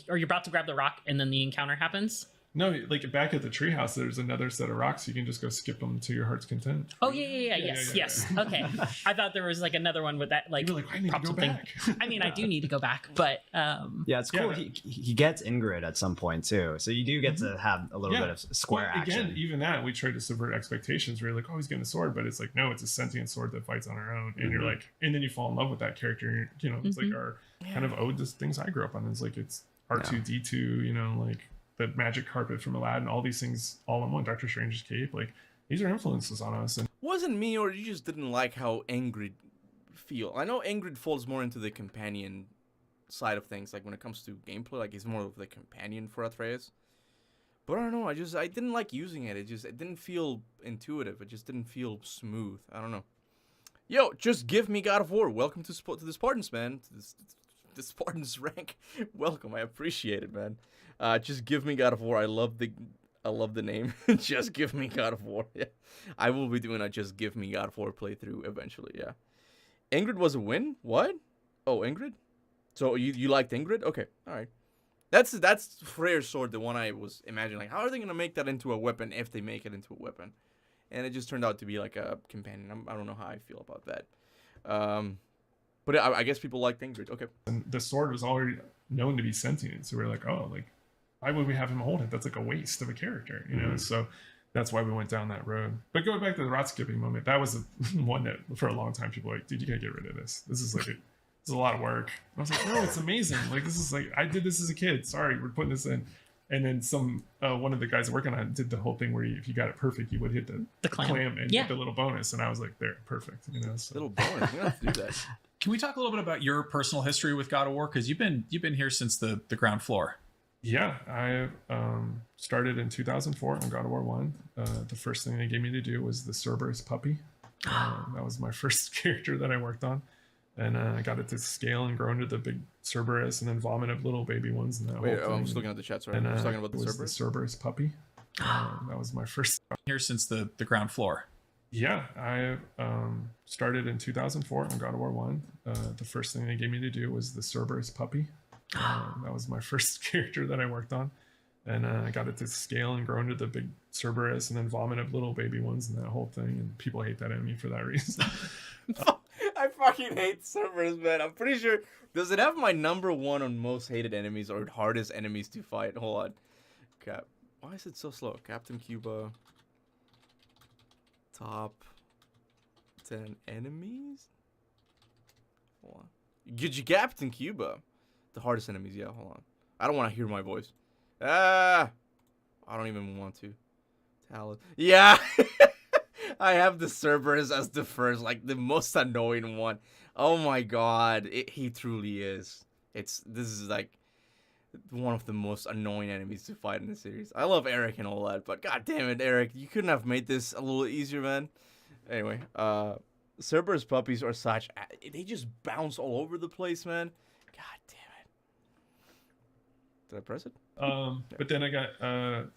or you're about to grab the rock and then the encounter happens? No, like back at the treehouse, there's another set of rocks. You can just go skip them to your heart's content. Oh yes. Okay, I thought there was like another one with that like. You're like, I need to go back. I mean, I do need to go back, but yeah, it's cool. Yeah. He gets Ingrid at some point too, so you do get to have a little bit of square action. Again, even that we tried to subvert expectations. We're like, oh, he's getting a sword, but it's like, no, it's a sentient sword that fights on her own, and you're like, and then you fall in love with that character. You know, it's like our kind of ode to things I grew up on. It's like it's R2D2. You know, like. The magic carpet from Aladdin, all these things all in one. Doctor Strange's cape, like these are influences on us. And wasn't me, or you just didn't like how Ingrid feel? I know Ingrid falls more into the companion side of things, like when it comes to gameplay, like he's more of the companion for Atreus. But I don't know, I didn't like using it. It didn't feel intuitive. It just didn't feel smooth. I don't know. Yo, just give me God of War. Welcome to the Spartans, man. To the Spartans rank. Welcome. I appreciate it, man. Just give me God of War. I love the name. Just give me God of War. Yeah, I will be doing a Just Give Me God of War playthrough eventually. Yeah, Ingrid was a win. What? Oh, Ingrid. So you liked Ingrid? Okay, all right. That's Freyr's sword, the one I was imagining. Like, how are they gonna make that into a weapon if they make it into a weapon? And it just turned out to be like a companion. I don't know how I feel about that. But I guess people liked Ingrid. Okay. And the sword was already known to be sentient, so we're like, oh, like. Why would we have him hold it? That's like a waste of a character, you know? So that's why we went down that road. But going back to the rock skipping moment, that was one that for a long time people were like, dude, you gotta get rid of this. This is like it's a lot of work. I was like, no, it's amazing. Like, this is like, I did this as a kid. Sorry, we're putting this in. And then one of the guys working on it did the whole thing where if you got it perfect, you would hit the clam and get the little bonus. And I was like, there, perfect. You know, so. Little bonus. You don't have to do that. Can we talk a little bit about your personal history with God of War? Because you've been here since the ground floor. Yeah, I started in 2004 on God of War 1. The first thing they gave me to do was the Cerberus puppy. That was my first character that I worked on. And I got it to scale and grow into the big Cerberus and then vomit up little baby ones. And that Wait, whole I'm thing. just looking at the chat. Sorry, And, I was talking about the was Cerberus. The Cerberus puppy. That was my first. Here since the ground floor. Yeah, I started in 2004 on God of War 1. The first thing they gave me to do was the Cerberus puppy. That was my first character that I worked on. And I got it to scale and grow into the big Cerberus and then vomit up little baby ones and that whole thing. And people hate that enemy for that reason. I fucking hate Cerberus, man. I'm pretty sure. Does it have my #1 on most hated enemies or hardest enemies to fight? Hold on. Why is it so slow? Captain Kuba. Top 10 enemies? Hold on. Get you Captain Kuba. The hardest enemies, yeah, hold on. I don't want to hear my voice. I don't even want to. Talon. Yeah! I have the Cerberus as the first, like the most annoying one. Oh my god, he truly is. This is like one of the most annoying enemies to fight in the series. I love Eric and all that, but god damn it, Eric, you couldn't have made this a little easier, man. Anyway, Cerberus puppies are they just bounce all over the place, man. God damn it. Did I press it? But then I got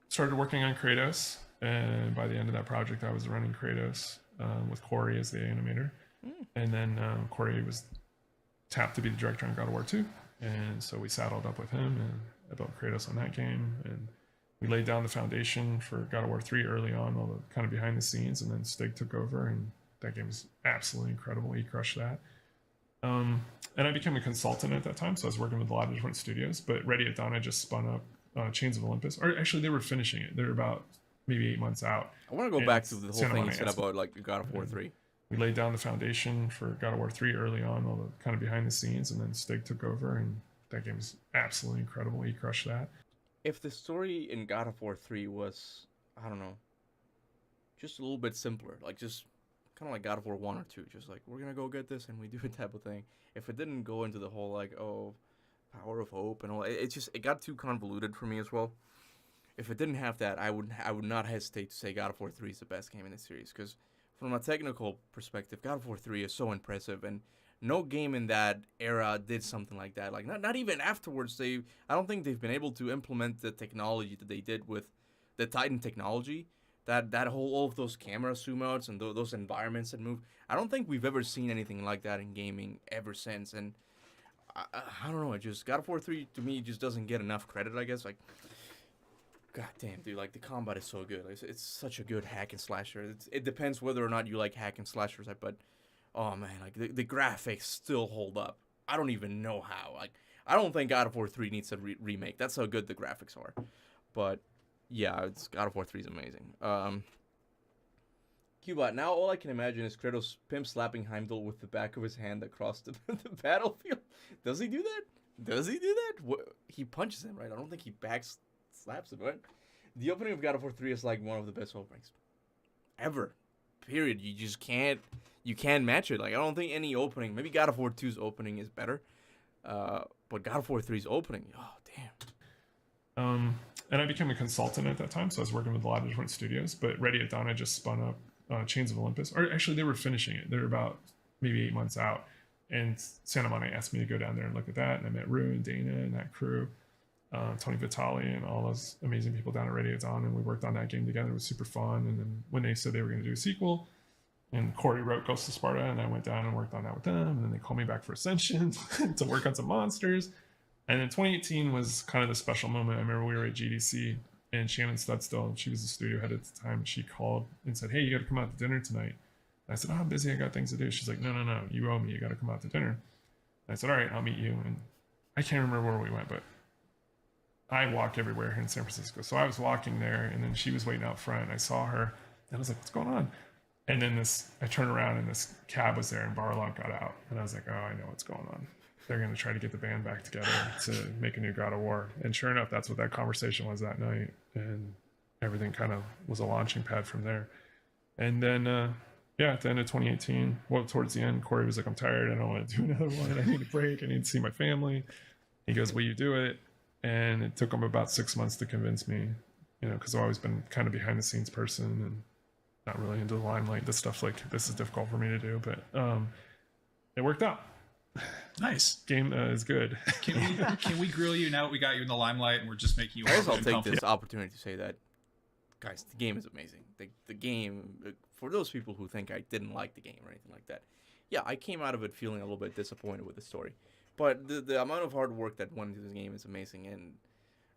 started working on Kratos, and by the end of that project, I was running Kratos with Corey as the animator, and then Corey was tapped to be the director on God of War 2, and so we saddled up with him, and I built Kratos on that game, and we laid down the foundation for God of War 3 early on, all the kind of behind the scenes, and then Stig took over, and that game was absolutely incredible. He crushed that. And I became a consultant at that time, so I was working with a lot of different studios. But Ready at Dawn, I just spun up Chains of Olympus. Or actually, they were finishing it. They're about maybe 8 months out. I want to go back to the whole thing you said about like God of War 3. We laid down the foundation for God of War 3 early on, all the kind of behind the scenes, and then Stig took over, and that game was absolutely incredible. He crushed that. If the story in God of War 3 was, I don't know, just a little bit simpler, like just kind of like God of War 1 or 2, just like, we're going to go get this and we do it type of thing. If it didn't go into the whole, like, oh, power of hope and all, it got too convoluted for me as well. If it didn't have that, I would not hesitate to say God of War 3 is the best game in the series, because from a technical perspective, God of War 3 is so impressive, and no game in that era did something like that. Like, not even afterwards, I don't think they've been able to implement the technology that they did with the Titan technology. That whole, all of those camera zoom outs and those environments that move. I don't think we've ever seen anything like that in gaming ever since. And I don't know, God of War 3 to me just doesn't get enough credit, I guess. Like, god damn, dude, like the combat is so good. It's such a good hack and slasher. It depends whether or not you like hack and slashers, but oh man, like the graphics still hold up. I don't even know how. Like, I don't think God of War 3 needs a remake. That's how good the graphics are. But yeah, God of War 3 is amazing. Cuba, now all I can imagine is Kratos pimp slapping Heimdall with the back of his hand across the battlefield. Does he do that? He punches him, right? I don't think he slaps him, right? The opening of God of War 3 is like one of the best openings ever. Period. You just can't match it. Like, I don't think any opening, maybe God of War 2's opening is better. But God of War 3's opening, oh damn. And I became a consultant at that time, so I was working with a lot of different studios. But Ready at Dawn, I just spun up Chains of Olympus. Or actually, they were finishing it. They're about maybe 8 months out. And Santa Monica asked me to go down there and look at that. And I met Rue and Dana and that crew, Tony Vitale and all those amazing people down at Ready at Dawn. And we worked on that game together. It was super fun. And then when they said they were going to do a sequel, and Corey wrote Ghost of Sparta, and I went down and worked on that with them. And then they called me back for Ascension to work on some monsters. And then 2018 was kind of the special moment. I remember we were at GDC, and Shannon Studstill, she was the studio head at the time, she called and said, hey, you got to come out to dinner tonight. And I said, oh, I'm busy. I got things to do. She's like, no, you owe me. You got to come out to dinner. And I said, all right, I'll meet you. And I can't remember where we went, but I walk everywhere here in San Francisco. So I was walking there, and then she was waiting out front. I saw her, and I was like, what's going on? And then I turned around, and this cab was there, and Barlog got out. And I was like, oh, I know what's going on. they're going to try to get the band back together to make a new God of War. And sure enough, that's what that conversation was that night. And everything kind of was a launching pad from there. And then, at the end of 2018, towards the end, Corey was like, I'm tired. I don't want to do another one. I need a break. I need to see my family. He goes, will you do it? And it took him about 6 months to convince me, because I've always been kind of behind the scenes person and not really into the limelight. This stuff like this is difficult for me to do, but it worked out. Nice. Game is good. Can we grill you now that we got you in the limelight and we're just making you? I guess I'll take this opportunity to say that, guys, the game is amazing. The game, for those people who think I didn't like the game or anything like that, yeah, I came out of it feeling a little bit disappointed with the story. But the amount of hard work that went into this game is amazing, and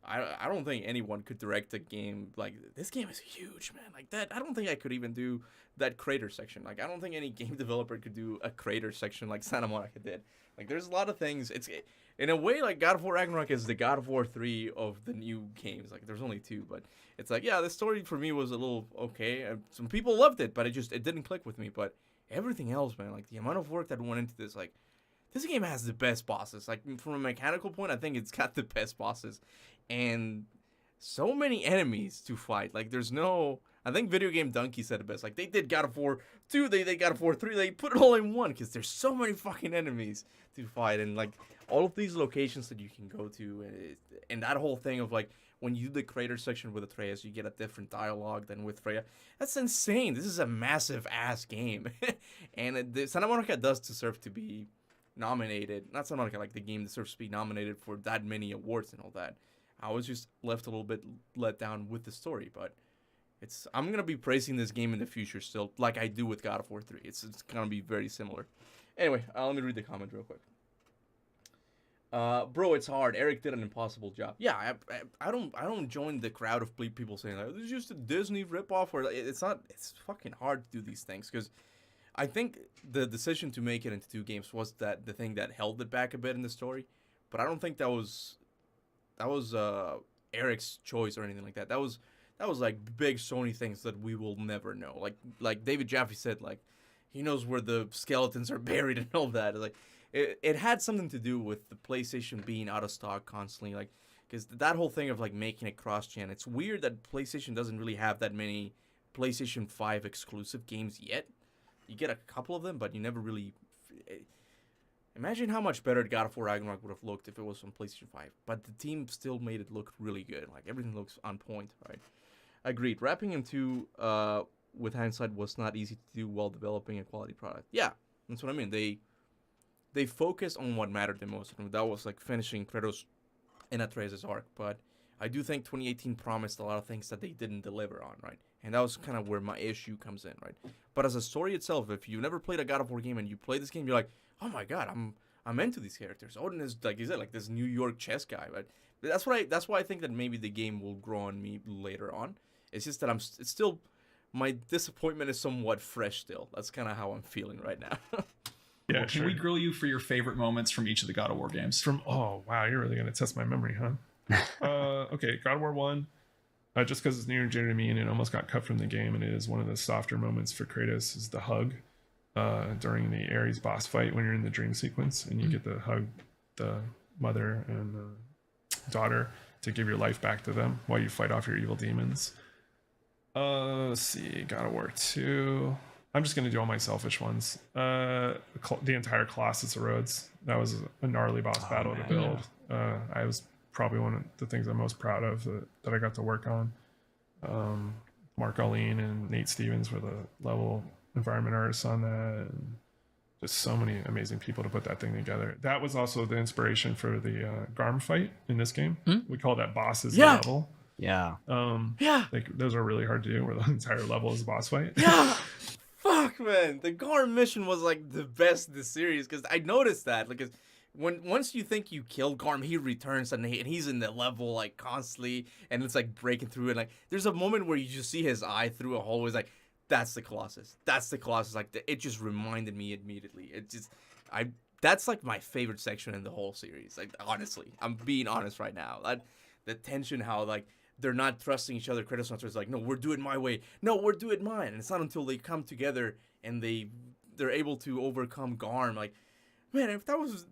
I don't think anyone could direct a game like this. Game is huge, man. Like that, I don't think I could even do that crater section. Like I don't think any game developer could do a crater section like Santa Monica did. Like there's a lot of things. It's in a way like God of War Ragnarok is the God of War 3 of the new games. Like there's only 2, but it's like, yeah, the story for me was a little okay. Some people loved it, but it didn't click with me. But everything else, man, like the amount of work that went into this, like. This game has the best bosses. Like, from a mechanical point, I think it's got the best bosses. And so many enemies to fight. Like, there's no... I think Video Game Donkey said it best. Like, they did God of War 2, they did God of War 3. They put it all in one because there's so many fucking enemies to fight. And, like, all of these locations that you can go to. And that whole thing of, like, when you do the crater section with Atreus, you get a different dialogue than with Freya. That's insane. This is a massive-ass game. And Santa Monica does deserve to be... nominated, not so much like the game deserves to be nominated for that many awards and all that. I was just left a little bit let down with the story, but I'm gonna be praising this game in the future still, like I do with God of War 3. It's gonna be very similar. Anyway, let me read the comment real quick. Bro, it's hard. Eric did an impossible job. Yeah, I don't join the crowd of people saying like this is just a Disney ripoff, or it's not. It's fucking hard to do these things because. I think the decision to make it into 2 games was that the thing that held it back a bit in the story, but I don't think that was Eric's choice or anything like that. That was like big Sony things that we will never know. Like David Jaffe said, like he knows where the skeletons are buried and all that. Like it had something to do with the PlayStation being out of stock constantly, like because that whole thing of like making it cross-gen. It's weird that PlayStation doesn't really have that many PlayStation 5 exclusive games yet. You get a couple of them, but you never really... Imagine how much better God of War Ragnarok would have looked if it was on PlayStation 5. But the team still made it look really good. Like, everything looks on point, right? Agreed. Wrapping into with hindsight was not easy to do while developing a quality product. Yeah, that's what I mean. They focused on what mattered the most. And that was, like, finishing Kratos and Atreus' arc. But I do think 2018 promised a lot of things that they didn't deliver on, right? And that was kind of where my issue comes in, right? But as a story itself, if you've never played a God of War game and you play this game, you're like, oh my god, I'm into these characters. Odin is, like you said, like this New York chess guy. But that's why I think that maybe the game will grow on me later on. It's just that it's still, my disappointment is somewhat fresh still. That's kind of how I'm feeling right now. Yeah, well, can we grill you for your favorite moments from each of the God of War games? Oh wow, you're really gonna test my memory, huh? Okay, God of War 1. Just because it's near and dear to me and it almost got cut from the game, and it is one of the softer moments for Kratos, is the hug during the Ares boss fight when you're in the dream sequence and you get to hug the mother and daughter to give your life back to them while you fight off your evil demons. Let's see, God of War 2. I'm just going to do all my selfish ones. The entire Colossus of Rhodes. That was a gnarly boss battle to build. I was probably one of the things I'm most proud of that I got to work on. Mark Alleen and Nate Stevens were the level environment artists on that, and just so many amazing people to put that thing together. That was also the inspiration for the Garm fight in this game. We call that bosses level. Yeah. Like those are really hard to do, where the entire level is a boss fight. Yeah. Fuck, man. The Garm mission was like the best in the series because I noticed that because once you think you killed Garm, he returns and he's in the level like constantly, and it's like breaking through it. Like there's a moment where you just see his eye through a hole. It's like that's the Colossus. That's the Colossus. Like it just reminded me immediately. That's like my favorite section in the whole series. Like honestly, I'm being honest right now. The tension, how like they're not trusting each other. Kratos and Atreus like, no, we're doing my way. No, we're doing mine. And it's not until they come together and they're able to overcome Garm. Like Man, if that was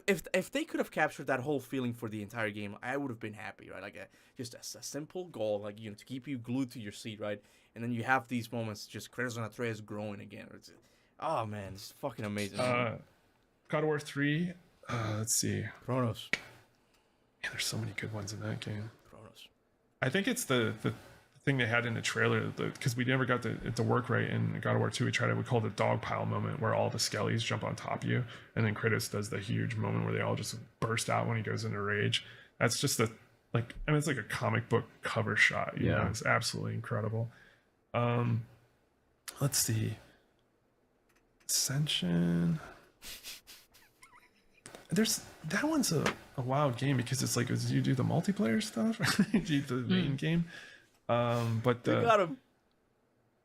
if they could have captured that whole feeling for the entire game, I would have been happy, right? Like just a simple goal, like to keep you glued to your seat, right? And then you have these moments, just Kratos and Atreus growing again. Oh man, it's fucking amazing. God of War 3. Let's see. Kronos. Man, there's so many good ones in that game. Kronos. I think it's the thing they had in the trailer, because we never got it to work right in God of War 2. We call it the dog pile moment, where all the skellies jump on top of you, and then Kratos does the huge moment where they all just burst out when he goes into rage. That's just it's like a comic book cover shot. You know, it's absolutely incredible. Let's see. Ascension. That one's a wild game, because it's like, you do the multiplayer stuff, you do the main game. But they got him.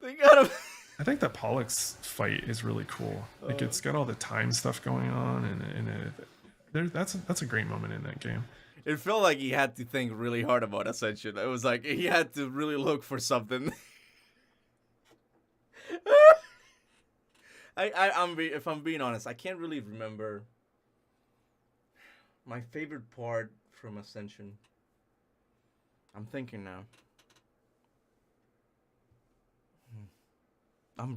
I think the Pollux fight is really cool. Like, it's got all the time stuff going on, and that's a great moment in that game. It felt like he had to think really hard about Ascension. It was like he had to really look for something. If I'm being honest, I can't really remember my favorite part from Ascension. I'm thinking now. I'm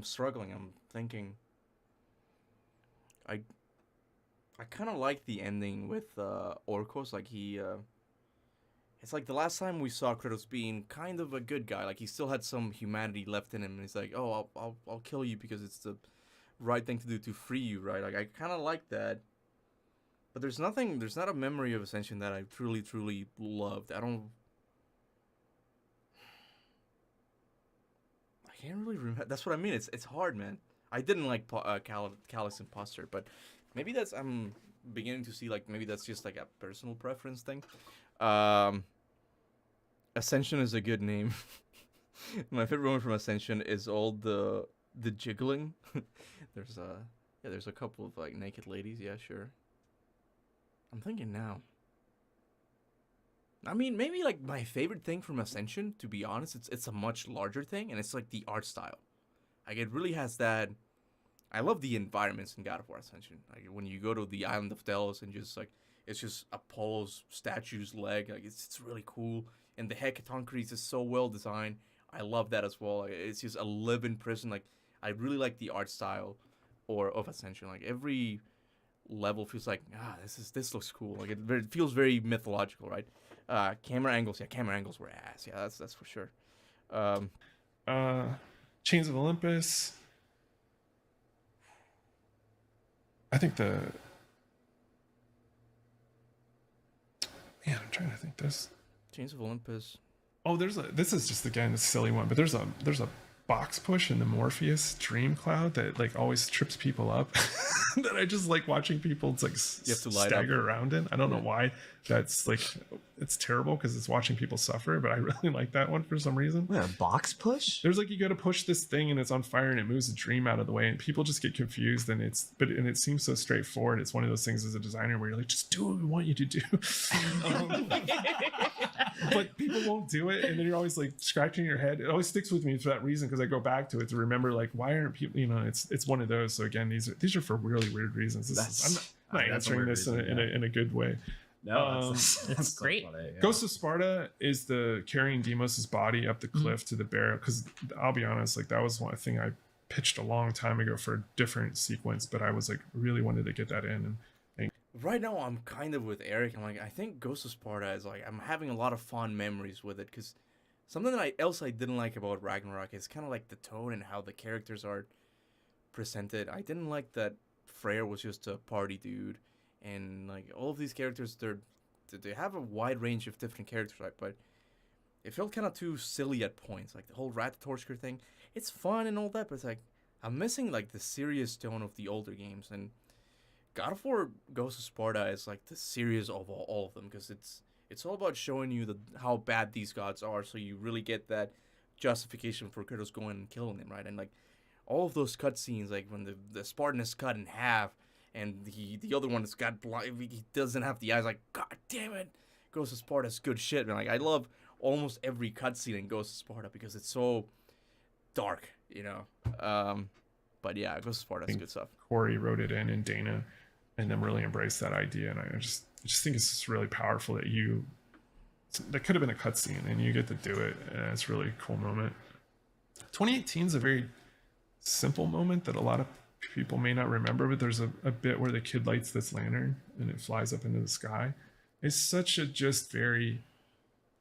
struggling. I'm thinking. I kind of like the ending with Orcos. Like it's like the last time we saw Kratos being kind of a good guy. Like he still had some humanity left in him, and he's like, "Oh, I'll kill you because it's the right thing to do to free you." Right? Like I kind of like that. But there's not a memory of Ascension that I truly loved. I can't really remember. That's what I mean. It's hard, man. I didn't like Callous Imposter, but maybe I'm beginning to see, like, maybe that's just like a personal preference thing. Ascension is a good name. My favorite moment from Ascension is all the jiggling. There's a couple of like naked ladies. Yeah, sure. I'm thinking now. I mean, maybe like my favorite thing from Ascension, to be honest, it's a much larger thing, and it's like the art style. Like it really has that. I love the environments in God of War Ascension. Like when you go to the island of Delos and just like it's just Apollo's statue's leg. Like it's really cool, and the Hecatoncretes is so well designed. I love that as well. Like, it's just a living prison. Like I really like the art style of Ascension. Like every level feels like this looks cool. Like it feels very mythological, right? Camera angles were ass. Yeah, that's for sure. Chains of Olympus. I think I'm trying to think this. Chains of Olympus. Oh, this is just again a silly one, but there's a box push in the Morpheus dream cloud that like always trips people up. That I just like watching people like stagger around in. I don't know why that's like, it's terrible because it's watching people suffer, but I really like that one for some reason. Wait, a box push? There's like, you got to push this thing and it's on fire and it moves the dream out of the way and people just get confused, and it seems so straightforward. It's one of those things as a designer where you're like, just do what we want you to do. But people won't do it, and then you're always like scratching your head. It always sticks with me for that reason, because I go back to it to remember like, why aren't people, it's one of those. So again, these are for really weird reasons. I'm not answering this in a good way. No, that's great. So funny, yeah. Ghost of Sparta is the carrying Deimos' body up the cliff to the barrel, because I'll be honest, like that was one thing I pitched a long time ago for a different sequence, but I was like really wanted to get that in. And right now I'm kind of with Eric. I'm like, I think Ghost of Sparta is like, I'm having a lot of fond memories with it, because something that I didn't like about Ragnarok is kind of like the tone and how the characters are presented. I didn't like that Freyr was just a party dude, and like all of these characters, they have a wide range of different characters, right? But it felt kind of too silly at points. Like the whole Rat-Torchker thing, it's fun and all that, but it's like I'm missing like the serious tone of the older games. And God of War Ghost of Sparta is like the serious of all of them, because it's all about showing you how bad these gods are, so you really get that justification for Kratos going and killing them, right? And like all of those cutscenes, like when the Spartan is cut in half, and the other one has got blind, he doesn't have the eyes. Like, God damn it, Ghost of Sparta is good shit, man. Like I love almost every cutscene in Ghost of Sparta because it's so dark, But yeah, Ghost of Sparta is good stuff. Corey wrote it in, and Dana, and them really embraced that idea. And I just think it's just really powerful that could have been a cutscene, and you get to do it. And it's a really cool moment. 2018 is a very simple moment that a lot of people may not remember, but there's a bit where the kid lights this lantern and it flies up into the sky. It's such a just very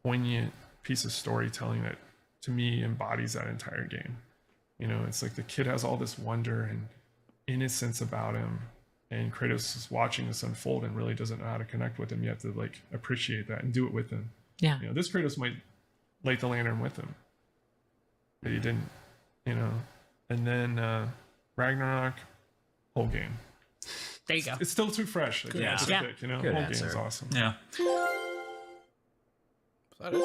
poignant piece of storytelling that to me embodies that entire game. You know, it's like the kid has all this wonder and innocence about him, and Kratos is watching this unfold and really doesn't know how to connect with him yet to like appreciate that and do it with him. Yeah. You know, this Kratos might light the lantern with him, but he didn't, you know. And then Ragnarok, whole game. There you go. It's still too fresh. Like, Yeah. You know, Good whole answer. game is awesome. Yeah. Is that it?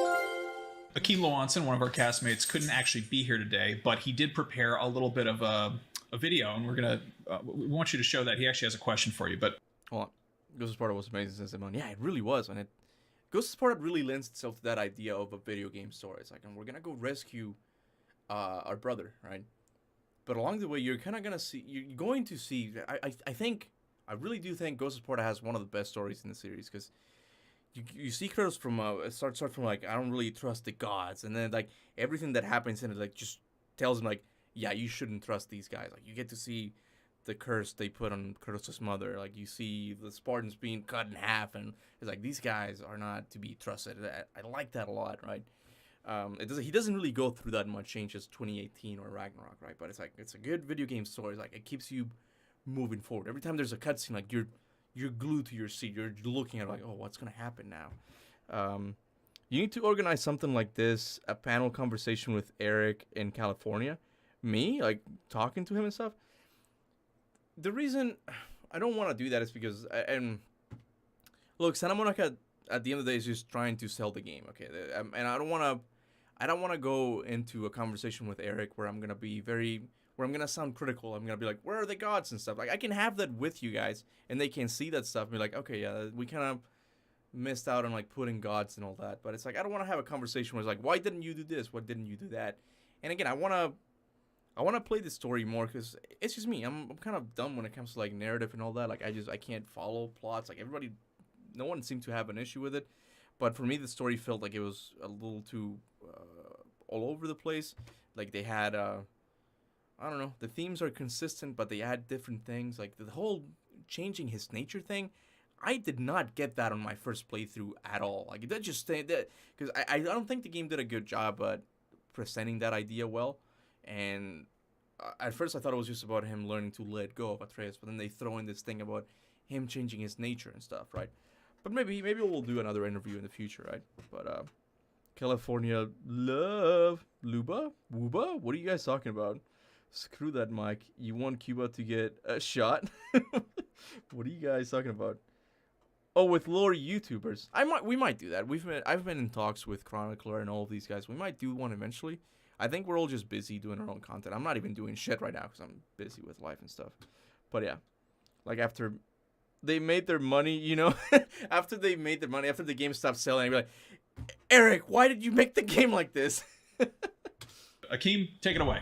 Akeem Lowanson, one of our castmates, couldn't actually be here today, but he did prepare a little bit of a video, and we want you to show that. He actually has a question for you, but Hold on. Ghost of Sparta was amazing since the moment. Yeah, it really was. And Ghost of Sparta really lends itself to that idea of a video game story. It's like, and we're gonna go rescue our brother, right? But along the way, you're kind of gonna see. You're going to see. I really do think Ghost of Sparta has one of the best stories in the series, because you see Kratos from start from like, I don't really trust the gods, and then like everything that happens in it like just tells him like, yeah, you shouldn't trust these guys. Like you get to see the curse they put on Kratos' mother. Like you see the Spartans being cut in half, and it's like, these guys are not to be trusted. I like that a lot, right? He doesn't really go through that much change as 2018 or Ragnarok, right? But it's like, it's a good video game story. It's like, it keeps you moving forward. Every time there's a cutscene, like you're glued to your seat. You're looking at it like, oh, what's gonna happen now? You need to organize something like this, a panel conversation with Eric in California. Me, like, talking to him and stuff. The reason I don't want to do that is because, and look, Santa Monica at the end of the day is just trying to sell the game, okay? And I don't want to go into a conversation with Eric where I'm gonna sound critical. I'm gonna be like, where are the gods and stuff? Like, I can have that with you guys, and they can see that stuff and be like, okay, yeah, we kind of missed out on like putting gods and all that. But it's like, I don't want to have a conversation where it's like, why didn't you do this? Why didn't you do that? And again, I want to play the story more, because it's just me. I'm kind of dumb when it comes to like narrative and all that. Like I can't follow plots. Like no one seemed to have an issue with it. But for me, the story felt like it was a little too all over the place. Like they had I don't know, the themes are consistent, but they add different things. Like the whole changing his nature thing, I did not get that on my first playthrough at all. Like that just that, because I don't think the game did a good job at presenting that idea well. And at first I thought it was just about him learning to let go of Atreus, but then they throw in this thing about him changing his nature and stuff, right? But maybe we'll do another interview in the future, right? But California love Luba Wooba. What are you guys talking about? Screw that, Mike. You want Kuba to get a shot? What are you guys talking about? Oh, with lore YouTubers. We might do that. I've been in talks with Chronicler and all of these guys. We might do one eventually. I think we're all just busy doing our own content. I'm not even doing shit right now because I'm busy with life and stuff. But yeah, like after they made their money, you know, after the game stopped selling, I'd be like, Eric, why did you make the game like this? Akeem, take it away.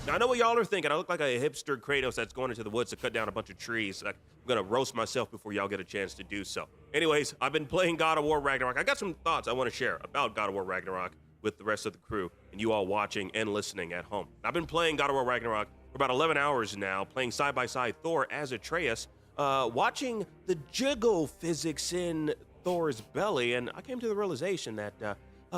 Now, I know what y'all are thinking. I look like a hipster Kratos that's going into the woods to cut down a bunch of trees. I'm going to roast myself before y'all get a chance to do so. Anyways, I've been playing God of War Ragnarok. I got some thoughts I want to share about God of War Ragnarok with the rest of the crew and you all watching and listening at home. I've been playing God of War Ragnarok for about 11 hours now, playing side-by-side Thor as Atreus, watching the jiggle physics in Thor's belly, and I came to the realization that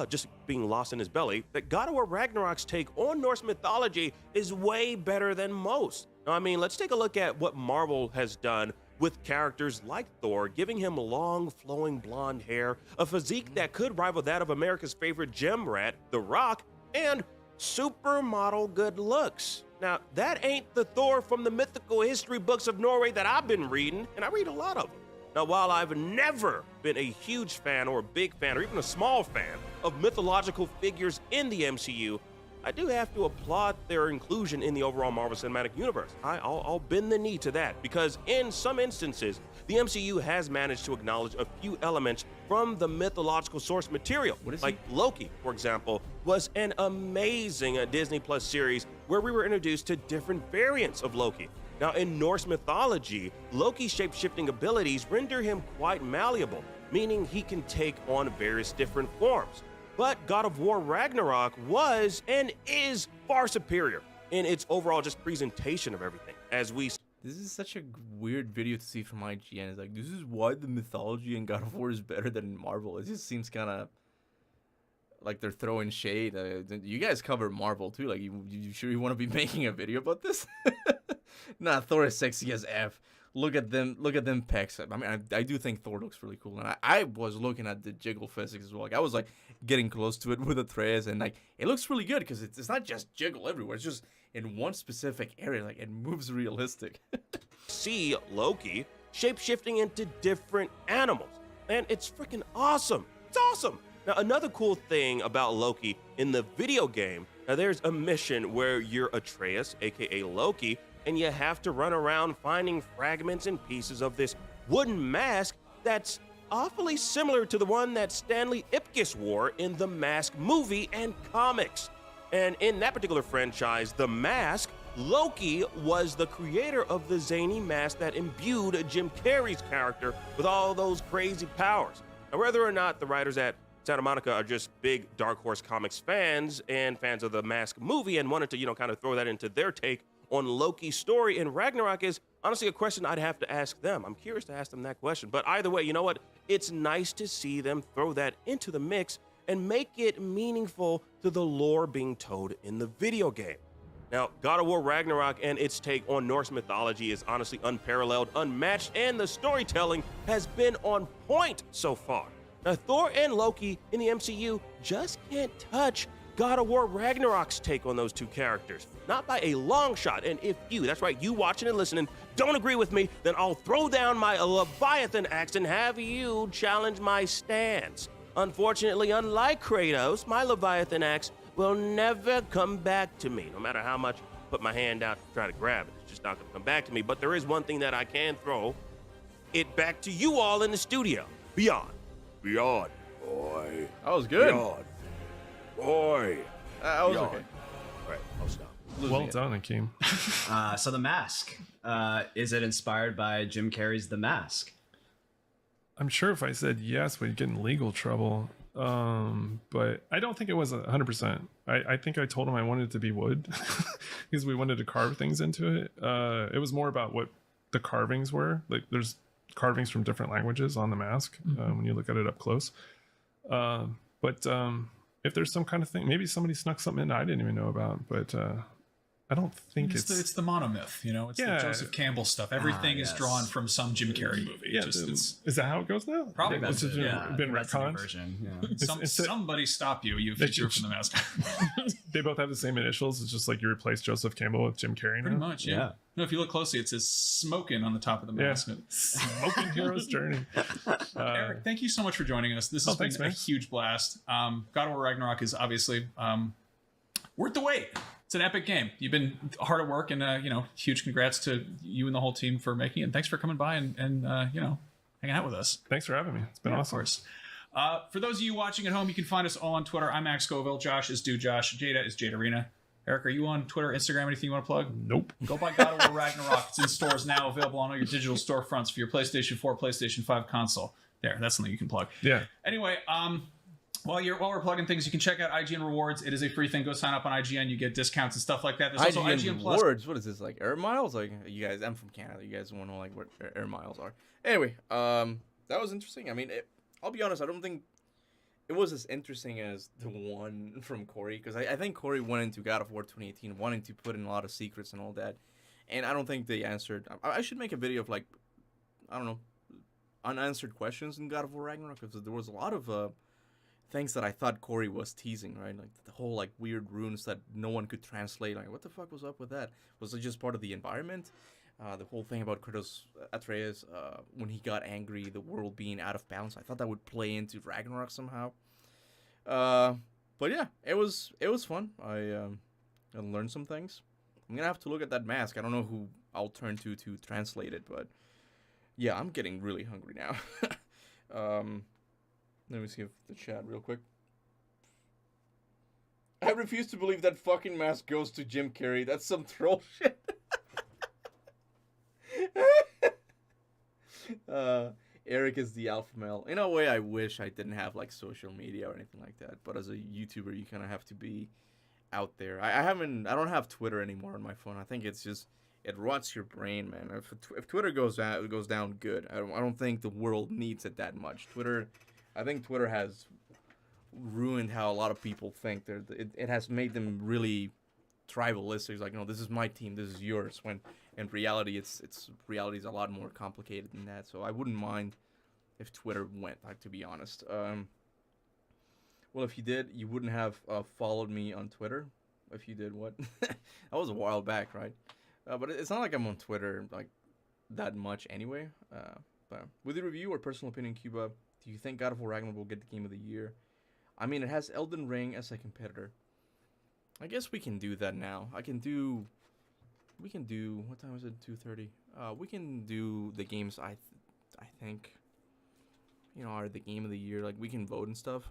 just being lost in his belly, that God of War Ragnarok's take on Norse mythology is way better than most. Now, I mean, let's take a look at what Marvel has done with characters like Thor, giving him long, flowing blonde hair, a physique that could rival that of America's favorite gem rat, The Rock, and supermodel good looks. Now, that ain't the Thor from the mythical history books of Norway that I've been reading, and I read a lot of them. Now, while I've never been a huge fan or a big fan or even a small fan of mythological figures in the MCU, I do have to applaud their inclusion in the overall Marvel Cinematic Universe. I'll bend the knee to that, because in some instances, the MCU has managed to acknowledge a few elements from the mythological source material. Like Loki, for example, was an amazing Disney Plus series where we were introduced to different variants of Loki. Now, in Norse mythology, Loki's shape-shifting abilities render him quite malleable, meaning he can take on various different forms. But God of War Ragnarok was and is far superior in its overall just presentation of everything. This is such a weird video to see from IGN. It's like, this is why the mythology in God of War is better than Marvel. It just seems kind of like they're throwing shade. You guys cover Marvel too. Like, you sure you want to be making a video about this? Nah, Thor is sexy as F. Look at them pecs. I mean, I do think Thor looks really cool. And I was looking at the jiggle physics as well. Like, I was like getting close to it with Atreus, and like it looks really good because it's not just jiggle everywhere. It's just in one specific area. Like, it moves realistic. See Loki shape-shifting into different animals, and it's freaking awesome. It's awesome. Now, another cool thing about Loki in the video game, now there's a mission where you're Atreus, aka Loki, and you have to run around finding fragments and pieces of this wooden mask that's awfully similar to the one that Stanley Ipkiss wore in the Mask movie and comics. And in that particular franchise, The Mask, Loki was the creator of the zany mask that imbued Jim Carrey's character with all those crazy powers. Now, whether or not the writers at Santa Monica are just big Dark Horse Comics fans and fans of the Mask movie and wanted to, kind of throw that into their take on Loki's story in Ragnarok is honestly a question I'd have to ask them. I'm curious to ask them that question. But either way, you know what? It's nice to see them throw that into the mix and make it meaningful to the lore being told in the video game. Now, God of War Ragnarok and its take on Norse mythology is honestly unparalleled, unmatched, and the storytelling has been on point so far. Now, Thor and Loki in the MCU just can't touch God of War Ragnarok's take on those two characters. Not by a long shot. And if you, that's right, you watching and listening, don't agree with me, then I'll throw down my Leviathan axe and have you challenge my stance. Unfortunately, unlike Kratos, my Leviathan axe will never come back to me. No matter how much I put my hand out to try to grab it, it's just not going to come back to me. But there is one thing that I can throw it back to you all in the studio. Beyond. Beyond. Boy. That was good. Beyond. Boy. That was okay. All right, I'll stop. Well done, Akeem. So The Mask. Is it inspired by Jim Carrey's The Mask? I'm sure if I said yes, we'd get in legal trouble. But I don't think it was 100%. I think I told him I wanted it to be wood because we wanted to carve things into it. It was more about what the carvings were. Like, there's carvings from different languages on the mask when you look at it up close. But if there's some kind of thing, maybe somebody snuck something in I didn't even know about, but I don't think it's the monomyth, it's the Joseph Campbell stuff. Everything is drawn from some Jim Carrey movie. Yeah, is that how it goes now? Probably. It's been retconned. Yeah. Somebody stop you. You feature from The Mask. They both have the same initials. It's just like you replace Joseph Campbell with Jim Carrey now. Pretty much, yeah. No, if you look closely, it says "smoking" on the top of the mask. Yeah. Smoking Hero's Journey. Eric, thank you so much for joining us. This has been a huge blast. God of War Ragnarok is obviously worth the wait. It's an epic game. You've been hard at work, and huge congrats to you and the whole team for making it. And thanks for coming by and hanging out with us. Thanks for having me. It's been awesome. Of course. For those of you watching at home, you can find us all on Twitter. I'm Max Scoville. Josh is Do Josh. Jada is Jada Arena. Eric, are you on Twitter, Instagram, anything you want to plug? Nope. Go buy God of War Ragnarok. It's in stores now, available on all your digital storefronts for your PlayStation 4, PlayStation 5 console. There, that's something you can plug. Yeah. Anyway, while we're plugging things, you can check out IGN Rewards. It is a free thing. Go sign up on IGN. You get discounts and stuff like that. There's also IGN Plus. Rewards? What is this, like air miles? Like, you guys, I'm from Canada. You guys want to know like what air miles are. Anyway, that was interesting. I mean, I'll be honest. I don't think it was as interesting as the one from Corey, because I think Corey went into God of War 2018 wanting to put in a lot of secrets and all that, and I don't think they answered. I should make a video of, like, I don't know, unanswered questions in God of War Ragnarok, because there was a lot of things that I thought Corey was teasing, right? Like the whole like weird runes that no one could translate. Like, what the fuck was up with that? Was it just part of the environment? The whole thing about Kratos, Atreus, when he got angry, the world being out of balance. I thought that would play into Ragnarok somehow. But yeah, it was fun. I learned some things. I'm gonna have to look at that mask. I don't know who I'll turn to translate it, but yeah, I'm getting really hungry now. Let me see if the chat real quick. I refuse to believe that fucking mask goes to Jim Carrey. That's some troll shit. Eric is the alpha male. In a way, I wish I didn't have like social media or anything like that. But as a YouTuber, you kind of have to be out there. I don't have Twitter anymore on my phone. I think it's just it rots your brain, man. If Twitter goes down, good. I don't think the world needs it that much. I think Twitter has ruined how a lot of people think. It has made them really tribalistic. It's like, no, this is my team, this is yours. When in reality, reality is a lot more complicated than that. So I wouldn't mind if Twitter went, like, to be honest. Well, if you did, you wouldn't have followed me on Twitter. If you did, what? That was a while back, right? But it's not like I'm on Twitter like that much anyway. But with your review or personal opinion, Kuba, do you think God of War Ragnarok will get the game of the year? I mean, it has Elden Ring as a competitor. I guess we can do that now. We can do. What time is it? 2:30. We can do the games. I think. Are the game of the year. Like we can vote and stuff.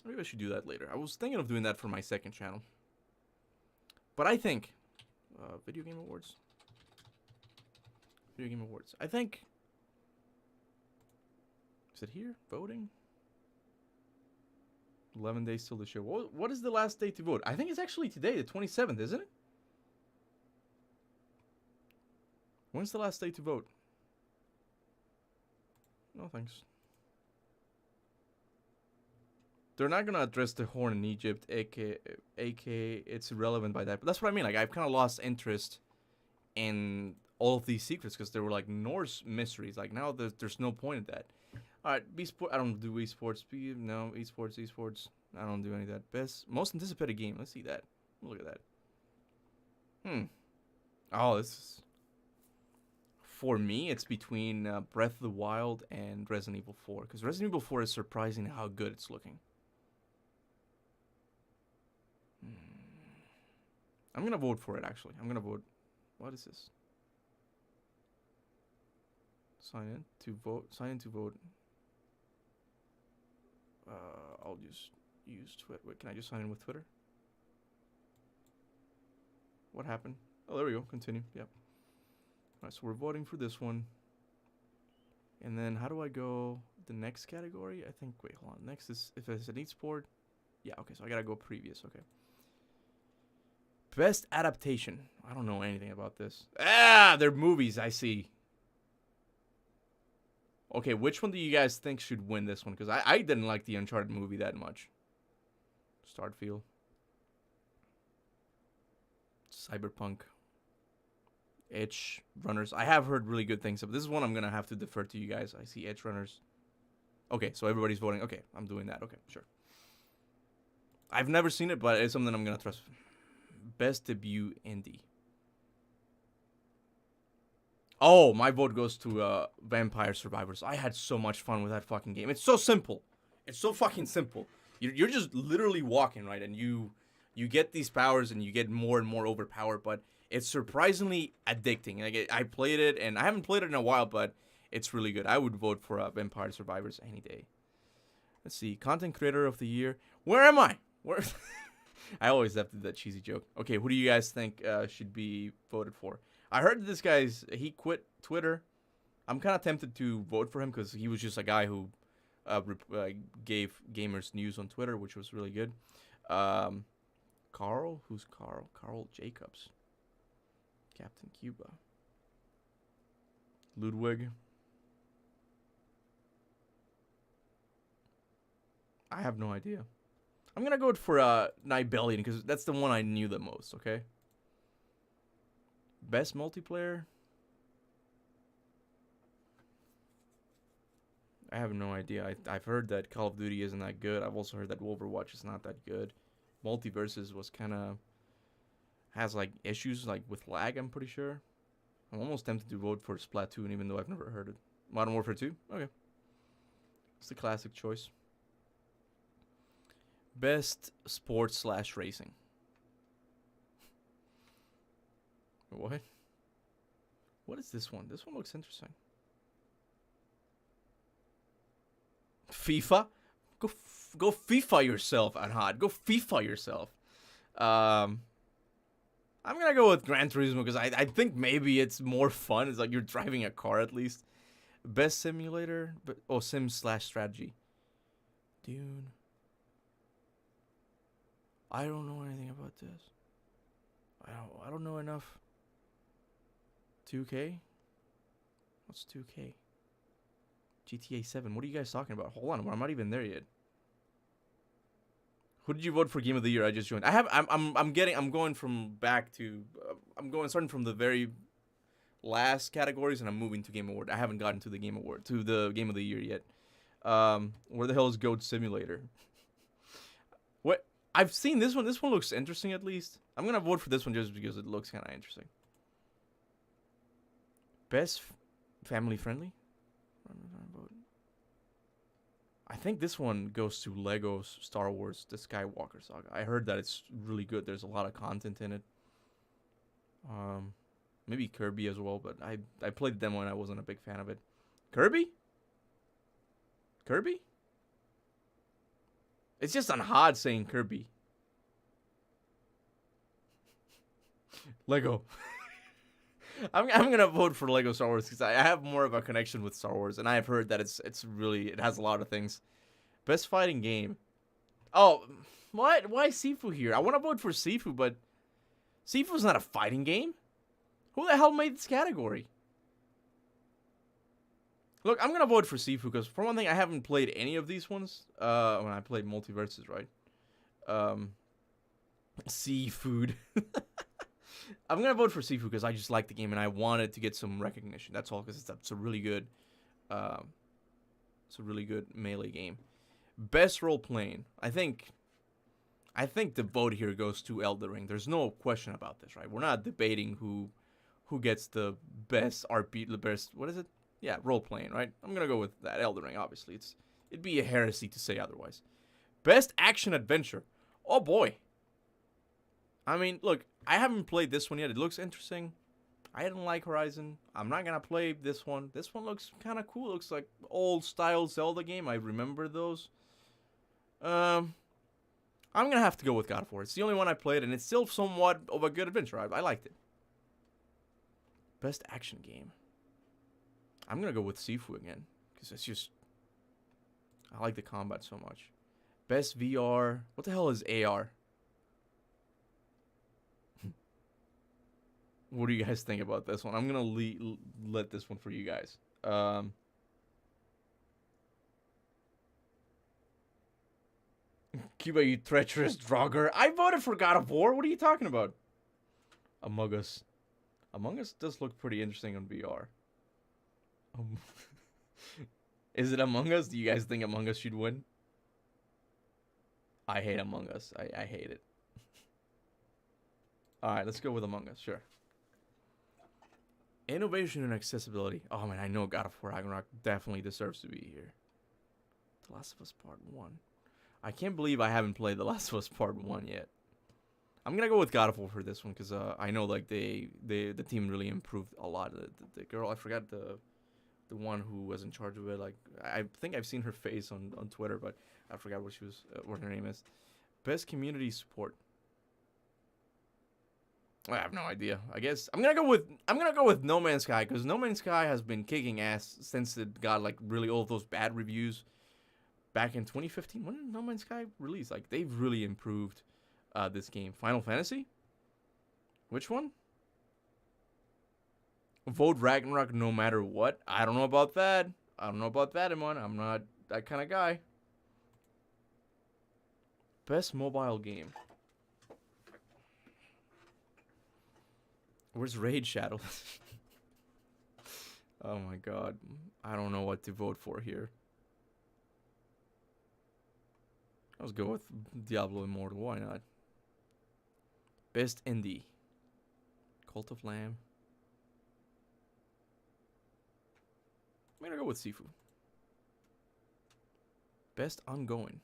Maybe I should do that later. I was thinking of doing that for my second channel. But I think Video Game Awards. Video Game Awards. I think. Is it here? Voting? 11 days till the show. What is the last day to vote? I think it's actually today, the 27th, isn't it? When's the last day to vote? No thanks. They're not gonna address the horn in Egypt, aka it's irrelevant by that. But that's what I mean. Like I've kind of lost interest in all of these secrets because they were like Norse mysteries. Like now there's no point in that. All right, I don't do esports. No, esports. I don't do any of that. Most anticipated game. Let's see that. Look at that. Oh, this is... For me, it's between Breath of the Wild and Resident Evil 4. Because Resident Evil 4 is surprising how good it's looking. I'm going to vote for it, actually. I'm going to vote... What is this? Sign in to vote. I'll just use Twitter. Wait, can I just sign in with Twitter? What happened? Oh, there we go. Continue. Yep. Alright, so we're voting for this one. And then how do I go the next category? I think, wait, hold on. Next is, if it's an e-sport. Yeah, okay, so I gotta go previous, okay. Best adaptation. I don't know anything about this. They're movies, I see. Okay, which one do you guys think should win this one? Because I didn't like the Uncharted movie that much. Starfield. Cyberpunk. Edge Runners. I have heard really good things, but this is one I'm going to have to defer to you guys. I see Edge Runners. Okay, so everybody's voting. Okay, I'm doing that. Okay, sure. I've never seen it, but it's something I'm going to trust. Best debut indie. Oh, my vote goes to Vampire Survivors. I had so much fun with that fucking game. It's so simple. It's so fucking simple. You're just literally walking, right? And you get these powers and you get more and more overpowered, but it's surprisingly addicting. Like I played it, and I haven't played it in a while, but it's really good. I would vote for Vampire Survivors any day. Let's see. Content Creator of the Year. Where am I? Where? I always have to do that cheesy joke. Okay, who do you guys think should be voted for? I heard this he quit Twitter. I'm kind of tempted to vote for him because he was just a guy who gave gamers news on Twitter, which was really good. Carl? Who's Carl? Carl Jacobs. Captain Kuba. Ludwig. I have no idea. I'm going to go for Nibellion because that's the one I knew the most, okay? Best multiplayer? I have no idea. I've heard that Call of Duty isn't that good. I've also heard that Overwatch is not that good. Multiverses was kind of... has, like, issues, like, with lag, I'm pretty sure. I'm almost tempted to vote for Splatoon, even though I've never heard it. Modern Warfare 2? Okay. It's the classic choice. Best sports/racing. What? What is this one? This one looks interesting. FIFA? Go FIFA yourself, Anhad. Go FIFA yourself. I'm gonna go with Gran Turismo because I think maybe it's more fun. It's like you're driving a car at least. Best simulator, sim/strategy. Dude, I don't know anything about this. I don't know enough. 2K? What's 2K? GTA 7. What are you guys talking about? Hold on, I'm not even there yet. Who did you vote for Game of the Year? I just joined. I'm going from back to starting from the very last categories and I'm moving to Game Award. I haven't gotten to the Game of the Year yet. Where the hell is Goat Simulator? What? I've seen this one. This one looks interesting at least. I'm gonna vote for this one just because it looks kind of interesting. Best family friendly. I think this one goes to Lego Star Wars: The Skywalker Saga. I heard that it's really good. There's a lot of content in it. Maybe Kirby as well, but I played the demo and I wasn't a big fan of it. Kirby? It's just on hard saying Kirby. Lego. I'm gonna vote for Lego Star Wars because I have more of a connection with Star Wars, and I've heard that it has a lot of things. Best fighting game. Oh, what? Why Sifu here? I want to vote for Sifu, but Sifu's not a fighting game. Who the hell made this category? Look, I'm gonna vote for Sifu because for one thing, I haven't played any of these ones. When I played Multiverses, right? Seafood. I'm gonna vote for Sifu because I just like the game and I wanted to get some recognition. That's all, because it's a really good, melee game. Best role playing. I think the vote here goes to Elden Ring. There's no question about this, right? We're not debating who gets the best RP, the best, what is it? Yeah, role playing, right? I'm gonna go with that. Elden Ring, obviously. It'd be a heresy to say otherwise. Best action adventure. Oh boy. I mean, look, I haven't played this one yet. It looks interesting. I didn't like Horizon. I'm not gonna play this one. This one looks kind of cool. Looks like old style Zelda game. I remember those. I'm gonna have to go with God of War. It's the only one I played, and it's still somewhat of a good adventure. I liked it. Best action game. I'm gonna go with Sifu again because it's just, I like the combat so much. Best VR. What the hell is AR? What do you guys think about this one? I'm gonna let this one for you guys. Kuba, you treacherous drogger. I voted for God of War. What are you talking about? Among Us. Among Us does look pretty interesting on VR. Is it Among Us? Do you guys think Among Us should win? I hate Among Us. I hate it. Alright, let's go with Among Us. Sure. Innovation and accessibility. Oh man, I know God of War Ragnarok definitely deserves to be here. The Last of Us Part 1. I can't believe I haven't played The Last of Us Part 1 yet. I'm gonna go with God of War for this one because I know like the team really improved a lot. The girl, I forgot the one who was in charge of it. Like I think I've seen her face on Twitter, but I forgot what her name is. Best community support. I have no idea. I guess I'm gonna go with No Man's Sky because No Man's Sky has been kicking ass since it got like really all of those bad reviews back in 2015. When did No Man's Sky release? Like they've really improved this game. Final Fantasy? Which one? Vote Ragnarok no matter what. I don't know about that. Iman. I'm not that kind of guy. Best mobile game. Where's Raid Shadow? Oh my god. I don't know what to vote for here. Let's go with Diablo Immortal. Why not? Best indie. Cult of Lamb. I'm gonna go with Sifu. Best ongoing.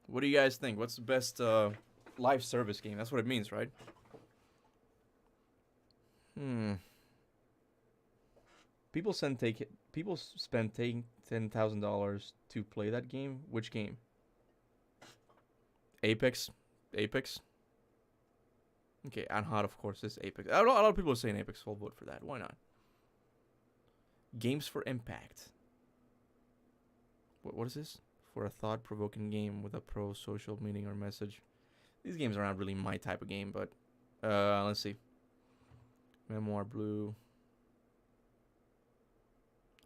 What do you guys think? What's the best live service game? That's what it means, right? People people spend $10,000 to play that game, which game? Apex. Okay, and hot, of course, is Apex. A lot of people are saying Apex. So I'll vote for that. Why not? Games for impact. What is this? For a thought-provoking game with a pro-social meaning or message. These games are not really my type of game, but let's see. Memoir Blue.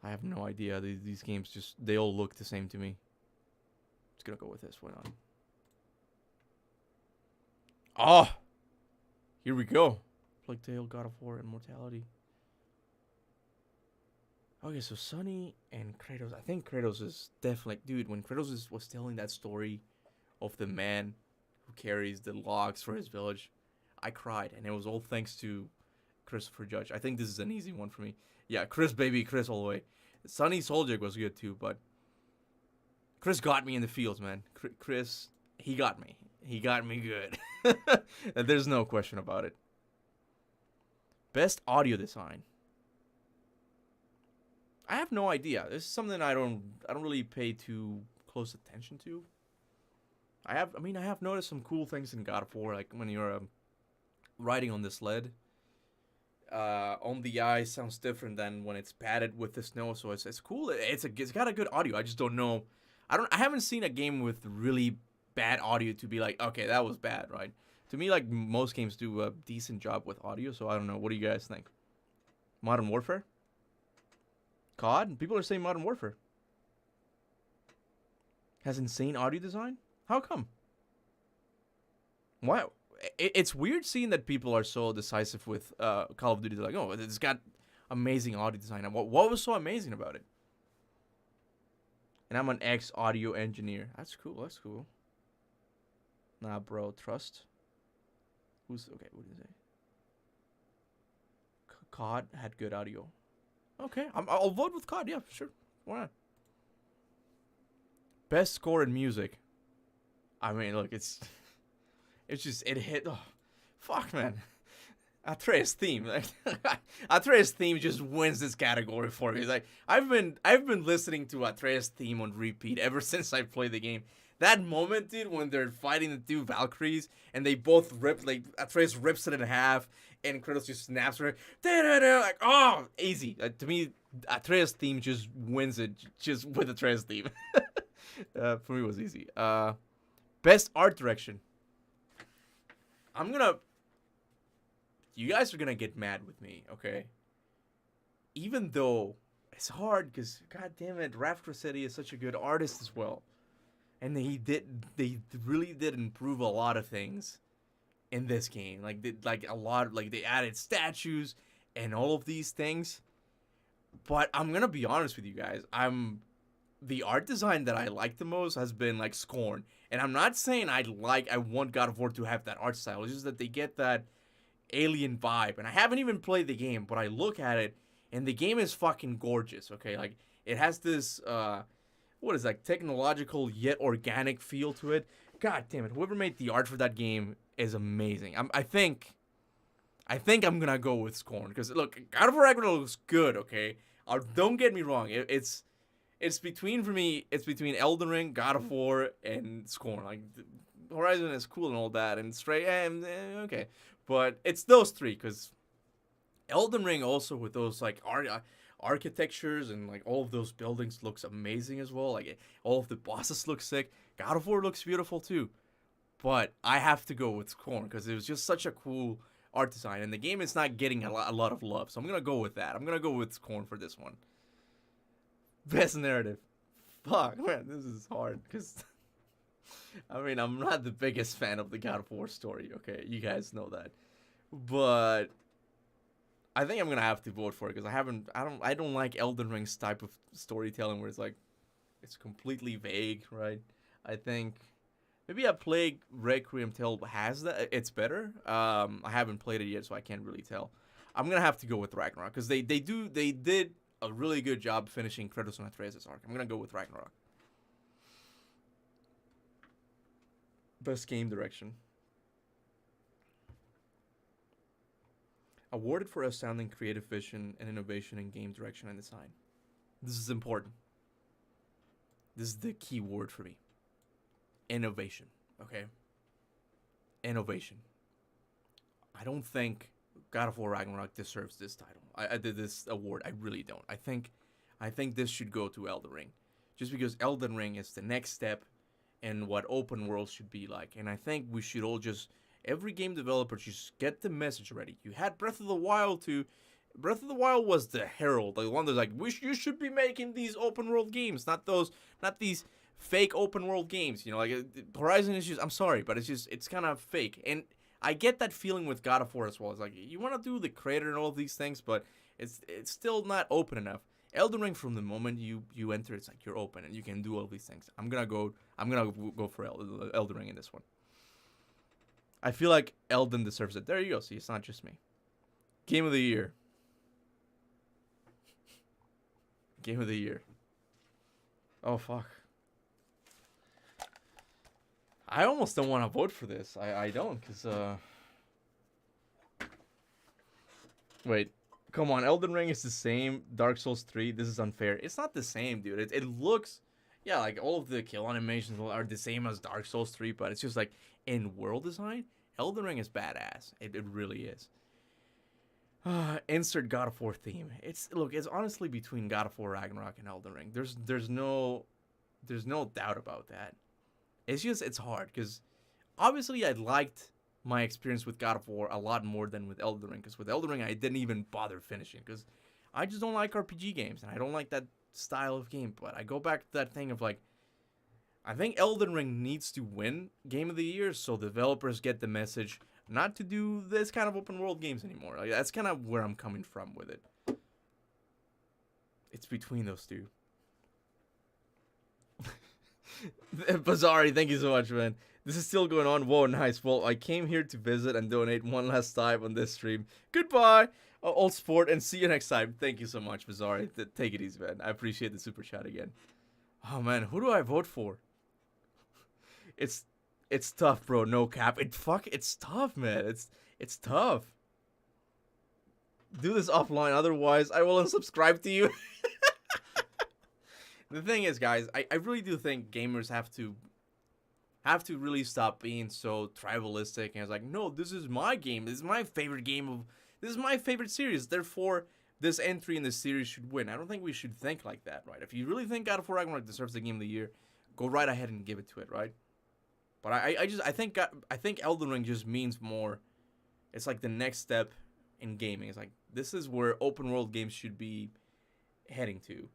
I have no idea. These games they all look the same to me. Just gonna go with this. Why not? Oh! Here we go. Plague Tale, God of War, Immortality. Okay, so Sunny and Kratos. I think Kratos is definitely... Dude, when Kratos was telling that story of the man who carries the logs for his village, I cried. And it was all thanks to Christopher Judge. I think this is an easy one for me. Yeah, Chris, baby. Chris all the way. Sunny Soldier was good too, but... Chris got me in the fields, man. Chris, he got me. He got me good. There's no question about it. Best audio design. I have no idea. This is something I don't really pay too close attention to. I have noticed some cool things in God of War, like when you're riding on the sled. On the ice sounds different than when it's padded with the snow, so it's cool. It's got a good audio. I just don't know. I haven't seen a game with really bad audio to be like, okay, that was bad, right? To me, like, most games do a decent job with audio, so I don't know. What do you guys think? Modern Warfare? COD? People are saying Modern Warfare has insane audio design? How come? Why? It's weird seeing that people are so decisive with Call of Duty. They're like, oh, it's got amazing audio design. And what was so amazing about it? And I'm an ex-audio engineer. That's cool. That's cool. Nah, bro. Trust. Okay, what did he say? COD had good audio. Okay, I'll vote with COD. Yeah, sure. Why not? Best score in music. I mean, look, it's just, it hit. Oh, fuck, man. Atreus theme. Atreus theme just wins this category for me. It's like I've been listening to Atreus theme on repeat ever since I played the game. That moment, dude, when they're fighting the two Valkyries and they both rip, like, Atreus rips it in half and Kratos just snaps her. Like, oh, easy. To me, Atreus theme just wins it just with Atreus theme. For me, it was easy. Best art direction. You guys are gonna get mad with me, okay? Even though it's hard, because, god damn it, Raph Rossetti is such a good artist as well. And they really did improve a lot of things in this game. Like they added statues and all of these things. But I'm gonna be honest with you guys. The art design that I like the most has been like Scorn. And I'm not saying I want God of War to have that art style. It's just that they get that alien vibe. And I haven't even played the game, but I look at it and the game is fucking gorgeous. Okay, like it has this what is that, technological yet organic feel to it. God damn it, whoever made the art for that game is amazing. I think I'm gonna go with Scorn, because look, God of War Ragnarok looks good, okay? Don't get me wrong, it's between, for me, it's between Elden Ring, God of War, and Scorn. Like, Horizon is cool and all that, and Stray, okay, but it's those three, because Elden Ring also with those like architectures and like all of those buildings looks amazing as well. Like all of the bosses look sick. God of War looks beautiful too. But I have to go with Scorn because it was just such a cool art design, and the game is not getting a lot of love. So I'm gonna go with that. I'm gonna go with Scorn for this one. Best narrative. Fuck, man, this is hard because I mean, I'm not the biggest fan of the God of War story. Okay, you guys know that, but I think I'm gonna have to vote for it because I don't like Elden Ring's type of storytelling where it's like it's completely vague, right? I think maybe a Plague Requiem Tale has that. It's better. I haven't played it yet, so I can't really tell. I'm gonna have to go with Ragnarok because they did a really good job finishing Kratos and Atreus' arc. I'm gonna go with Ragnarok. Best game direction. Awarded for outstanding creative vision and innovation in game direction and design. This is important. This is the key word for me. Innovation. Okay? Innovation. I don't think God of War Ragnarok deserves this title. I did this award. I really don't. I think this should go to Elden Ring. Just because Elden Ring is the next step in what open world should be like. And I think we should all just, every game developer, just get the message ready. You had Breath of the Wild to... Breath of the Wild was the herald, the one that's like, you should be making these open world games, not these fake open world games. You know, like Horizon is just, I'm sorry, but it's kind of fake. And I get that feeling with God of War as well. It's like, you want to do the creator and all of these things, but it's still not open enough. Elden Ring, from the moment you enter, it's like you're open and you can do all these things. I'm gonna go for Elden Ring in this one. I feel like Elden deserves it. There you go. See, it's not just me. Game of the year. Game of the year. Oh fuck. I almost don't want to vote for this. I don't, cause wait. Come on, Elden Ring is the same. Dark Souls 3, this is unfair. It's not the same, dude. It looks, yeah, like all of the kill animations are the same as Dark Souls 3, but it's just like in world design, Elden Ring is badass. It really is. Insert God of War theme. It's honestly between God of War Ragnarok and Elden Ring. There's no doubt about that. It's hard because obviously I liked my experience with God of War a lot more than with Elden Ring, because with Elden Ring I didn't even bother finishing because I just don't like RPG games and I don't like that style of game. But I go back to that thing of like, I think Elden Ring needs to win Game of the Year so developers get the message not to do this kind of open world games anymore. Like, that's kind of where I'm coming from with it. It's between those two. Bazari, thank you so much, man. This is still going on. Whoa, nice. Well, I came here to visit and donate one last time on this stream. Goodbye, old sport, and see you next time. Thank you so much, Bazari. Take it easy, man. I appreciate the super chat again. Oh, man, who do I vote for? It's tough, bro. No cap. It's tough, man. It's tough. Do this offline, otherwise I will unsubscribe to you. The thing is, guys, I really do think gamers have to really stop being so tribalistic and it's like, no, this is my game. This is my favorite game this is my favorite series. Therefore, this entry in the series should win. I don't think we should think like that, right? If you really think God of War Ragnarok deserves the Game of the Year, go right ahead and give it to it, right? But I think Elden Ring just means more. It's like the next step in gaming. It's like, this is where open world games should be heading to.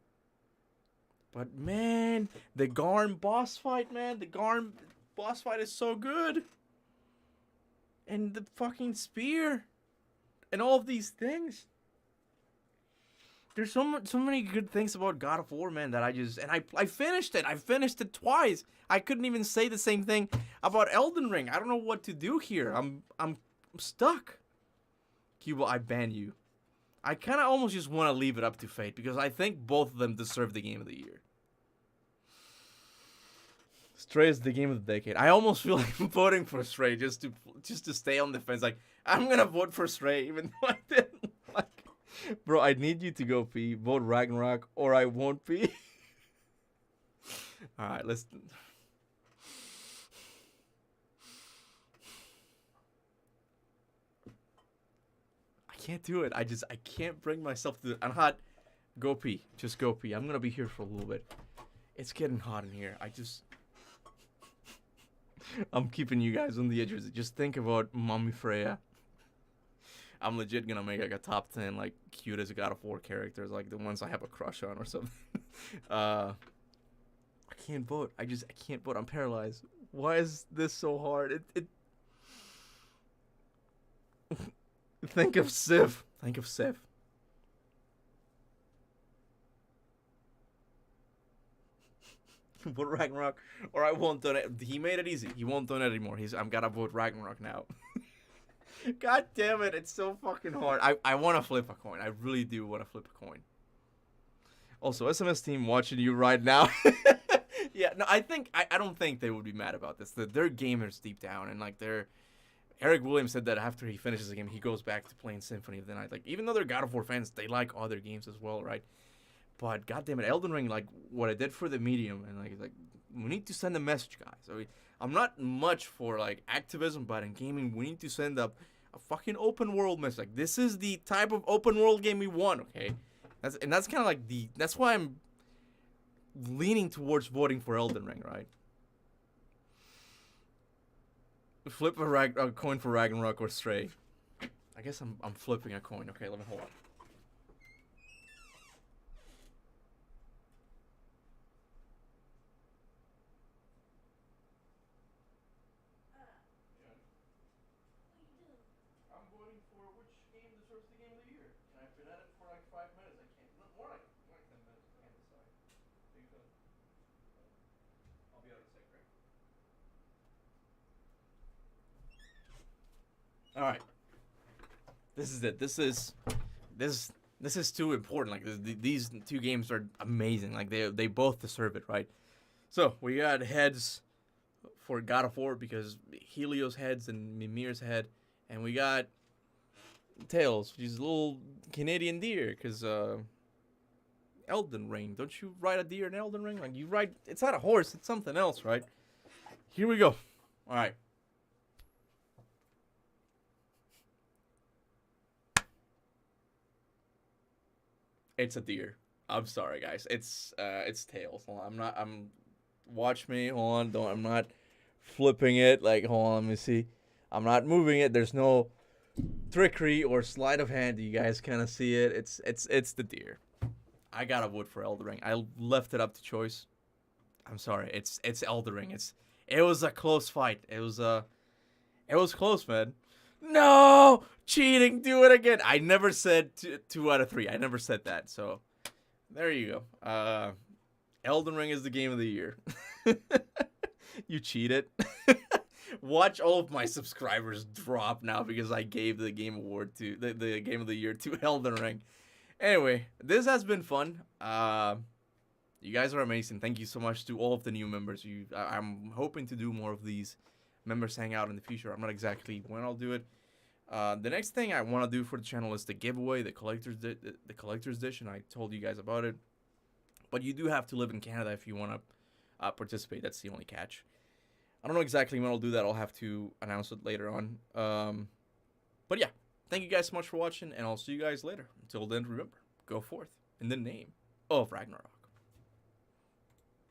But man, the Garm boss fight, man. The Garm boss fight is so good. And the fucking spear. And all of these things. There's so many good things about God of War, man, that I finished it. I finished it twice. I couldn't even say the same thing about Elden Ring. I don't know what to do here. I'm stuck. Kuba, I ban you. I kind of almost just want to leave it up to fate because I think both of them deserve the Game of the Year. Stray is the game of the decade. I almost feel like I'm voting for Stray just to stay on the fence. Like, I'm gonna vote for Stray even though I didn't like. Bro, I need you to go pee. Vote Ragnarok or I won't pee. All right, let's. I can't do it. I can't bring myself to. I'm hot. Go pee. Just go pee. I'm gonna be here for a little bit. It's getting hot in here. I'm keeping you guys on the edges. Just think about Mommy Freya. I'm legit gonna make like a top 10 like cutest God of War characters, like the ones I have a crush on or something. I can't vote. I can't vote. I'm paralyzed. Why is this so hard? Think of Sif. Think of Sif. Vote Ragnarok or I won't donate. He made it easy. He won't donate anymore. I'm gotta vote Ragnarok now. God damn it, it's so fucking hard. I want to flip a coin. I really do want to flip a coin. Also, SMS team watching you right now. Yeah, no, I don't think they would be mad about this. They're gamers deep down, and like Eric Williams said that after he finishes the game, he goes back to playing Symphony of the Night. Like, even though they're God of War fans, they like other games as well, right? But goddamn it, Elden Ring, like what it did for the medium, and like we need to send a message, guys. I'm not much for like activism, but in gaming, we need to send up a fucking open world message. Like, this is the type of open world game we want, okay? That's kind of like that's why I'm leaning towards voting for Elden Ring, right? Flip a coin for Ragnarok or Stray. I guess I'm flipping a coin. Okay, let me hold on. I'm voting for which game deserves the game of the year. And I've been at it for like 5 minutes. I can't. More like 10 minutes. I can't decide. So you can. I'll be out in a sec, right? All right. This is it. This is too important. Like these two games are amazing. Like they both deserve it, right? So we got heads for God of War because Helios heads and Mimir's head, and we got tails, which is a little Canadian deer, because Elden Ring. Don't you ride a deer in Elden Ring? Like you ride. It's not a horse. It's something else, right? Here we go. All right. It's a deer. I'm sorry, guys. It's tails. Hold on. I'm watch me. Hold on. I'm not flipping it. Like, hold on, let me see. I'm not moving it. There's no trickery or sleight of hand. You guys kind of see it. It's the deer. I got a vote for Elden Ring. I left it up to choice. I'm sorry. It's Elden Ring. It was a close fight. It was close, man. No! Cheating, do it again. I never said 2 out of 3. I never said that. So, there you go. Elden Ring is the game of the year. You cheated. Watch all of my subscribers drop now because I gave the game award to the game of the year to Elden Ring. Anyway, this has been fun. You guys are amazing. Thank you so much to all of the new members. I'm hoping to do more of these members Hangout in the future. I'm not exactly when I'll do it. The next thing I want to do for the channel is the giveaway, the collector's edition. I told you guys about it, but you do have to live in Canada if you want to participate. That's the only catch. I don't know exactly when I'll do that. I'll have to announce it later on. But yeah, thank you guys so much for watching, and I'll see you guys later. Until then, remember, go forth in the name of Ragnarok.